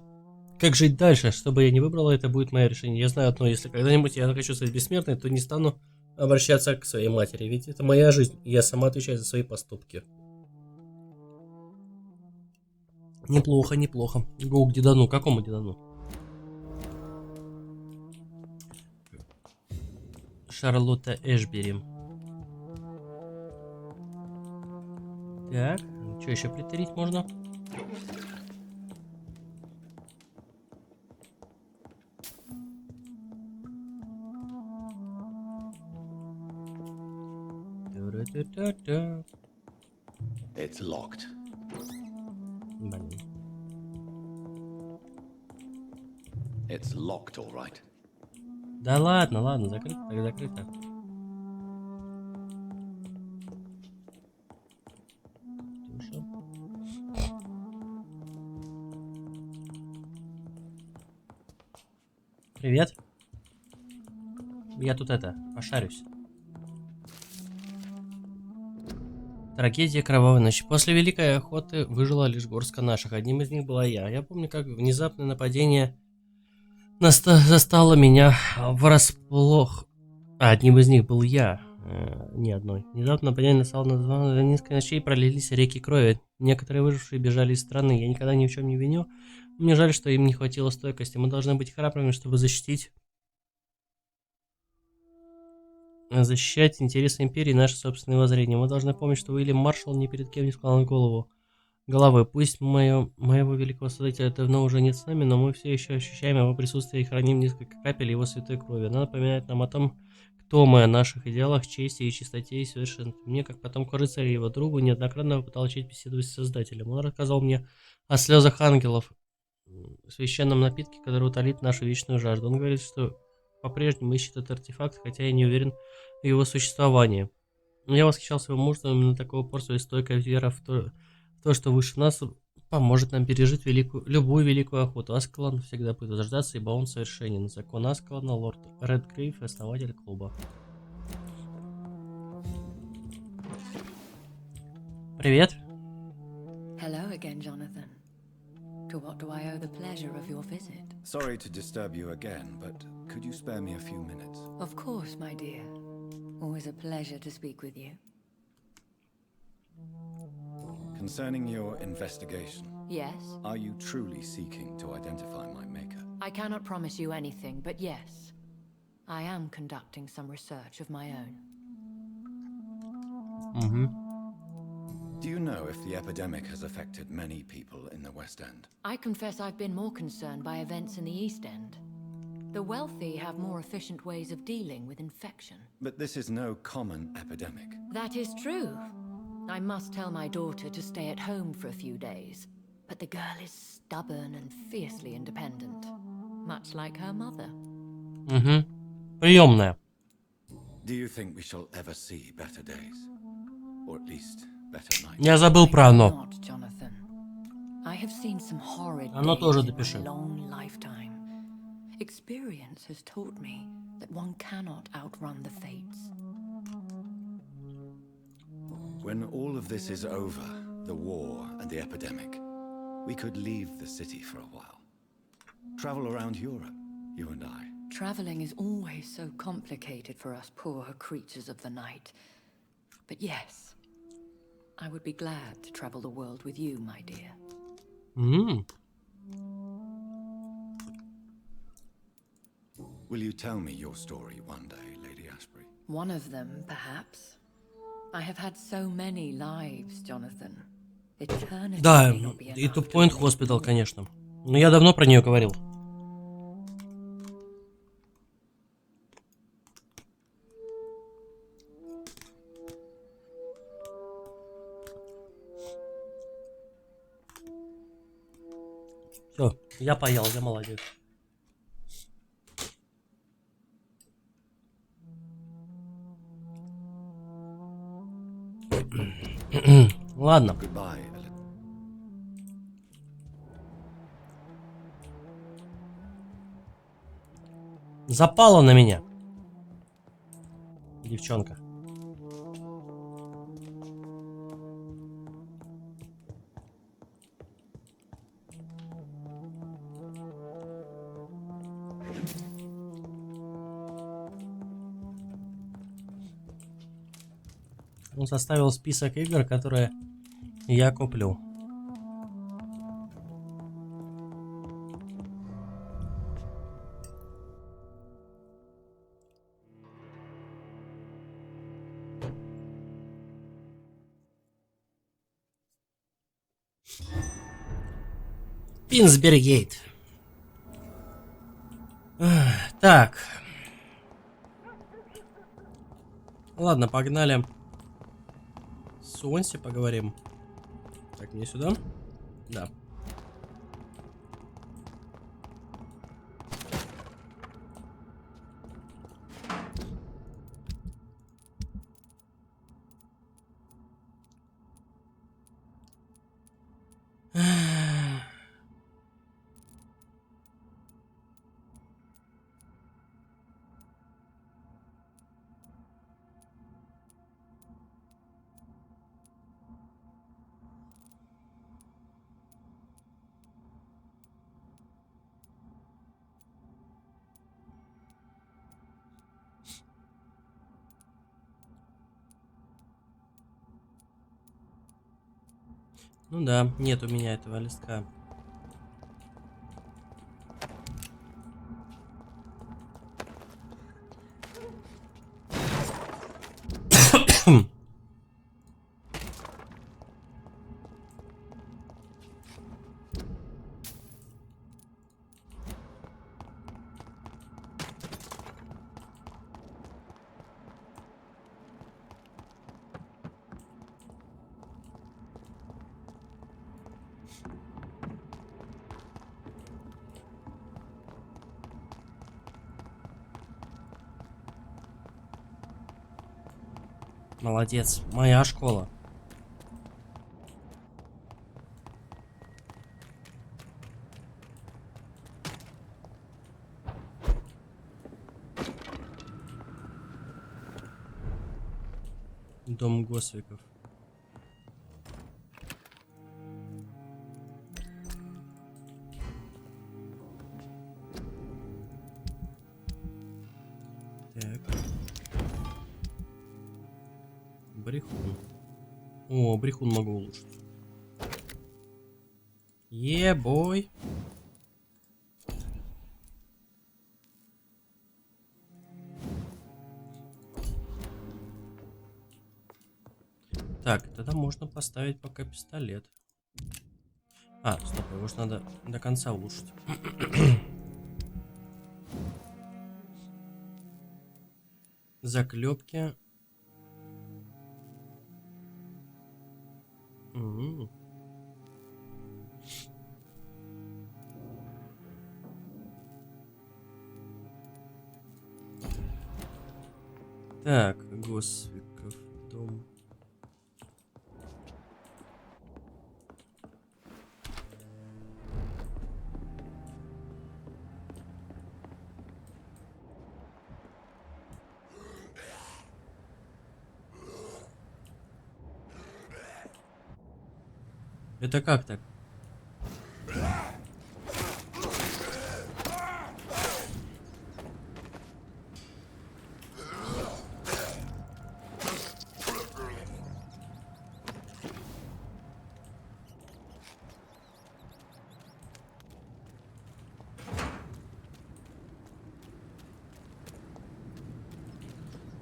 S2: как жить дальше. Чтобы я не выбрала, это будет мое решение. Я знаю одно, если когда-нибудь я захочу стать бессмертной, то не стану обращаться к своей матери, ведь это моя жизнь, и я сама отвечаю за свои поступки. Неплохо, неплохо. Го к дедану. Какому дедану? Шарлотта Эшбери. Так, что еще притереть можно?
S3: It's locked.
S2: Блин.
S3: It's locked, all right.
S2: Да ладно, ладно, закрыто, так закрыто. Привет. Я тут пошарюсь. Трагедия Кровавой ночи. После Великой Охоты выжила лишь горстка наших. Одним из них была я. Я помню, как внезапное нападение застало меня врасплох. Одним из них был я. Ни одной. Внезапно нападение настало на несколько ночей, пролились реки крови. Некоторые выжившие бежали из страны. Я никогда ни в чем не виню. Мне жаль, что им не хватило стойкости. Мы должны быть храбрыми, чтобы защищать интересы империи и наши собственные воззрения. Мы должны помнить, что Уильям Маршалл ни перед кем не склонил головы. Пусть моего великого создателя давно уже нет с нами, но мы все еще ощущаем его присутствие и храним несколько капель его святой крови. Она напоминает нам о том, кто мы, о наших идеалах, чести и чистоте и совершенстве. Мне, как потомку рыцаря и его другу, неоднократно попытался беседовать с Создателем. Он рассказал мне о слезах ангелов, священном напитке, который утолит нашу вечную жажду. Он говорит, что по-прежнему ищет этот артефакт, хотя я не уверен в его существовании. Я восхищался его мужеством, именно такого упорства и стойкая вера в то, что выше нас поможет нам пережить любую великую охоту. Аскалан всегда будет возрождаться, ибо он совершенен. Закон Аскалана, лорд Редгрейв, основатель клуба. Привет.
S10: Hello again, Jonathan. To what do I owe the pleasure of your visit?
S14: Sorry to disturb you again, but could you spare me a few minutes?
S10: Of course, my dear. Always a pleasure to speak with you.
S14: Concerning your investigation.
S10: Yes?
S14: Are you truly seeking to identify my maker?
S10: I cannot promise you anything, but yes. I am conducting some research of my own.
S14: Do you know if the epidemic has affected many people in the West End?
S10: I confess I've been more concerned by events in the East End. The wealthy have more efficient ways of dealing with infection.
S14: But this is no common epidemic.
S10: That is true. I must tell my daughter to stay at home for a few days. But the girl is stubborn and fiercely independent. Much like her mother.
S2: Приемная.
S14: Do you think we shall ever see better days? Or at least better nights?
S2: Я забыл про оно.
S10: Not, Jonathan. I have seen some horrid
S2: Оно тоже
S10: days in
S2: допиши.
S10: my long lifetime. Experience has taught me that one cannot outrun the fates.
S3: When all of this is over, the war and the epidemic, we could leave the city for a while. Travel around Europe, you and I.
S10: Traveling is always so complicated for us poor creatures of the night. But yes, I would be glad to travel the world with you, my dear.
S3: Will you tell me your story one day, Lady Ashbury?
S10: One of them, perhaps. I have had so many lives, Jonathan. Eternity
S2: Да,
S10: may not be
S2: и
S10: enough
S2: Two
S10: to
S2: Point
S10: live
S2: Hospital,
S10: through.
S2: конечно. Но я давно про нее говорил. Все, я поел, я молодец. Ладно. Запала на меня. Девчонка. Он составил список игр, которые я куплю. Пинсбергейт. Так. Ладно, погнали. С Уонси поговорим. Так, мне сюда? Да. Ну да, нет у меня этого листка. Молодец, моя школа. Дом Госвиков. Так. Брехун. О, брехун могу улучшить. Е-бой. Так, тогда можно поставить пока пистолет. А, стоп, его же надо до конца улучшить. Заклепки. Так, Госвиков дом. Это как так?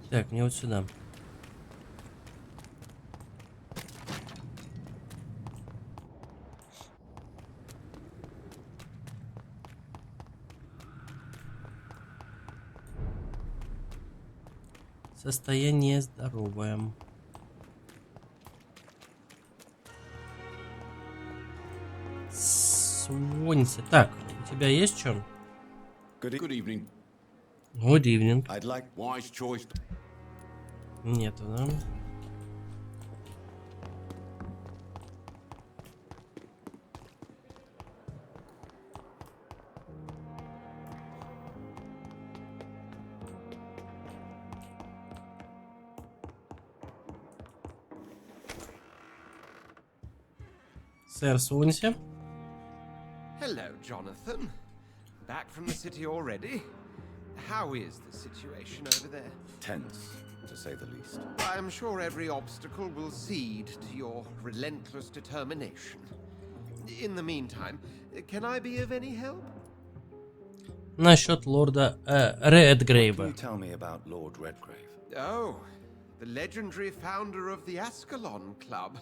S2: Так, мне вот сюда. Состояние здоровое. Свонься. Так, у тебя есть что?
S6: Good evening.
S2: Good evening.
S6: I'd like wise choice.
S2: Нету, да? Сэр, свонься.
S9: Hello, Jonathan. Back from the city already? How is the situation over there?
S5: Tense, to say the least.
S9: I'm sure every obstacle will cede to your relentless determination. In the meantime, can I be of any help?
S2: Насчет лорда
S5: Can you
S2: Редгрейва.
S5: tell me about Lord Redgrave?
S9: Oh, the legendary founder of the Ascalon Club.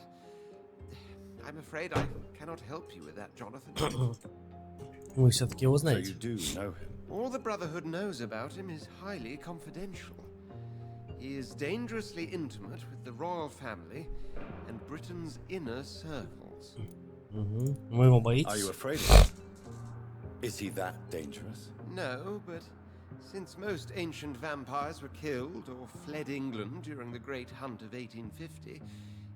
S9: I'm afraid I cannot help you with that, Jonathan.
S2: Вы все-таки его
S5: So
S2: знаете.
S5: you do know him.
S9: All the Brotherhood knows about him is highly confidential. He is dangerously intimate with the royal family and Britain's inner circles.
S2: Вы его
S5: Are you
S2: боитесь?
S5: afraid of him? Is he that dangerous?
S9: No, but since most ancient vampires were killed or fled England during the Great Hunt of 1850,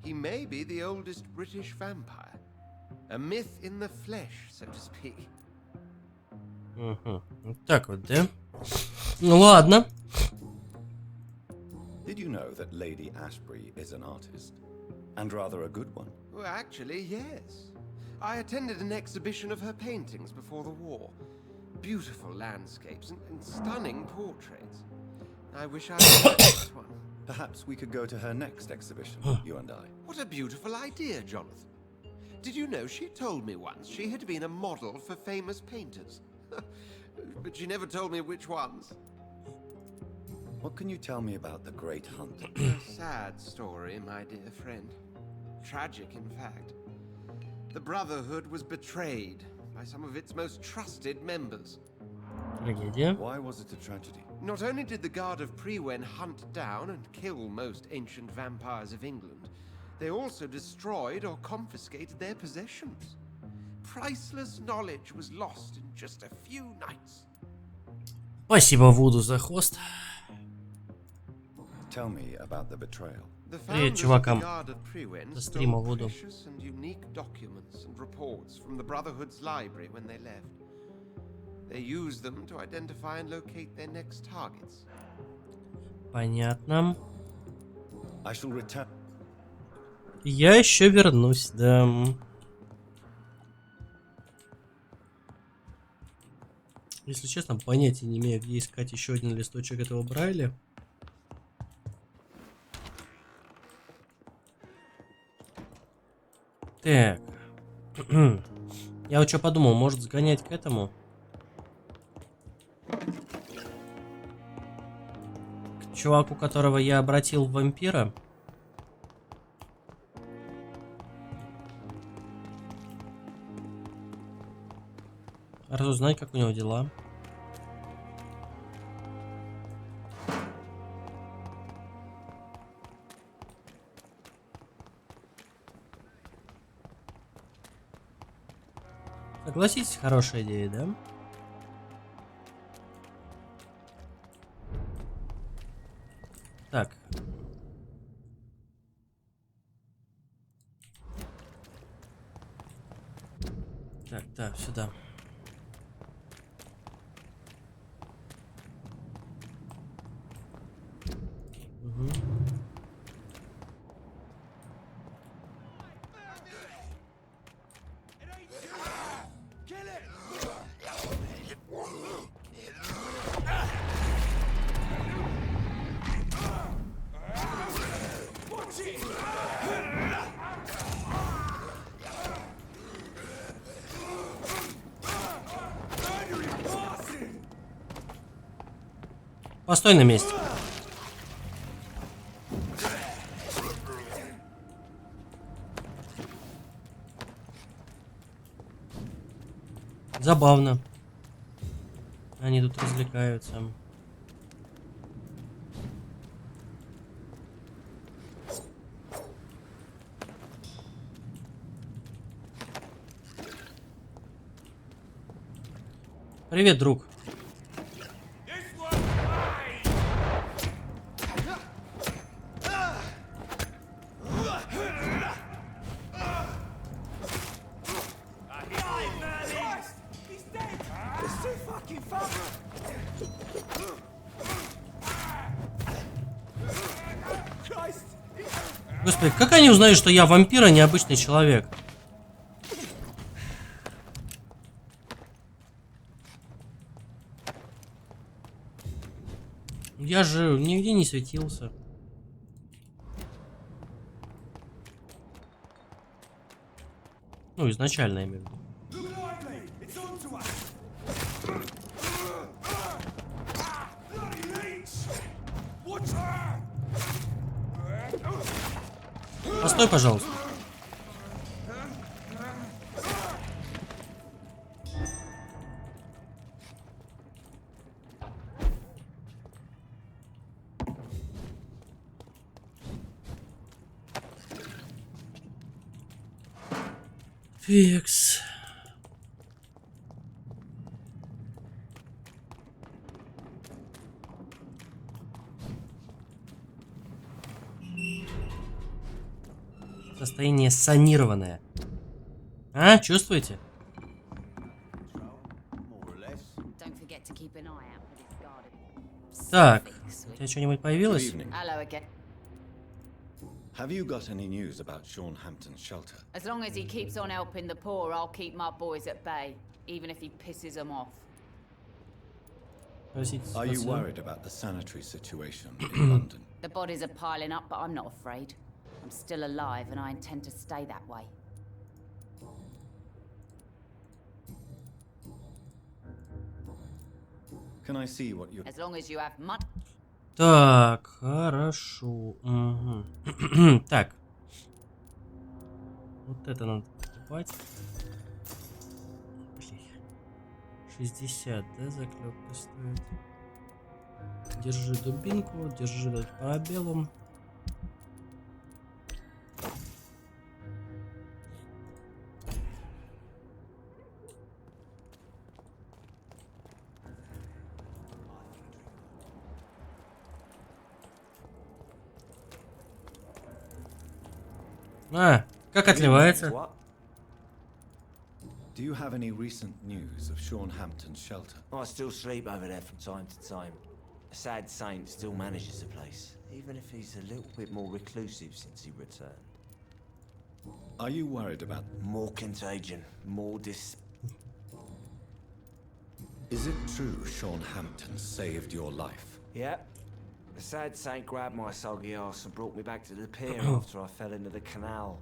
S9: he may be the oldest British vampire. A myth in the flesh, so to speak.
S2: Угу. Вот так вот, да? Ну ладно.
S5: Did you know that Lady Ashbury is an artist? And rather a good one.
S9: Well, actually, yes. I attended an exhibition of her paintings before the war. Beautiful landscapes and stunning portraits. I wish I had this one.
S5: Perhaps we could go to her next exhibition, you and I.
S9: What a beautiful idea, Jonathan. Did you know she told me once she had been a model for famous painters? But she never told me which ones.
S5: What can you tell me about the Great Hunt?
S9: A sad story, my dear friend. Tragic, in fact. The Brotherhood was betrayed by some of its most trusted members.
S2: Трагедия.
S5: Why was it a tragedy?
S9: Not only did the Guard of Priwen hunt down and kill most ancient vampires of England, they also destroyed or confiscated their possessions. Priceless knowledge was lost in just a few nights.
S2: Спасибо, Вуду, за хвост.
S5: Tell me about the betrayal.
S9: The
S2: Привет,
S9: founders of the
S2: чувакам.
S9: Guard of Priwen
S2: За стрима,
S9: stole
S2: Вуду.
S9: precious and unique documents and reports from the Brotherhood's library when they left. They used them to identify and locate their next targets.
S2: Понятно.
S5: I shall return.
S2: Я еще вернусь, да. Если честно, понятия не имею, где искать еще один листочек этого Брайля. Так. Я вот что подумал, может сгонять к этому? К чуваку, которого я обратил в вампира. Разузнать, как у него дела. Согласитесь, хорошая идея, да? Так. Так, да, сюда. Угу. Постой на месте. Забавно. Они тут развлекаются. Привет, друг. Господи, как они узнают, что я вампир, а не обычный человек? Я же нигде не светился. Ну, изначально, я имею в виду. Постой, пожалуйста. Фикс. Состояние санированное. А, чувствуете? Так, у тебя что-нибудь появилось?
S14: Have you got any news about Sean Hampton's shelter?
S8: As long as he keeps on helping the poor, I'll keep my boys at bay, even if he pisses them off.
S14: Are you worried about the sanitary situation in London?
S8: The bodies are piling up, but I'm not afraid. I'm still alive, and I intend to stay that way.
S14: Can I see what you...
S8: As long as you have money.
S2: Так, хорошо. Угу. Так. Вот это надо покупать. 60, да, заклепка стоит. Держи дубинку, держи по белому. А, как отливается?
S14: Do you have any recent news of Sean Hampton's shelter?
S13: I still sleep over there from time to time. A sad saint still manages the place, even if he's a little bit more reclusive since he returned.
S14: Are you worried about...
S13: More contagion, more dis...
S14: Is it true Sean Hampton saved your life?
S13: Yeah. The sad saint grabbed my soggy ass and brought me back to the pier after I fell into the canal.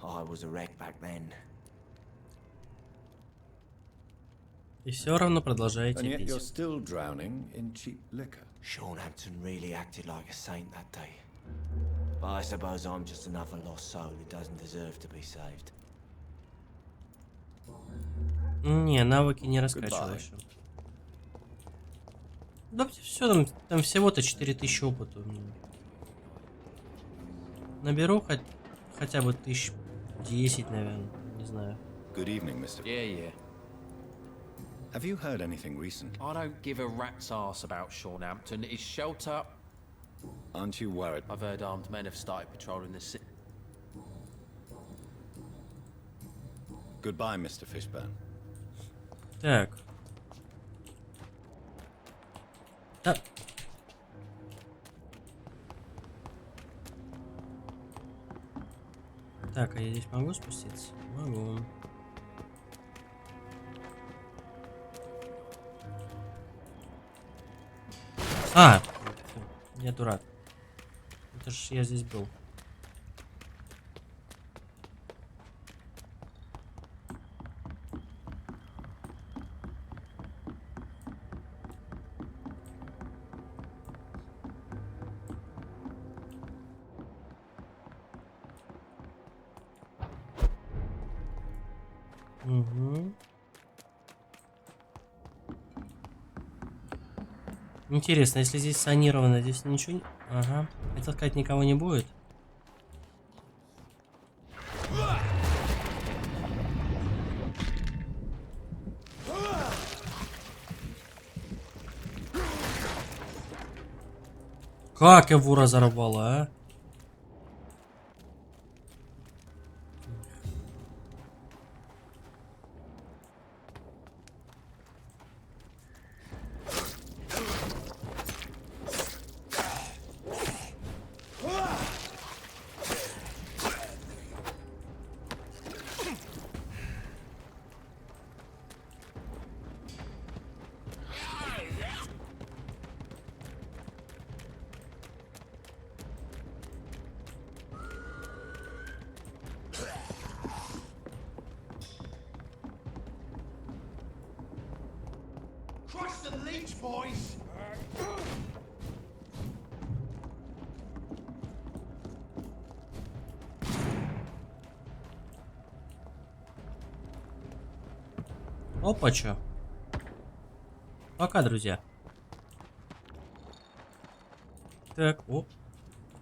S13: I was a wreck back then.
S2: И все равно продолжаете
S14: And yet
S2: пить.
S14: you're still drowning in cheap liquor.
S13: Sean Hampton really acted like a saint that day. But I suppose I'm just another lost soul who doesn't deserve to be saved.
S2: Не, навыки не раскачивал еще. Да все, там всего-то 4000 опыта у меня. Наберу хотя бы 1010, наверное, не знаю.
S14: Good evening, Mr.
S19: Yeah.
S14: Have you heard anything recent?
S19: I don't give a rat's ass about Sean Hampton. His shelter...
S14: Aren't you worried?
S19: I've heard armed men have started patrolling the city.
S14: Goodbye, Mr. Fishburne.
S2: Так. Да. Так, а я здесь могу спуститься? Могу. А! Я дурак. Это ж я здесь был. Угу. Интересно, если здесь санировано, здесь ничего не... Ага. Хотел сказать, никого не будет. Как его разорвало, а? Опа, чё? Пока, друзья. Так, оп.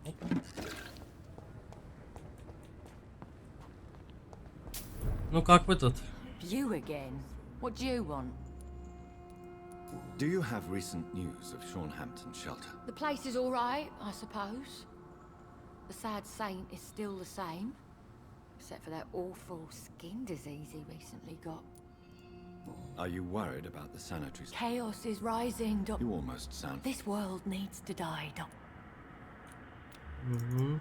S2: Опа. Ну как вы тут?
S8: You again? What do you want?
S14: Do you have recent news of Hampton's shelter?
S8: The place is all right, I suppose. The sad saint is still the same, except for that awful skin disease he recently got.
S14: Are you worried about the sanitary?
S8: Chaos is rising, Doc.
S14: You almost sound...
S8: This world needs to die, Doc.
S2: Mm-hmm.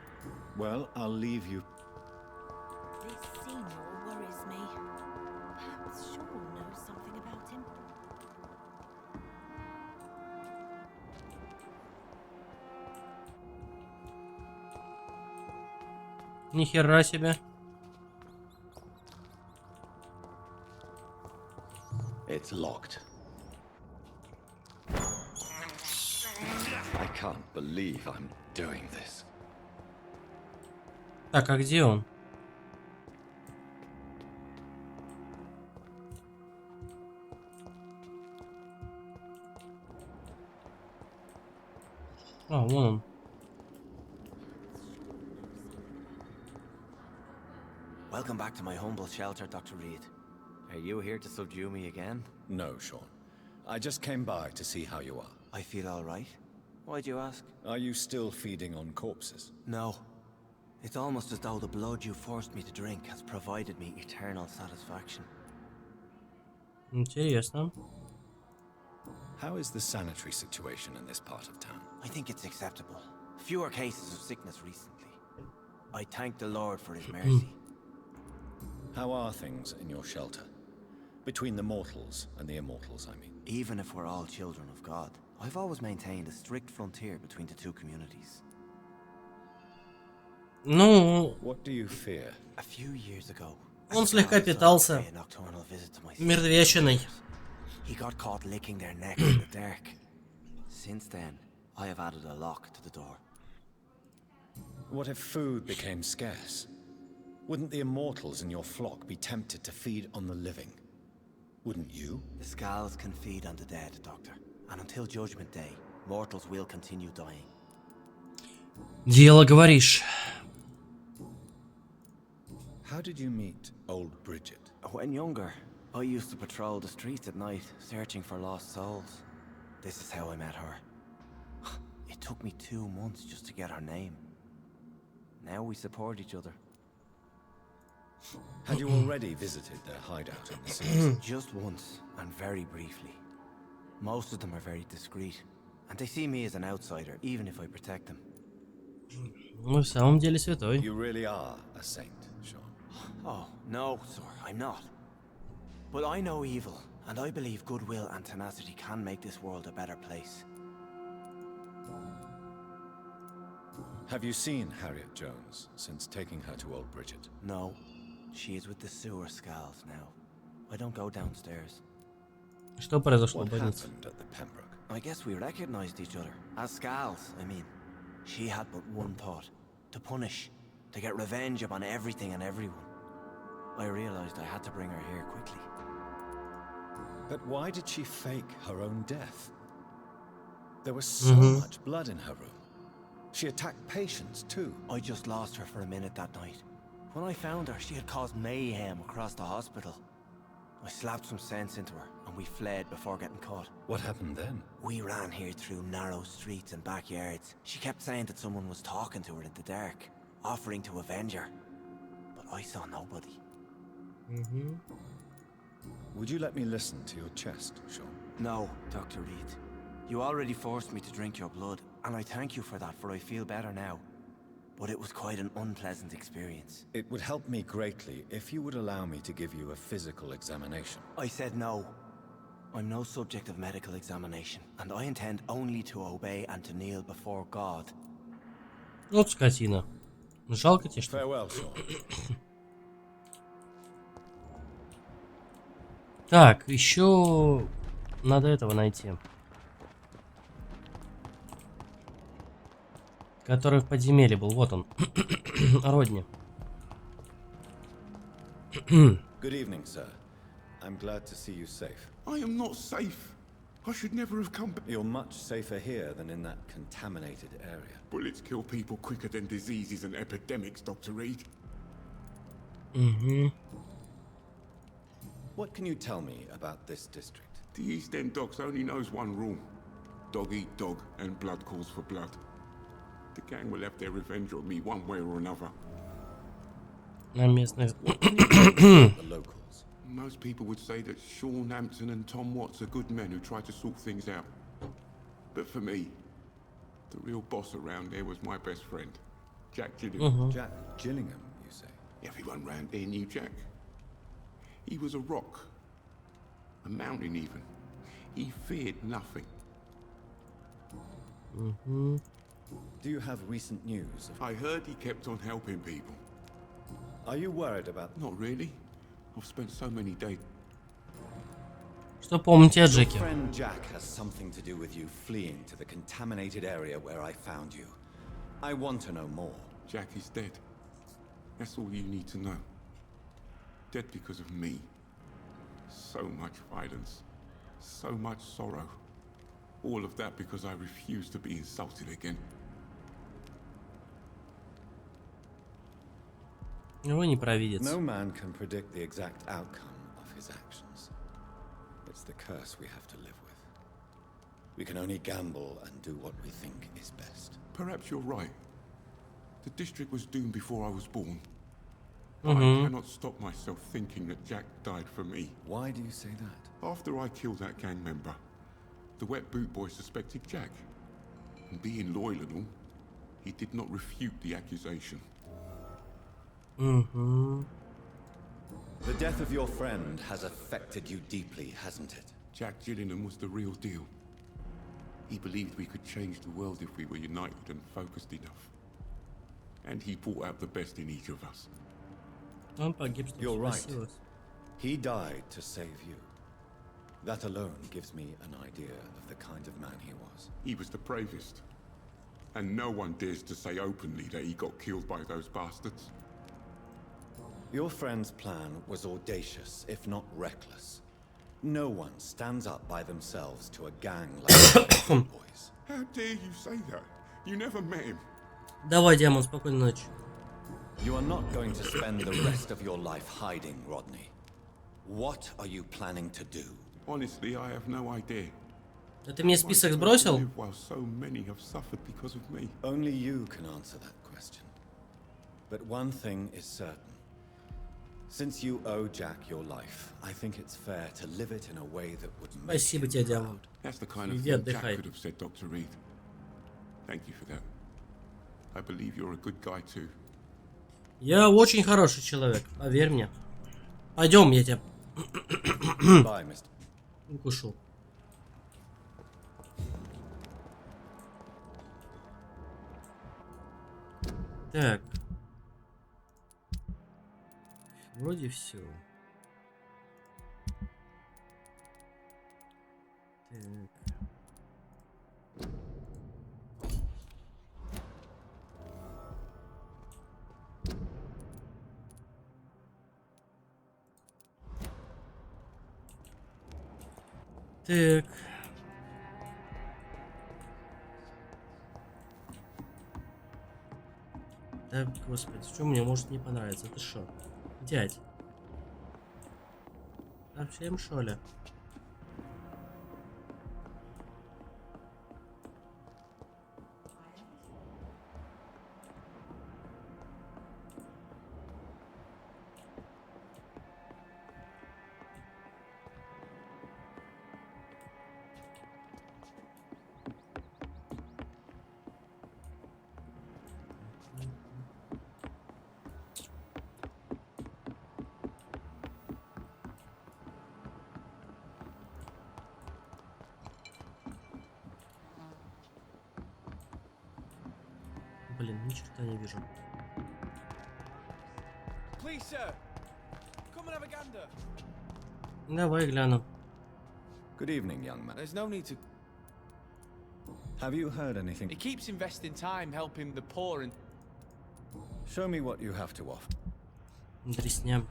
S14: Well, I'll leave you.
S16: This Seymour worries me. Perhaps Sean knows something about him.
S2: Нихера себе.
S3: It's locked. I can't believe I'm doing this.
S2: Так, а где он? А, вон он.
S13: Welcome back to my humble shelter, Dr. Reed. Are you here to subdue me again?
S14: No, Sean. I just came by to see how you are.
S13: I feel all right. Why'd you ask?
S14: Are you still feeding on corpses?
S13: No. It's almost as though the blood you forced me to drink has provided me eternal satisfaction.
S2: Интересно.
S14: How is the sanitary situation in this part of town?
S13: I think it's acceptable. Fewer cases of sickness recently. I thank the Lord for his mercy.
S14: How are things in your shelter? Between the mortals and the immortals, I mean.
S13: Even if we're all children of God, I've always maintained a strict frontier between the two communities.
S2: Ну,
S14: What do you fear?
S13: A few years ago,
S2: он слегка питался мертвечиной.
S13: he got caught licking their neck in the dark. Since then, I have added a lock to the door.
S14: What if food became scarce? Wouldn't the immortals in your flock be tempted to feed on the living? Wouldn't you?
S13: The Scals can feed on the dead, Doctor. And until Judgment Day, mortals will continue dying.
S2: Дело говоришь.
S14: How did you meet old Bridget?
S13: When younger, I used to patrol the streets at night, searching for lost souls. This is how I met her. It took me 2 months just to get her name. Now we support each other.
S14: Had you already visited their hideout in the cities?
S13: Just once, and very briefly. Most of them are very discreet, and they see me as an outsider, even if I protect them.
S2: Ну, в самом деле святой.
S14: You really are a saint, Sean.
S13: Oh, no, sir, I'm not. But I know evil, and I believe goodwill and tenacity can make this world a better place.
S14: Have you seen Harriet Jones since taking her to old Bridget?
S13: No. She is with the sewer Scals now. I don't go downstairs.
S2: Что произошло,
S14: What
S2: больница?
S14: happened at the Pembroke?
S13: I guess we recognized each other. As Scals, I mean. She had but one thought. To punish. To get revenge upon everything and everyone. I realized I had to bring her here quickly.
S14: But why did she fake her own death? There was so much blood in her room. She attacked patients too.
S13: I just lost her for a minute that night. When I found her, she had caused mayhem across the hospital. I slapped some sense into her, and we fled before getting caught.
S14: What happened then?
S13: We ran here through narrow streets and backyards. She kept saying that someone was talking to her in the dark, offering to avenge her. But I saw nobody.
S14: Would you let me listen to your chest, Sean?
S13: No, Dr. Reed. You already forced me to drink your blood, and I thank you for that, for I feel better now. But it was quite an unpleasant experience.
S14: It would help me greatly if you would allow me to give you a physical examination.
S13: I said no. I'm no subject of medical examination, and I intend only to obey and to kneel before God.
S2: Вот скотина. Жалко тебе, что...
S14: Farewell, Sean.
S2: Так, еще надо этого найти. Который в подземелье был. Вот он. Родни.
S14: Good evening, sir. I'm glad to see you safe.
S6: I am not safe. I should never have come back.
S14: You're much safer here than in that contaminated area.
S6: Bullets kill people quicker than diseases and epidemics, Dr. Reed.
S14: What can you tell me about this district?
S6: The East End Docks only knows one rule. Dog eat dog, and blood calls for blood. The gang will have their revenge on me one way or another.
S2: На местных...
S6: The locals. Most people would say that Sean Hampton and Tom Watts are good men who try to sort things out. But for me, the real boss around there was my best friend, Jack Gillingham.
S14: Jack Gillingham, you say?
S6: Everyone round there knew Jack. He was a rock. A mountain even. He feared nothing.
S14: Do you have recent news?
S6: I heard he kept on helping people.
S14: Are you worried about...
S6: Not really. I've spent so many days...
S2: Что помните о Джеке?
S14: Your friend Jack has something to do with you fleeing to the contaminated area where I found you. I want to know more.
S6: Jack is dead. That's all you need to know. Dead because of me. So much violence. So much sorrow. All of that because I refused to be insulted again.
S2: Его не провидец.
S14: No man can predict the exact outcome of his actions. It's the curse we have to live with. We can only gamble and do what we think is best.
S6: Perhaps you're right. The district was doomed before I was born. I cannot stop myself thinking that Jack died for me.
S14: Why do you say that?
S6: After I killed that gang member, the wet boot boy suspected Jack. And being loyal and all, he did not refute the accusation.
S14: The death of your friend has affected you deeply, hasn't it?
S6: Jack Gillingham was the real deal. He believed we could change the world if we were united and focused enough. And he brought out the best in each of us.
S14: You're right. He died to save you. That alone gives me an idea of the kind of man he was.
S6: He was the bravest. And no one dares to say openly that he got killed by those bastards.
S14: Your friend's plan was audacious, if not reckless. No one stands up by themselves to a gang like the boys.
S6: How dare you say that? You never met him.
S2: Давай, Демон, спокойной ночи.
S14: You are not going to spend the rest of your life hiding, Rodney. What are you planning to do?
S6: Honestly, I have no idea.
S2: Ты мне список сбросил?
S6: While so many have suffered because of me.
S14: Only you can answer that question. But one thing is certain. Since you owe Jack your life, I think it's fair to live it in a way that would make
S2: Спасибо тебе, Демон.
S6: That's the kind of thing Jack could have said, Dr. Reed. Thank you for that. I believe you're a good guy too.
S2: Я очень хороший человек, поверь мне. Пойдем, я тебя укушу. Так. Вроде все. Так. Так. Да, господи, что мне может не понравиться? Ты шо? Дядь. Совсем шо ли? Блин, ни черта не вижу. Давай гляну.
S14: Good evening, young man.
S20: There's no need to...
S14: Have you heard anything?
S20: He keeps investing time helping the poor and...
S14: Show me what you have to offer.
S2: Дресня.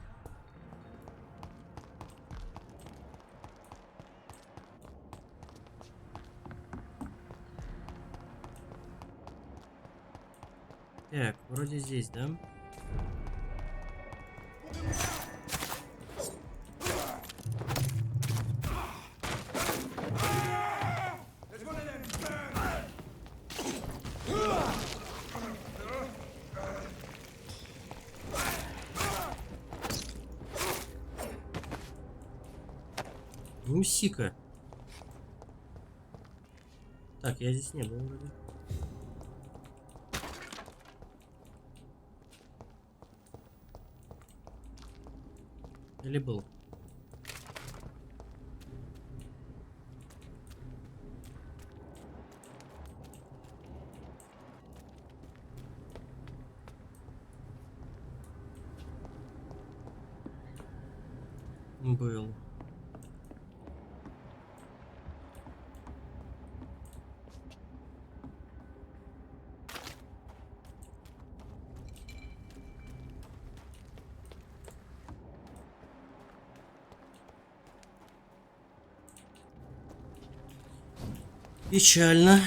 S2: Так, вроде здесь, да? Мусика. Так, я здесь не был вроде. Или был? Был. Печально.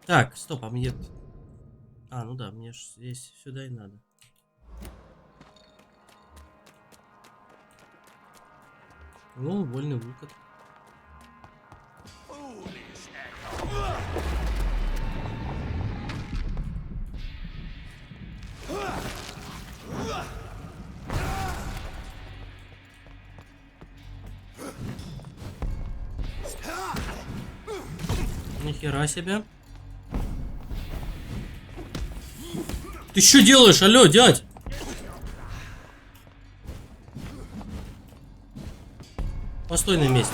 S2: Так, стоп, а мне... А, ну да, мне ж здесь сюда и надо. Ну, вольный выход. Нихера себе. Ты что делаешь? Алло, дядь? Постой на месте.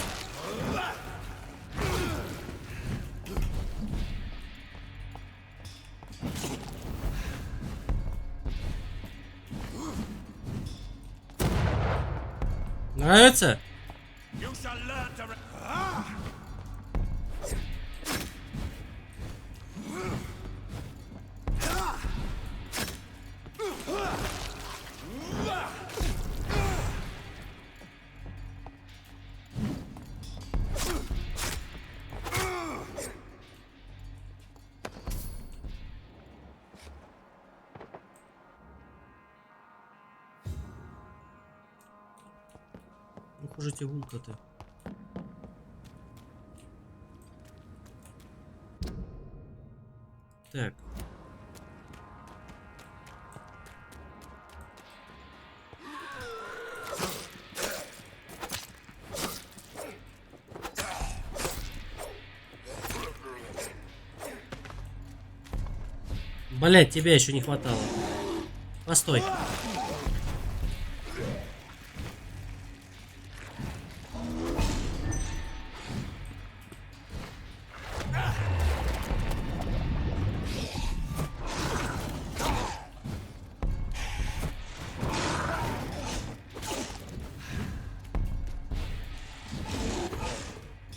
S2: Нравится? Ну, хуже тягулка ты. Так. Блять, тебя еще не хватало. Постой.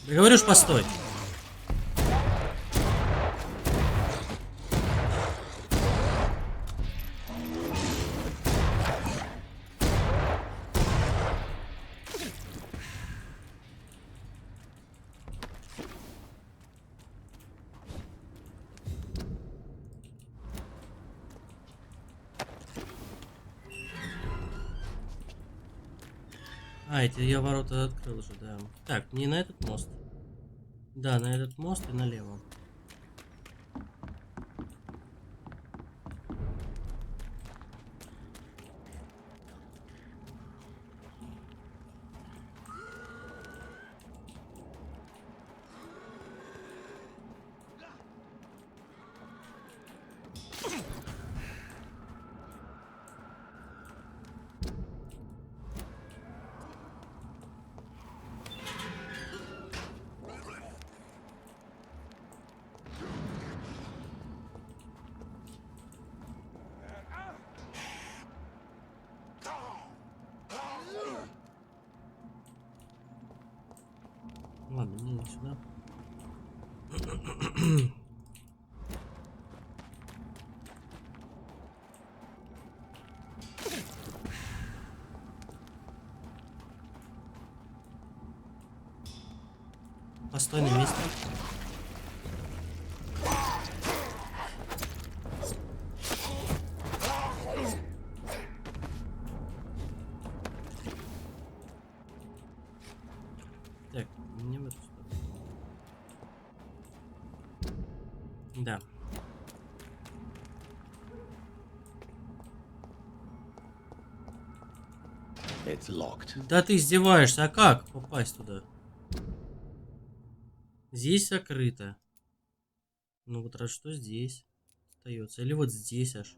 S2: Да говоришь, постой. А, эти я ворота открыл уже, да. Так, не на этот мост. Да, на этот мост и налево. Ладно, мне не сюда. Постой на месте. Так, мне в эту сторону. Да.
S3: It's locked.
S2: Да ты издеваешься, а как попасть туда? Здесь закрыто. Ну вот раз что здесь остается. Или вот здесь аж.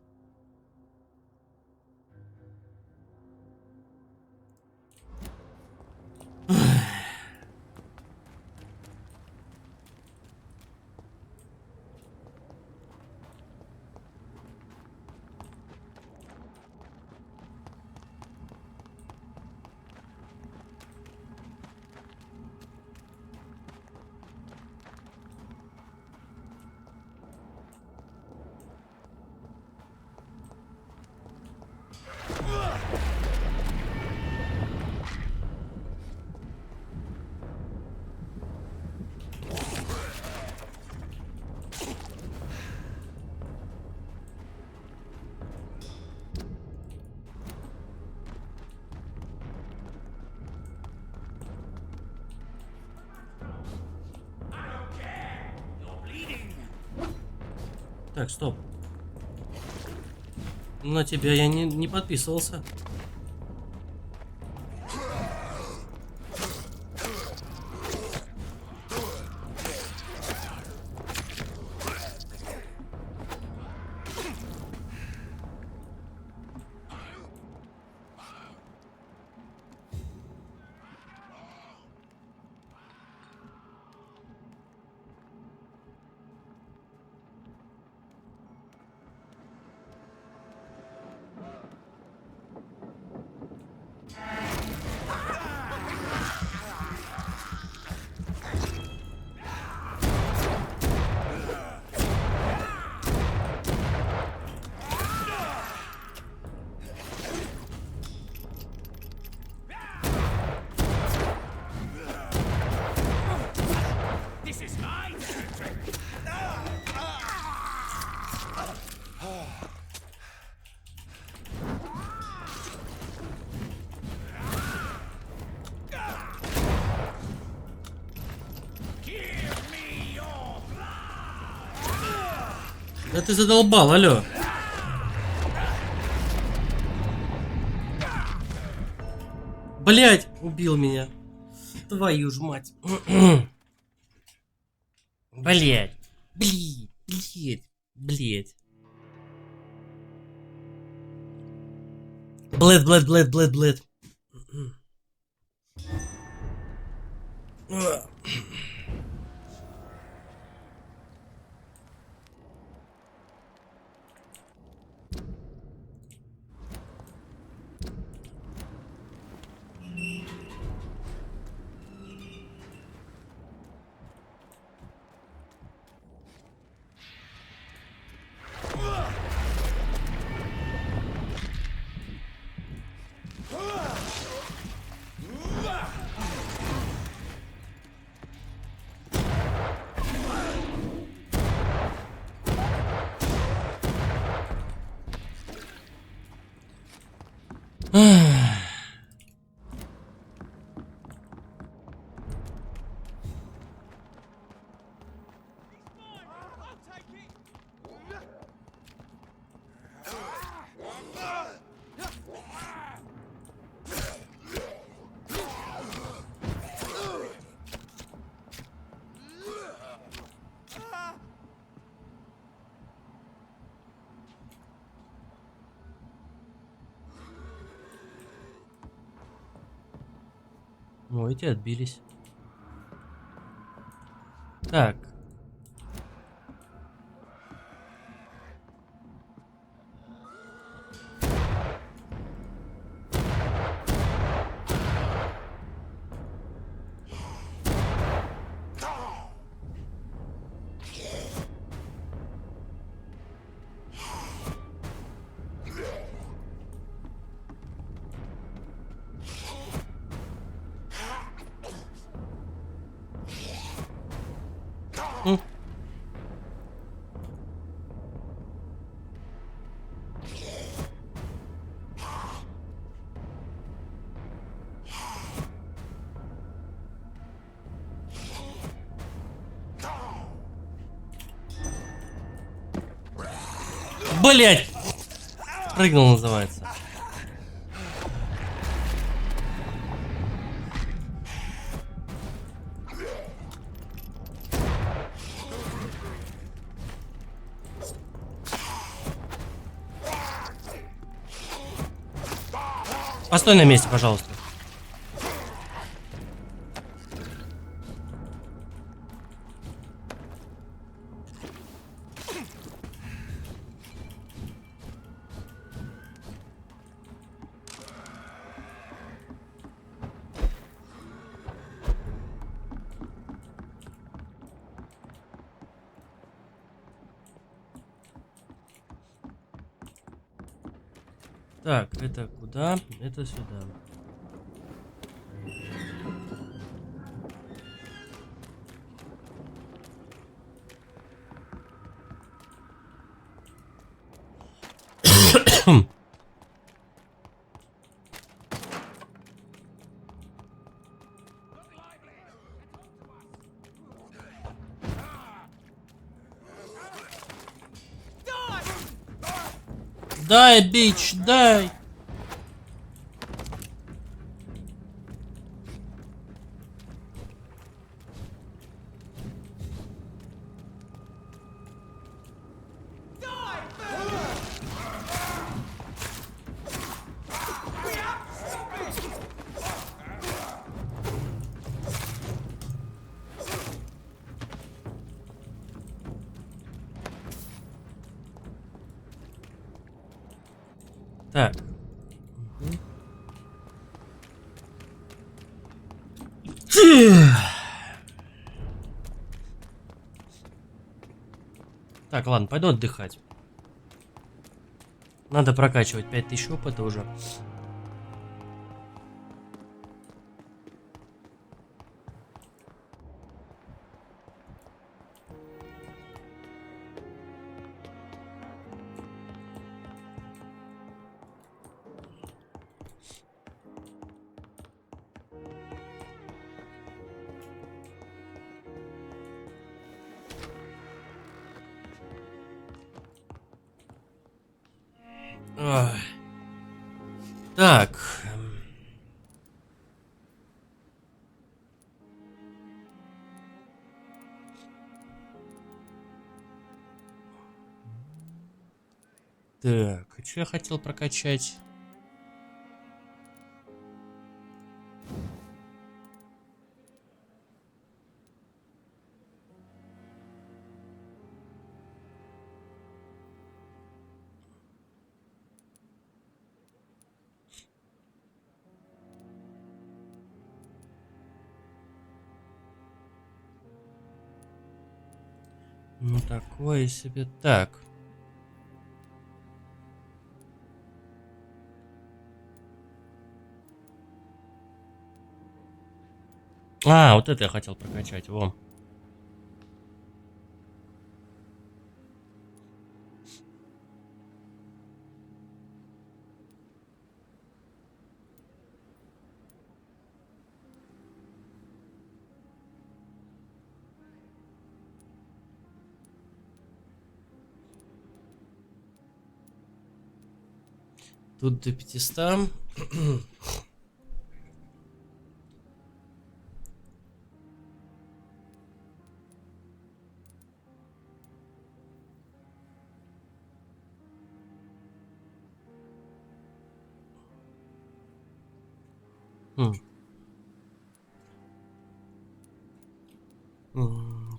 S2: Так, стоп. На тебя я не подписывался. Да ты задолбал, алло. Блять, убил меня. Твою ж мать. Блять. Блять. Блэд. Ну, эти отбились. Так. Блять! Прыгнул, называется. Постой на месте, пожалуйста. Так, это куда? Это сюда. Дай, бич, дай! Так. Так, ладно, пойду отдыхать. Надо прокачивать 5000 опыта уже. Ой. Так. Так, что я хотел прокачать? Ну, такое себе. Так. А, вот это я хотел прокачать. Во. Тут до 500.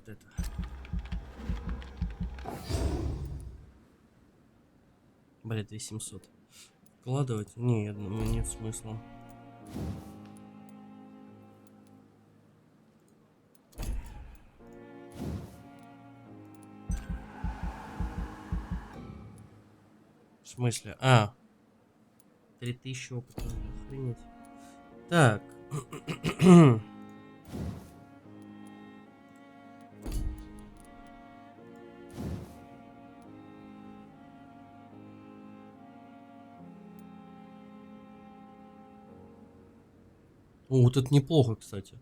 S2: вот это. Блин, 2700. Вкладывать? Не, я думаю, нет смысла. В смысле? 3000 опыта. Охренеть. Так. О, вот это неплохо, кстати.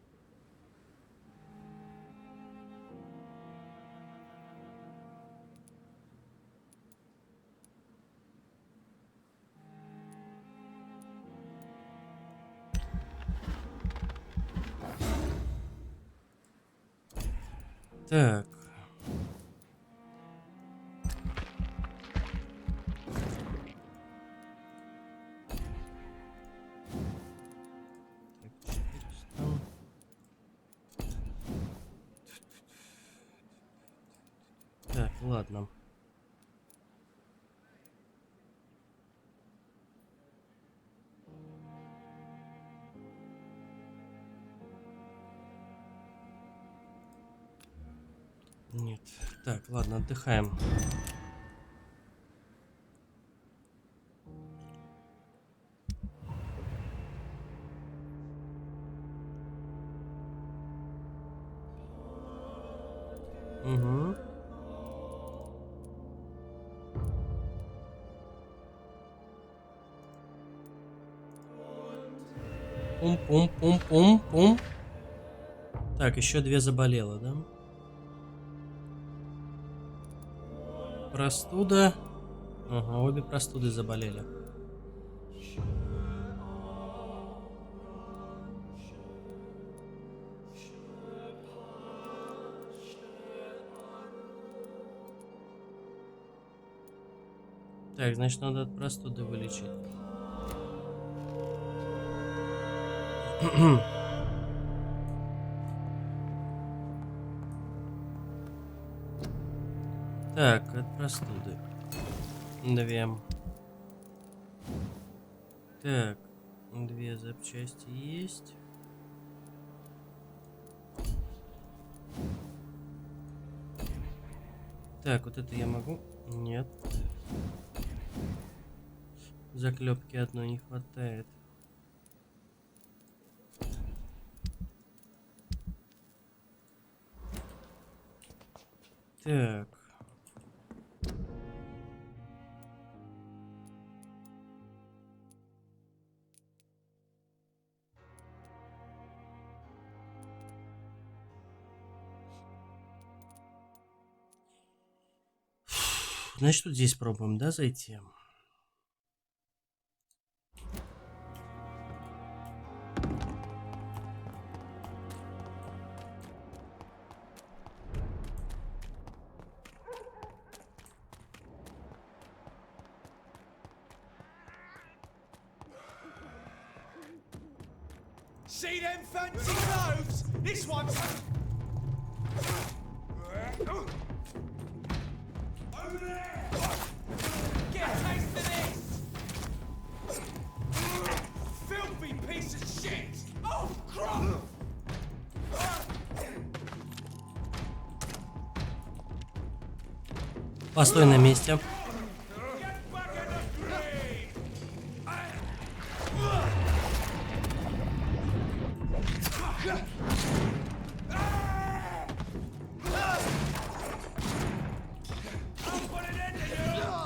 S2: Так. Так, ладно. Нет. Так, ладно, отдыхаем. Угу. Пум-пум-пум-пум-пум. Так, еще 2 заболело, да? Простуда. Ага, обе простуды заболели. Так, значит, надо от простуды вылечить. Так, от простуды. 2. Так, 2 запчасти есть. Так, вот это я могу? Нет. Заклепки одной не хватает. Так. Значит, вот здесь пробуем, да, зайти?
S21: See them fancy clothes? This one's... Over there! Get a taste of this! Filthy piece of shit! Oh, crap!
S2: Постой на месте.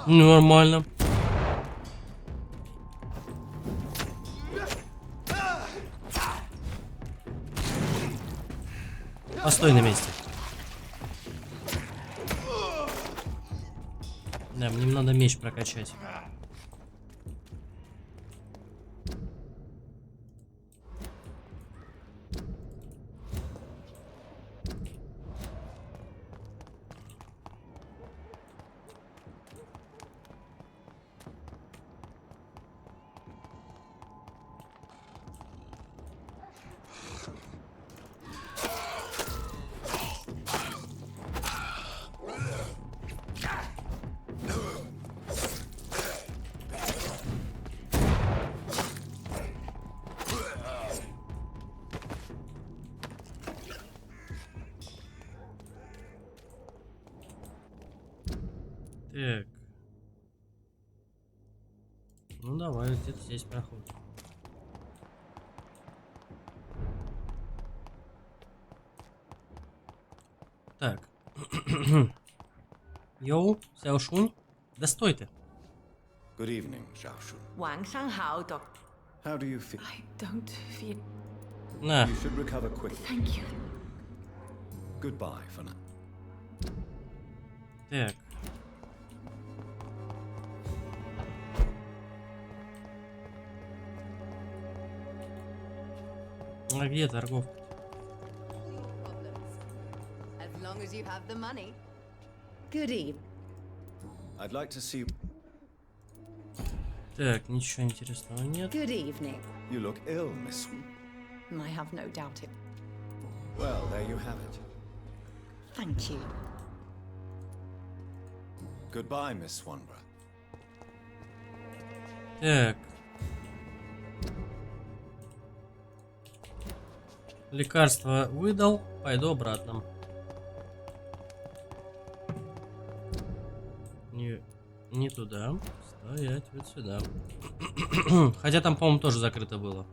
S2: Нормально. Постой на месте. Да, мне надо меч прокачать. Так. Ну давай, где-то здесь проход. Так. Йоу, Сяошунь. Да стой ты.
S15: Good evening, Xiaoshun.
S16: 晚上好, Doc.
S15: How do you feel?
S16: I don't feel...
S2: На.
S15: You should recover quickly.
S16: Thank you.
S15: Goodbye for now.
S2: Так. А где торговка?
S1: As long as you have the money.
S18: Good evening.
S15: I'd like to see...
S2: Так, ничего интересного нет.
S18: Good evening.
S15: You look ill, Miss...
S18: I have no doubt it.
S15: Well, there you have it.
S18: Thank you.
S15: Goodbye, Miss Swanborough.
S2: Так. Лекарство выдал. Пойду обратно. Не туда. Стоять вот сюда. Хотя там, по-моему, тоже закрыто было.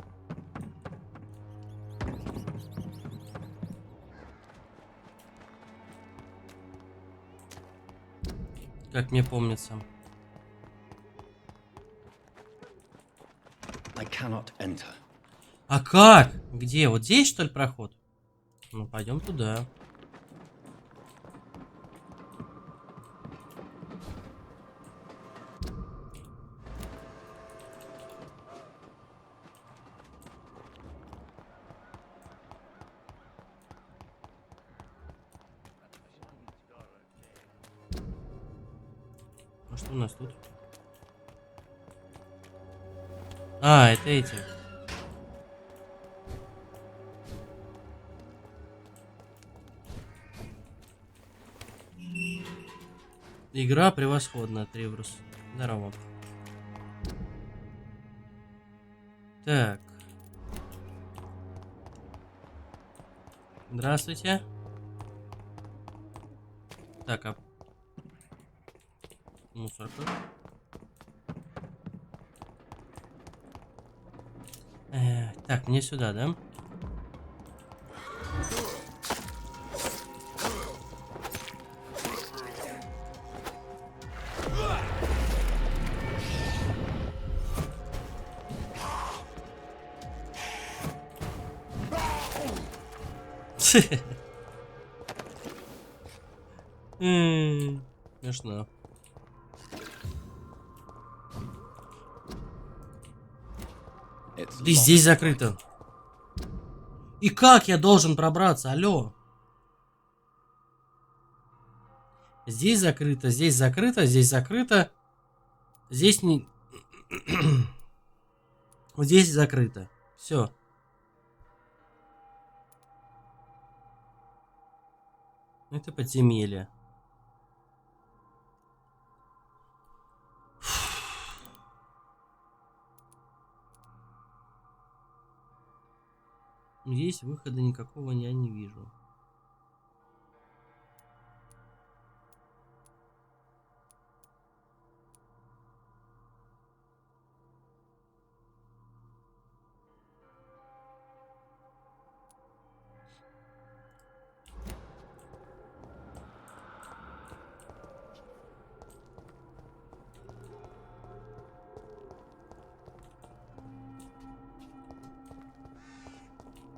S2: Как мне помнится.
S3: I cannot enter.
S2: А как? Где? Вот здесь, что ли, проход? Ну, пойдем туда. А что у нас тут? А, это эти. Игра превосходная, Треврус. Здорово. Так. Здравствуйте. Так, а... Мусорка. Так, мне сюда, да? Смешно. Да здесь закрыто. И как я должен пробраться? Алло. Здесь закрыто, здесь закрыто, здесь закрыто. Здесь не... Здесь закрыто. Все. Это подземелье. Здесь выхода никакого я не вижу.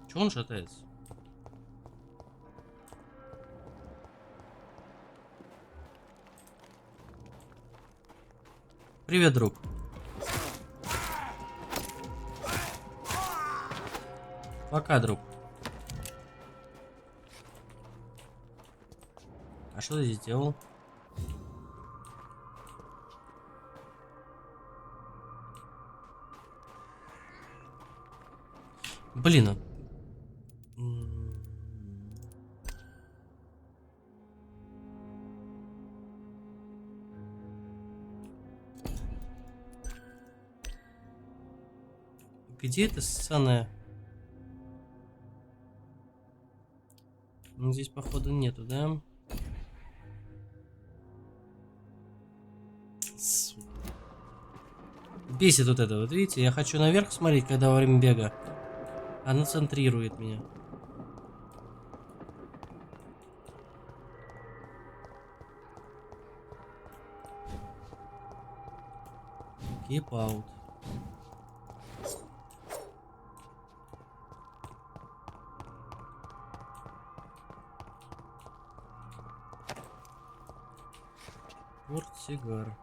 S2: Чего он шатается? Привет, друг. Пока, друг. А что ты здесь делал? Блин, где эта ссаная? Ну, здесь, походу, нету, да? Бесит вот это, вот видите, я хочу наверх смотреть, когда во время бега. Она центрирует меня. Keep out. Портсигар.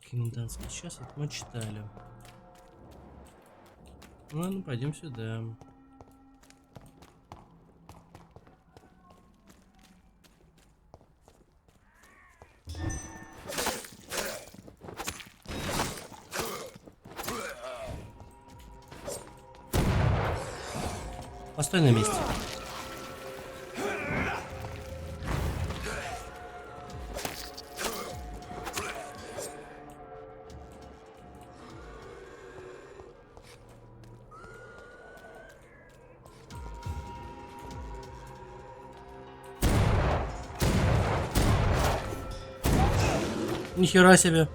S2: Комендантский час, это мы читали. Ладно, пойдем сюда. Постой на месте. Нихера себе.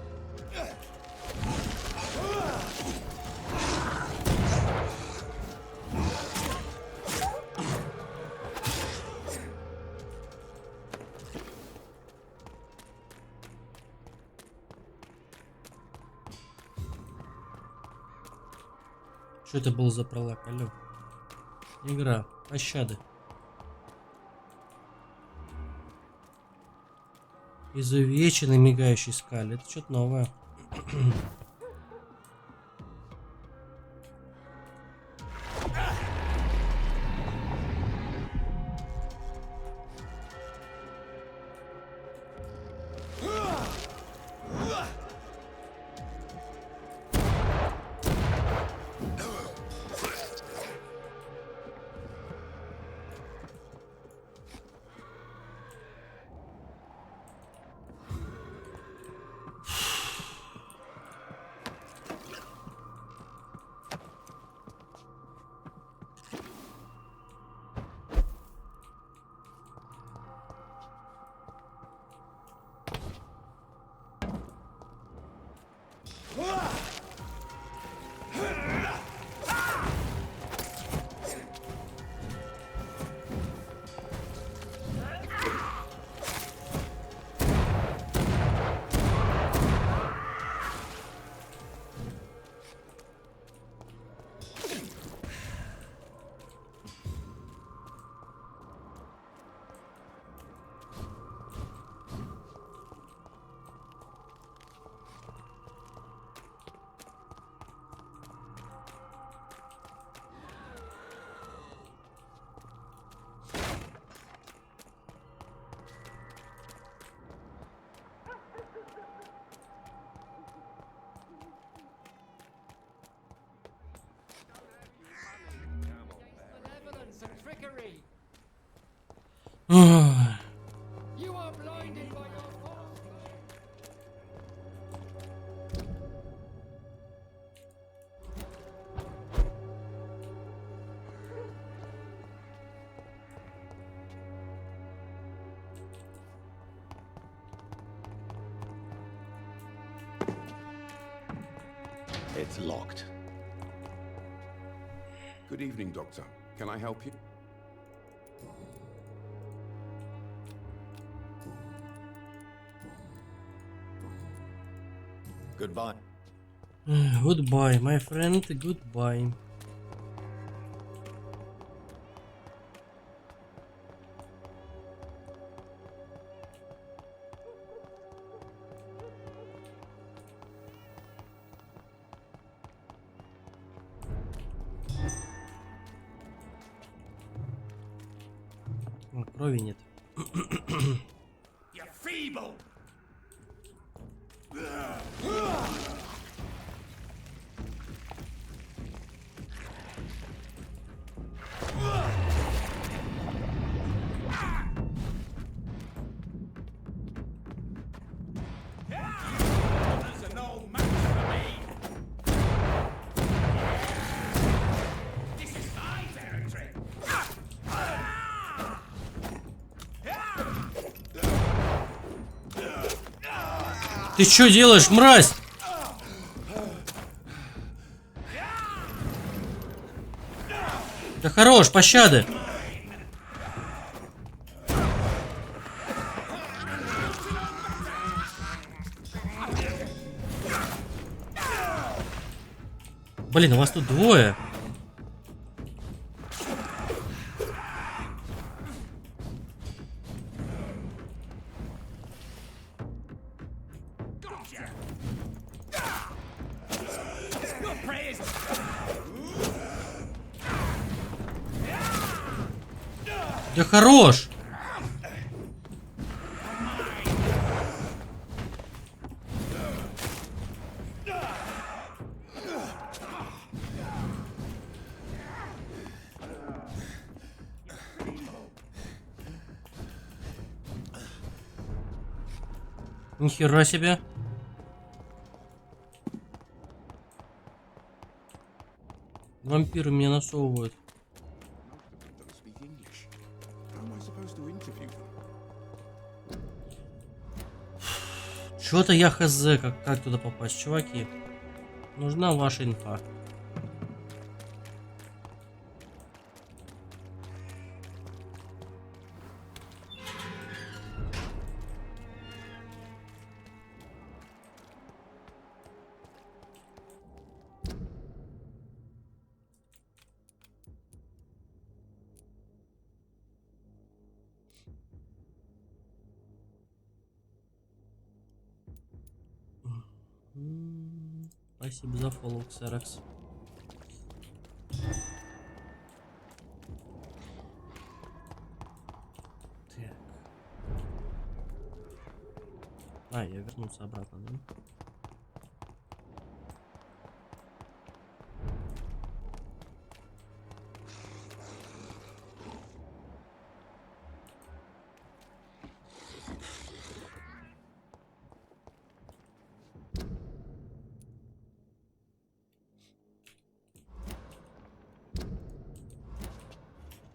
S2: Что это был за пролаг, алло? Игра, пощады. Изувеченный мигающий скаль. Это что-то новое.
S3: It's locked.
S6: Good evening, Doctor. Can I help you?
S3: Goodbye.
S2: Goodbye, my friend, goodbye. Крови нет.
S21: You're feeble.
S2: Ты что делаешь, мразь? Да хорош, пощады. Блин, у вас тут двое. Да хорош! Нихера себе. Вампиры меня насовывают. Чё-то я хз, как туда попасть, чуваки. Нужна ваша инфа. Спасибо за фоллоу, Ксерокс. Так. А, я вернулся обратно, да?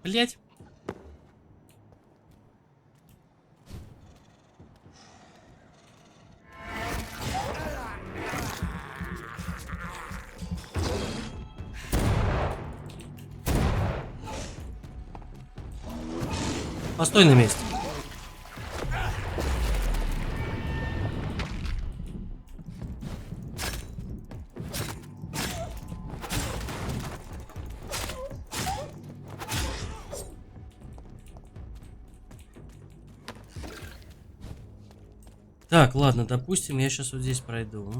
S2: Блять. Постой на месте. Так, ладно, допустим, я сейчас вот здесь пройду.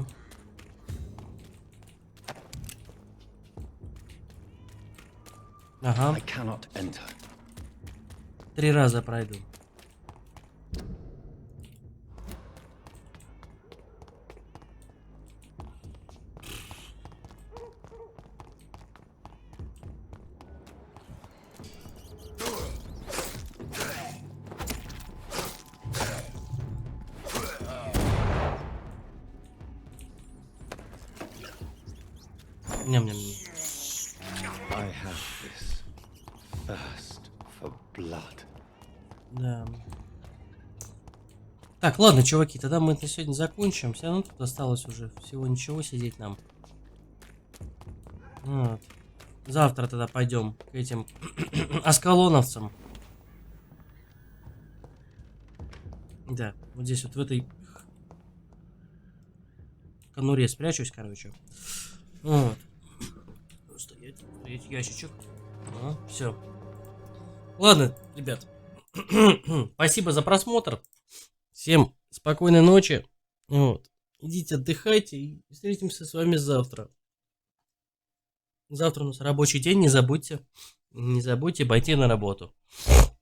S2: Ага. 3 раза пройду. Ням-ням-ням.
S15: I have this thirst for blood.
S2: Да. Так, ладно, чуваки, тогда мы на сегодня закончим. Все равно тут осталось уже всего ничего сидеть нам. Вот. Завтра тогда пойдем к этим аскалоновцам. Да, вот здесь вот в этой конуре спрячусь, короче. Вот. Стоять ящичек. Все. Ладно, ребят. Спасибо за просмотр. Всем спокойной ночи. Вот. Идите отдыхайте и встретимся с вами завтра. Завтра у нас рабочий день, не забудьте пойти на работу.